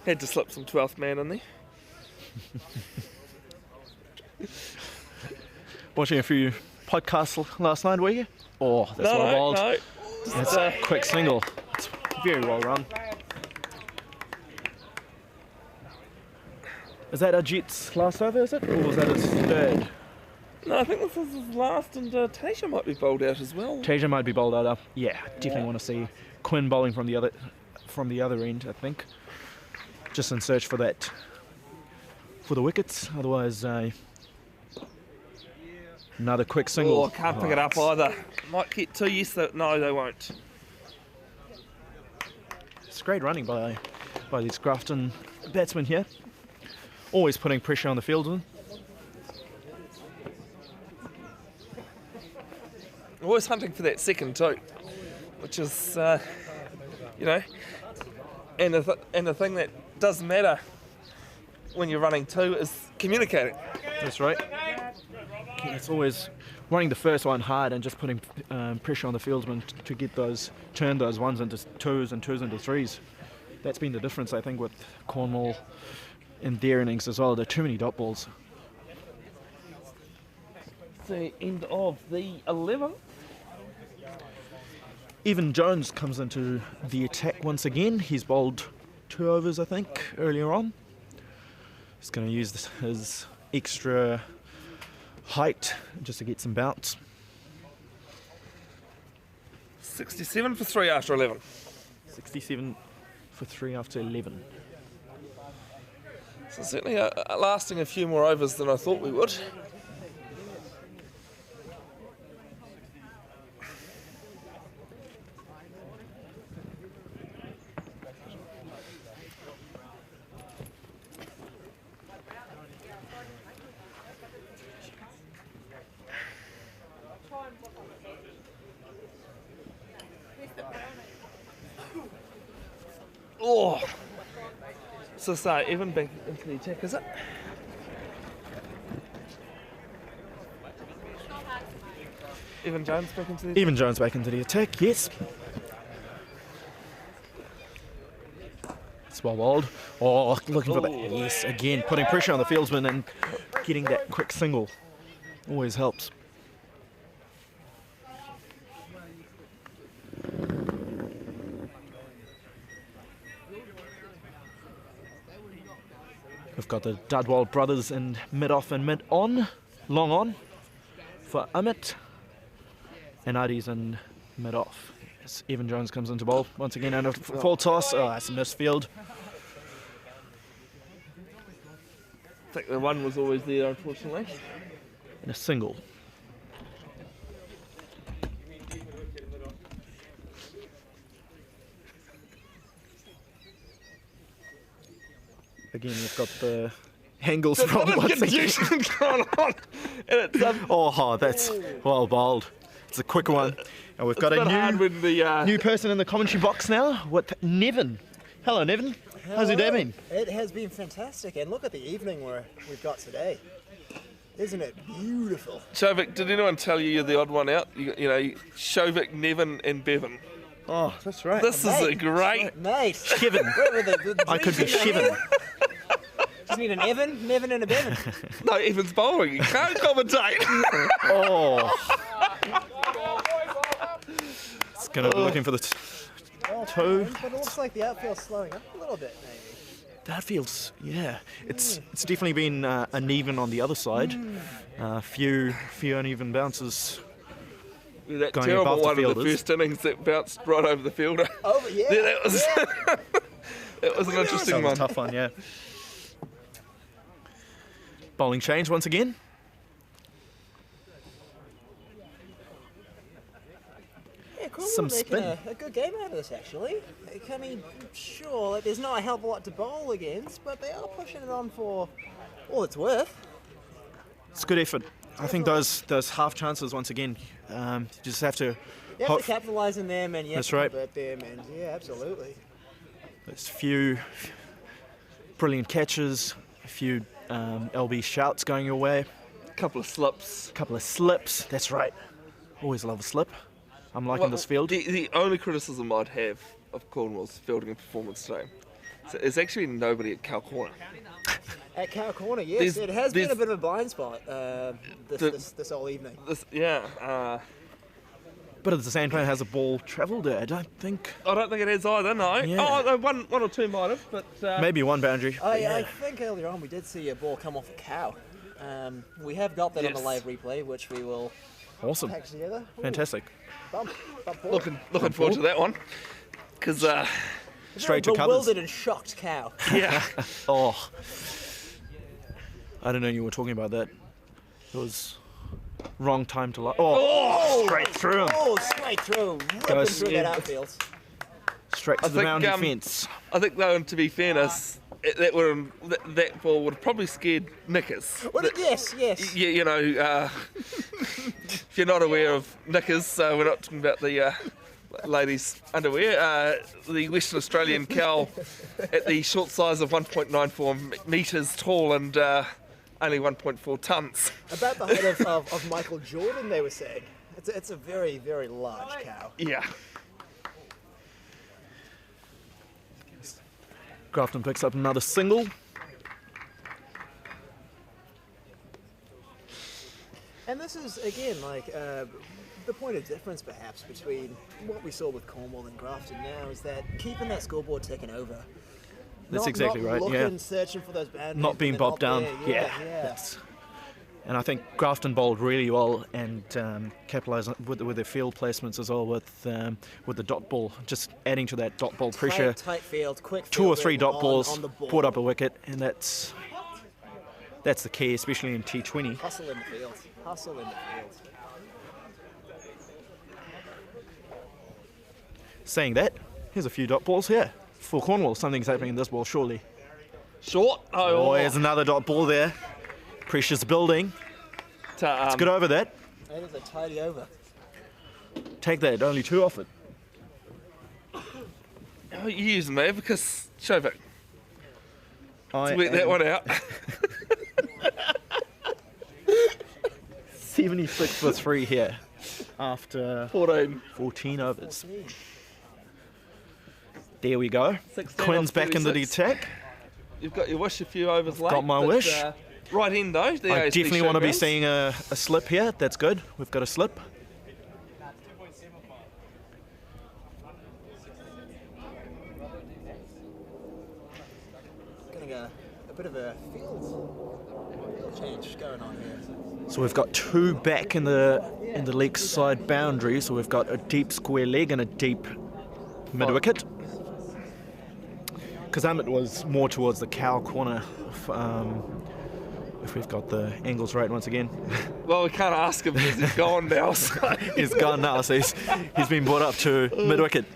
Had to slip some 12th man in there. Watching a few podcasts last night, were you? Oh, that's well bowled. no. That's a quick single. It's very well run. Is that Ajit's last over, is it? Or was that his third? No, I think this is his last, and Tasia might be bowled out as well. Tasia might be bowled out up. Yeah, definitely want to see Quinn bowling from the other end, I think. Just in search for that, for the wickets. Otherwise, another quick single. Oh, I can't pick it up either. Might get 2, yes, no, they won't. It's great running by these Grafton batsmen here. Always putting pressure on the fieldsman. Always hunting for that second too, which is, and the thing that does matter when you're running 2 is communicating. That's right. It's always running the first one hard and just putting pressure on the fieldsman to get turn those 1s into 2s and 2s into 3s. That's been the difference, I think, with Cornwall in their innings as well. There are too many dot balls. The end of the 11th. Evan Jones comes into the attack once again. He's bowled 2 overs, I think, earlier on. He's going to use his extra height just to get some bounce. 67 for 3 after 11. 67 for 3 after 11. So certainly lasting a few more overs than I thought we would. Oh. So sorry, Evan back into the attack, is it? Evan Jones back into the attack. Evan Jones back into the attack, yes. It's well bowled. Oh, looking for that. Yes, again, putting pressure on the fieldsman and getting that quick single always helps. We've got the Dudwell brothers in mid-off and mid-on. Long on for Amit. And Adi's in mid-off. As Evan Jones comes into bowl once again and a full toss. Oh, that's a missed field. I think the one was always there, unfortunately. And a single. Again, we've got the angles from once again. going on. And it's, Oh, that's well bowled. It's a quick one. And we've got it's a been hard new, when the, new person in the commentary box now with Nevin. Hello, Nevin. How's your day been? It has been fantastic, and look at the evening we've got today. Isn't it beautiful? Shovik, did anyone tell you you're the odd one out? You know, Shovik, Nevin and Bevan. Oh, that's right. This is a great... Mate. Kevin. I could be Shivin. Just need an Evan, Nevin and a Bevan. No, Evan's bowling. You can't commentate. Oh. It's going to be looking for the toe. But it looks like the outfield's slowing up a little bit, maybe. That feels, yeah. It's definitely been uneven on the other side. Few uneven bounces. That Going terrible above the one in the fielders. first innings that bounced right over the fielder. Oh, yeah. Yeah, that was, Yeah. that was an interesting That was one. a tough one, yeah. Bowling change once again. Yeah, Cornwall Some making spin. a good game out of this, actually. I mean, sure, there's not a hell of a lot to bowl against, but they are pushing it on for all it's worth. It's good effort. I think those half chances once again. You just have to. You have to capitalise on them, and you have That's to right. convert them, and yeah, absolutely. There's a few brilliant catches, a few LB shouts going your way, Couple of slips. a couple of slips. That's right. Always love a slip. I'm liking this field. The only criticism I'd have of Cornwall's fielding and performance today is actually nobody at Cow Corner. At Cow Corner, yes, it has been a bit of a blind spot this whole evening. But at the same time, has a ball travelled there? I don't think. I don't think it has either, no. Yeah. Oh, no, one or two might have, but... Maybe one boundary. I think earlier on we did see a ball come off a cow. We have got that on the Yes. live replay, which we will Awesome. package together. Ooh, Fantastic. bump ball. looking forward to that one. Because, Straight to Very covers. bewildered and shocked cow. yeah. Oh. I don't know you were talking about that. It was wrong time to Oh, straight through him. Oh, straight through. Ripping Goes through in. that outfield. Straight to I the think, mound defence. I think, though, to be fairness, that ball would have probably scared Knickers. Yes. Yeah, you know, if you're not aware of Knickers, we're not talking about the ladies' underwear. The Western Australian cow at the short size of 1.94 metres tall and only 1.4 tonnes. About the height of Michael Jordan, they were saying. It's a very, very large cow. Yeah. Grafton picks up another single. And this is, again, like the point of difference, perhaps, between what we saw with Cornwall and Grafton now is that keeping that scoreboard ticking over. That's Not exactly right, looking, yeah. Searching for those boundaries. Not being and bobbed down. there. Yeah. Yeah. That's, and I think Grafton bowled really well and capitalised with their field placements as well with the dot ball, just adding to that dot ball pressure. Tight field, quick. Two or three fielding dot balls, on the ball. brought up a wicket, and that's the key, especially in T20. Hustle in the field. Hustle in the field. Saying that, here's a few dot balls here. For Cornwall, something's happening in this ball, surely. Short. Oh, here's another dot ball there. Pressure's building. Let's get over that. That is a tidy over. Take that, only 2 off it. Oh, you use me because Shovik. I Let's work that am one out. 76 for 3 here after 14 overs. There we go. 16 Quinn's off back in the 36. attack. You've got your wish a few overs late. got my but, wish. Right in though. The I ASB definitely want to be showgrounds. seeing a slip here. That's good. We've got a slip. Getting a bit of a field change going on here. So we've got 2 back in the leg side boundary. So we've got a deep square leg and a deep mid wicket. Because Amit was more towards the cow corner. If we've got the angles right once again. Well, we can't ask him because he's gone now. So. He's gone now, so he's been brought up to mid wicket.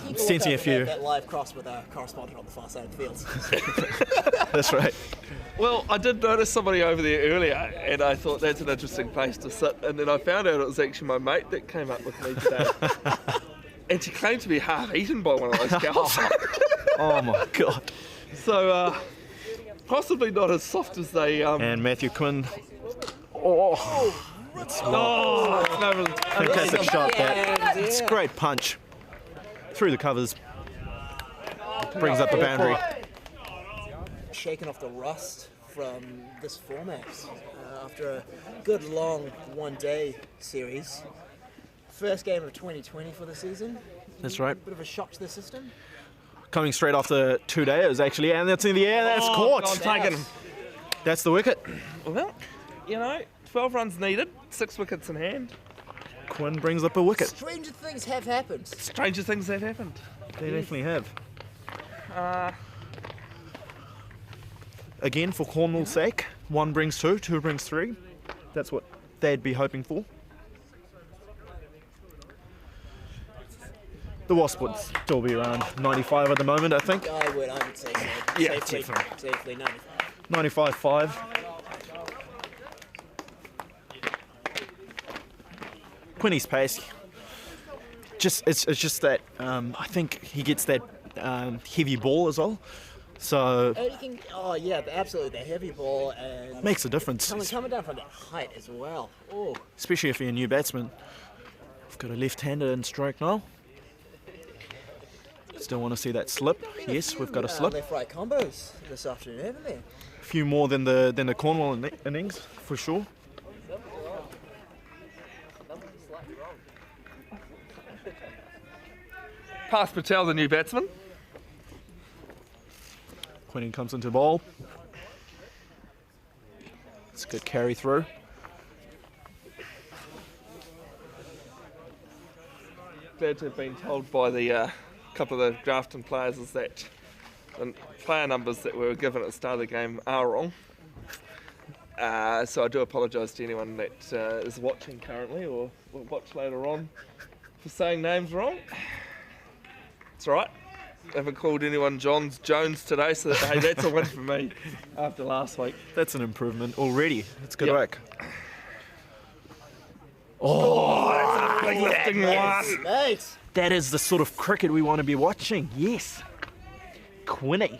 Keep Sensing a few. That live cross with our correspondent on the far side of the field. That's right. Well, I did notice somebody over there earlier, and I thought that's an interesting place to sit. And then I found out it was actually my mate that came up with me today. And she claimed to be half eaten by one of those cows. Oh my god. So, possibly not as soft as they. And Matthew Quinn. Fantastic shot that. It's a great punch. Through the covers. Brings up the boundary. Shaking off the rust from this format after a good long one-day series. First game of 2020 for the season. That's right. Bit of a shock to the system. Coming straight off the 2 days actually, and that's in the air. That's caught. God, taking him. That's the wicket. Well, 12 runs needed, 6 wickets in hand. Quinn brings up a wicket. Stranger things have happened. Stranger things have happened. They definitely have. Again, for Cornwall's sake, 1 brings 2, 2 brings 3. That's what they'd be hoping for. The Wasp would still be around 95 at the moment, I think. I would say so. Yeah, Safely 95. 95.5. Quinny's pace. It's just that I think he gets that heavy ball as well. So And you can, absolutely, the heavy ball and makes a difference. coming down from that height as well. Oh, Especially if you're a new batsman. We've got a left-hander in strike now. Still want to see that slip. Yes, we've got a slip. Left-right combos this afternoon, haven't there? A few more than the Cornwall innings, for sure. Pass Patel, the new batsman. Quinning comes into bowl. It's a good carry through. Glad to have been told by the couple of the Grafton players is that the player numbers that were given at the start of the game are wrong. So I do apologise to anyone that is watching currently or will watch later on for saying names wrong. It's all right. I haven't called anyone Jones today, so hey, that's a win for me after last week. That's an improvement already. It's good Yep. work. Big lifting one. Mate, That is the sort of cricket we want to be watching. Yes. Quinny.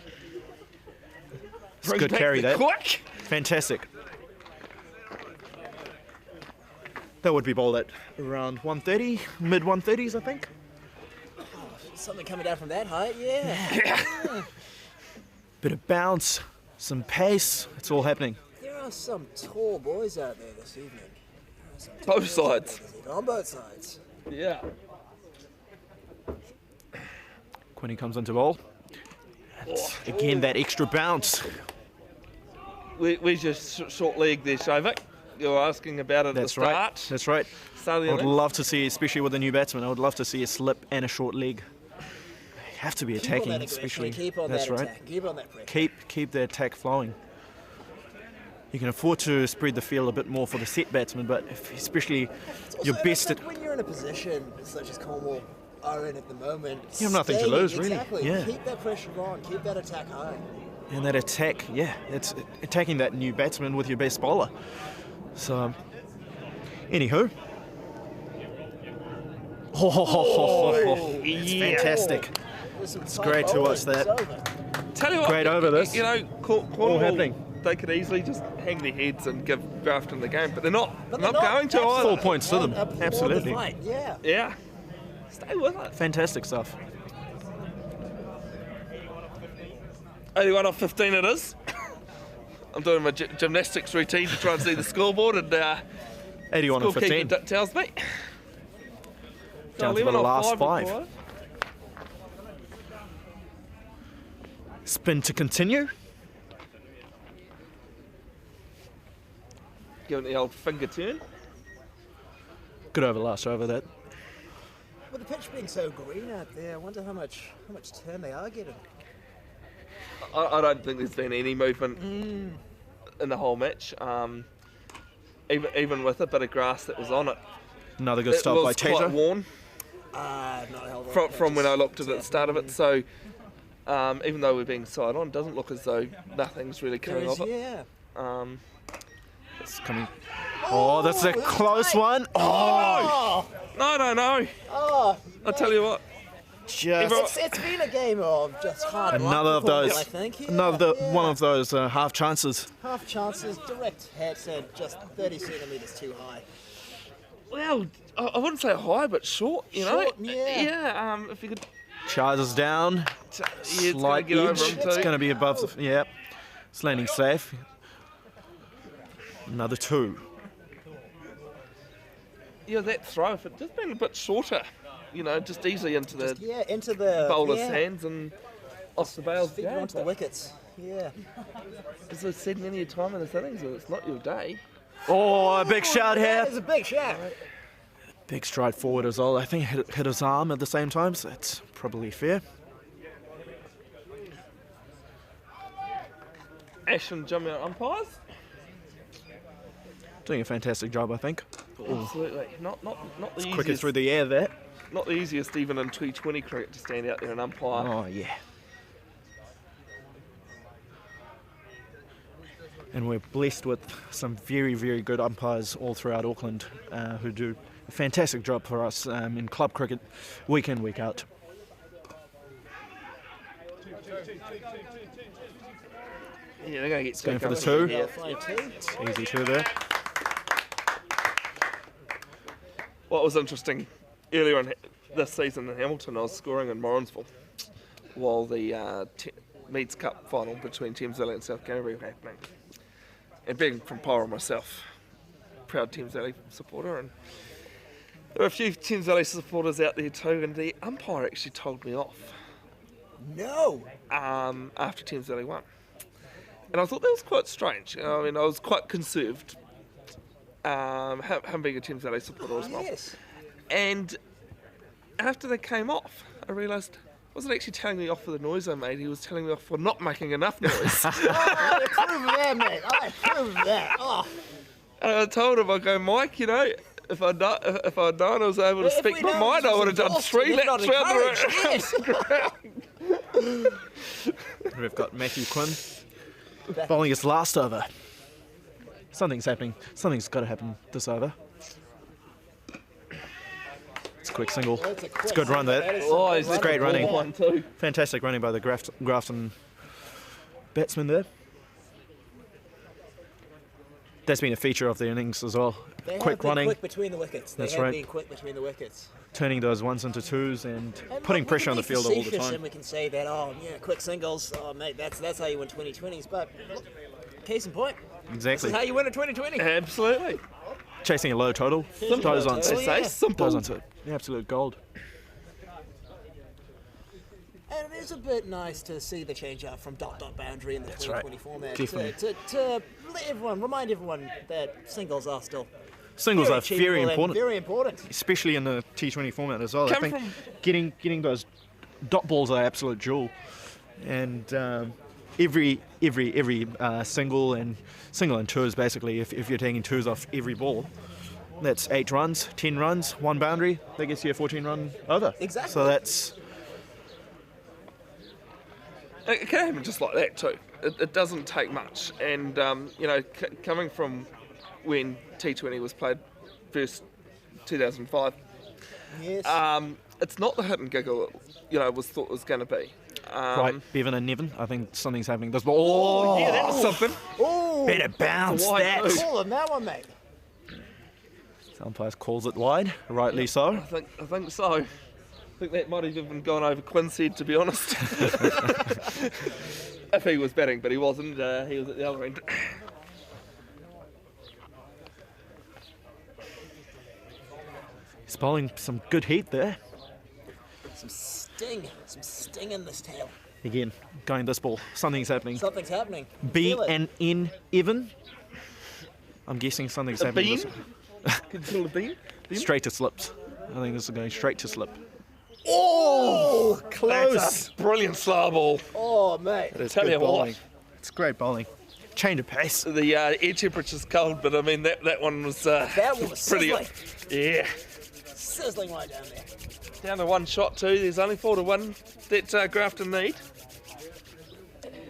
It's a Brings good back carry the that. Quick. Fantastic. That would be bowled at around 130, mid 130s, I think. something coming down from that height, yeah. Bit of bounce, some pace. It's all happening. There are some tall boys out there this evening. There are some tall Both boys out there sides. this evening, on both sides. Yeah. Quinny comes into bowl. And again, that extra bounce. We just short leg there, Shovik. You were asking about it at the That's right. start. That's right. Start of the I would innings. love to see, especially with a new batsman, I would love to see a slip and a short leg. You have to be Keep on attacking, that aggression, especially. keep on That's that right. attack, keep on that pressure. Keep the attack flowing. You can afford to spread the field a bit more for the set batsman, but especially It's your also, best like, at when you're in a position such as Cornwall are in at the moment. You have nothing to staying- lose, really. Exactly. Yeah. Keep that pressure on, keep that attack high. and that attack, yeah, it's attacking that new batsman with your best bowler. So Anywho. It's fantastic. It's great to watch that. Tell you what, Great over this. You know, Cornwall, happening. they could easily just hang their heads and give Grafton the game, but they're not. But They're they're not going to not. either. 4 points to them. Applaud the Absolutely. fight, yeah. Yeah. Stay with it. Fantastic stuff. 81 off 15 it is. I'm doing my gymnastics routine to try and see the scoreboard, and 81 and 15. scorekeeper tells me. Down to the 11 off last 5 five. required. Spin to continue. Giving the old finger turn. Good over last over that. With the pitch being so green out there, I wonder how much turn they are getting. I don't think there's been any movement in the whole match. Even with a bit of grass that was on it. Another good It stop by was quite Taser. worn Not a hell of a lot from when I just looked at it at the start of it. tapping. So even though we're being side on, it doesn't look as though nothing's really There coming is, of it. yeah. It's coming. Oh, that's a that's close tight. one. Oh, No. Oh, I tell you what. just it's been a game of just hard luck another of for Cornwall, those. I think. Yeah, Another yeah. one of those half chances. Half chances, direct hits, and just 30 centimetres too high. Well, I wouldn't say high, but short. You know. Short, yeah. Yeah. If you could. Charges down. Yeah, it's gonna Slight get over edge. him It's too. going to be above the. Yep. It's landing safe. Another 2. Yeah, that throw, if it just been a bit shorter, you know, just easily into the Yeah, into the bowler's yeah, hands and off the bail's feed game. onto the wickets. Yeah. As I've said many a time in this innings, it's not your day. Oh, a big shout That here. is a big shot. Big stride forward as well. I think hit his arm at the same time, so that's probably fair. Ash and Jimmy are umpires. Doing a fantastic job, I think. Absolutely. Not the Quicker easiest. through the air there. Not the easiest even in T20 cricket to stand out there and umpire. Oh, yeah. And we're blessed with some very, very good umpires all throughout Auckland who do a fantastic job for us in club cricket week in, week out. Yeah, they're going to get Going for the stuck up 2. here. Flying two. Easy 2 there. What was interesting earlier in this season in Hamilton, I was scoring in Morrinsville while the Meads Cup final between Thames Valley and South Canterbury were happening. And being from Pyro myself, proud Thames Valley supporter, and there were a few Thames Valley supporters out there too, and the umpire actually told me off No. after Thames Valley won. And I thought that was quite strange. I mean, I was quite conserved, him being a Thames Valley supporter as well. Yes. And after they came off, I realised he wasn't actually telling me off for the noise I made, he was telling me off for not making enough noise. I approve of that, mate. I approve of that. Oh. And I told him, I go, Mike, you know, if I'd known I was able to If speak we my know mind, I this would have done was 3 exhausting, if laps not round the encouraged, road. We've got Matthew Quinn bowling his last over. Something's happening. Something's got to happen this over. It's a quick single. It's a good run there. Oh, he's It's great running. One too. Fantastic running by the Grafton batsman there. That's been a feature of the innings as well. They have Quick been running, quick between the wickets. They That's have right. been quick between the wickets. turning those 1s into 2s and And putting look, pressure on the we can field be all the facetious time. And we can say that, oh, yeah, quick singles. Oh, mate, that's how you win 2020s. But case in point, this Exactly. is how you win a 2020. Absolutely. Chasing a low total. Simple. Goes on They They Oh, say yeah. simple. goes on to absolute gold. And it is a bit nice to see the change up from dot boundary in the That's right. 2020 format Definitely. to let everyone, remind everyone that singles are still Singles are achievable very and important, Very important. especially in the T20 format as well. I Come think from- getting those dot balls are absolute jewel, and every single and twos basically. If you're taking 2s off every ball, that's 8 runs, 10 runs, 1 boundary. That gets you a 14-run over. Exactly. So that's It can happen just like that too. It doesn't take much, and you know, coming from when T20 was played first 2005. Yes. It's not the hit and giggle was thought it was going to be. Right, Bevan and Nevin. I think something's happening. This ball. Oh, Yeah, that was something. Oh, better bounce Wide that. move. call him that one, mate. Umpire calls it wide, rightly so. I think so. I think that might have even gone over Quinn's head, to be honest. If he was batting, but he wasn't. He was at the other end. He's bowling some good heat there. Some sting in this tail. Again, going this ball. Something's happening. Something's happening. B Feel it. and N Evan. I'm guessing something's A happening. bean? Consider a bean? Straight to slips. I think this is going straight to slip. Oh, That's a brilliant slow ball. Oh, mate. It's Tell good you what. bowling. It's great bowling. Change of pace. The air temperature's cold, but I mean that one was That one was pretty. sizzling. Yeah. Sizzling right down there. Down to one shot too. There's only 4 to 1 that Grafton need.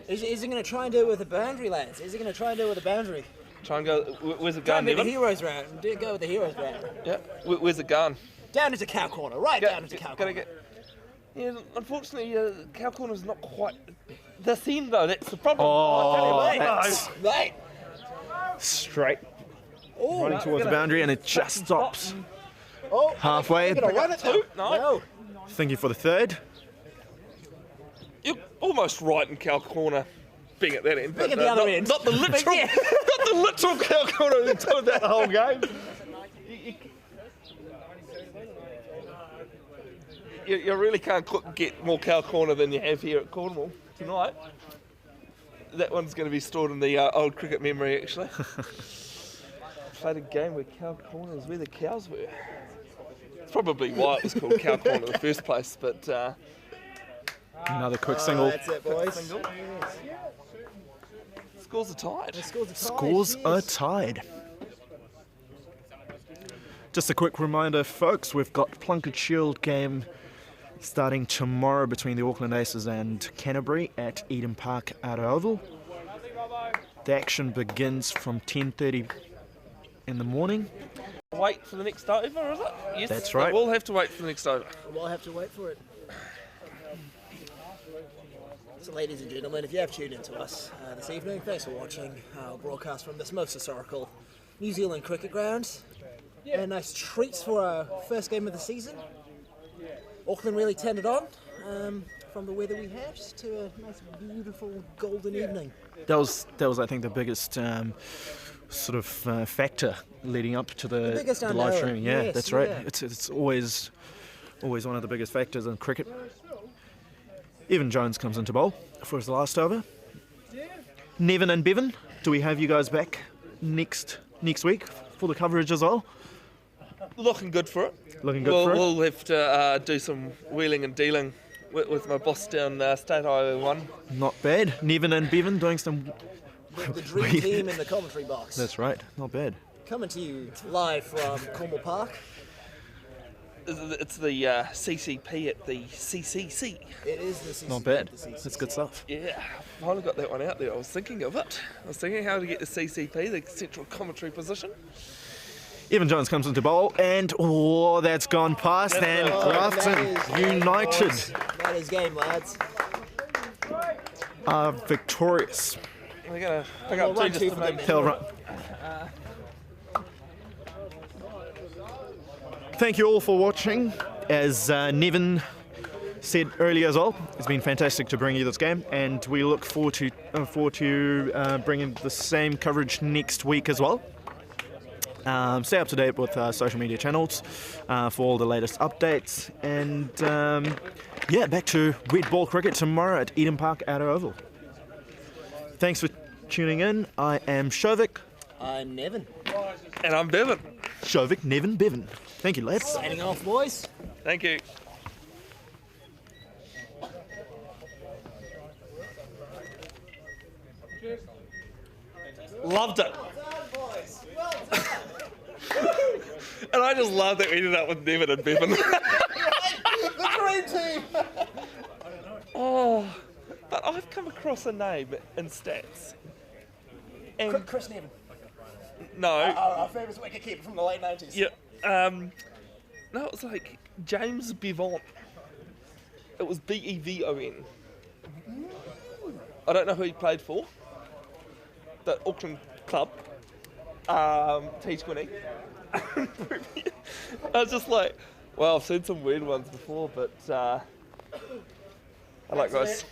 Is he going to try and do it with a boundary, lads? Is he going to try and do it with a boundary? Try and go. Where's it Try going, and do the Nevin? heroes round. Go with the heroes round. Yeah. Where's it going? Down into cow corner. Right down into cow Gotta corner. get. Yeah, unfortunately, cow corner's not quite this end though. That's the problem. Oh, I tell you what, that's- no. Mate. Straight. Oh, Running towards the boundary and it just stops. oh, Halfway. They're going to run it too. No. Thank you for the third. You're almost right in cow corner, being at that end. Being but, at the other not, end. Not the literal. Yeah. Not the literal cow corner that told that whole game. You really can't get more cow corner than you have here at Cornwall tonight. That one's going to be stored in the old cricket memory, actually. Played a game where cow corner was where the cows were. It's probably why it was called cow corner in the first place, but Another quick single. That's it, boys. scores are tied. The scores are tied. Scores are Yes. tied. Just a quick reminder, folks, we've got Plunkett Shield game starting tomorrow between the Auckland Aces and Canterbury at Eden Park Outer Oval. The action begins from 10:30 in the morning. Wait for the next over, is it? Yes, That's right. We'll have to wait for the next over. We'll have to wait for it. So, ladies and gentlemen, if you have tuned into us this evening, thanks for watching our broadcast from this most historical New Zealand cricket ground. And nice treats for our first game of the season. Auckland really turned it on from the weather we had to a nice, beautiful golden evening. That was I think, the biggest factor leading up to the biggest live unknown, streaming. Yeah, yes, that's right. yeah. It's always one of the biggest factors in cricket. Evan Jones comes into bowl for his last over. Nevin and Bevan, do we have you guys back next week for the coverage as well? Looking good for it. Looking good for it. We'll have to do some wheeling and dealing with my boss down State Highway 1. Not bad. Nevin and Bevan doing some. The dream team in the commentary box. That's right. Not bad. Coming to you live from Cornwall Park. It's the CCP at the CCC. It is the CCP. Not bad. the CCC. That's good stuff. Yeah, I finally got that one out there. I was thinking of it. I was thinking how to get the CCP, the central commentary position. Evan Jones comes into bowl, and that's gone past, and Grafton that is United That is game, lads. are victorious. We're going to pick Well, up run two two just for to them make Tell run. Thank you all for watching. As Nevin said earlier as well, it's been fantastic to bring you this game, and we look forward to bringing the same coverage next week as well. Stay up to date with our social media channels for all the latest updates, and back to red ball cricket tomorrow at Eden Park Outer Oval. Thanks for tuning in. I am Shovik. I'm Nevin. And I'm Bevan. Shovik, Nevin, Bevan. Thank you, lads. Signing off, boys. Thank you. Loved it. And I just love that we ended up with Nevin and Bevan. The dream team. But I've come across a name in stats. And Chris Nevin. No. Our famous wicketkeeper from the late 90s. Yeah. No, it was like James Bevon. It was Bevon. I don't know who he played for. The Auckland club. T20. I was just like, well, I've seen some weird ones before, but I like those.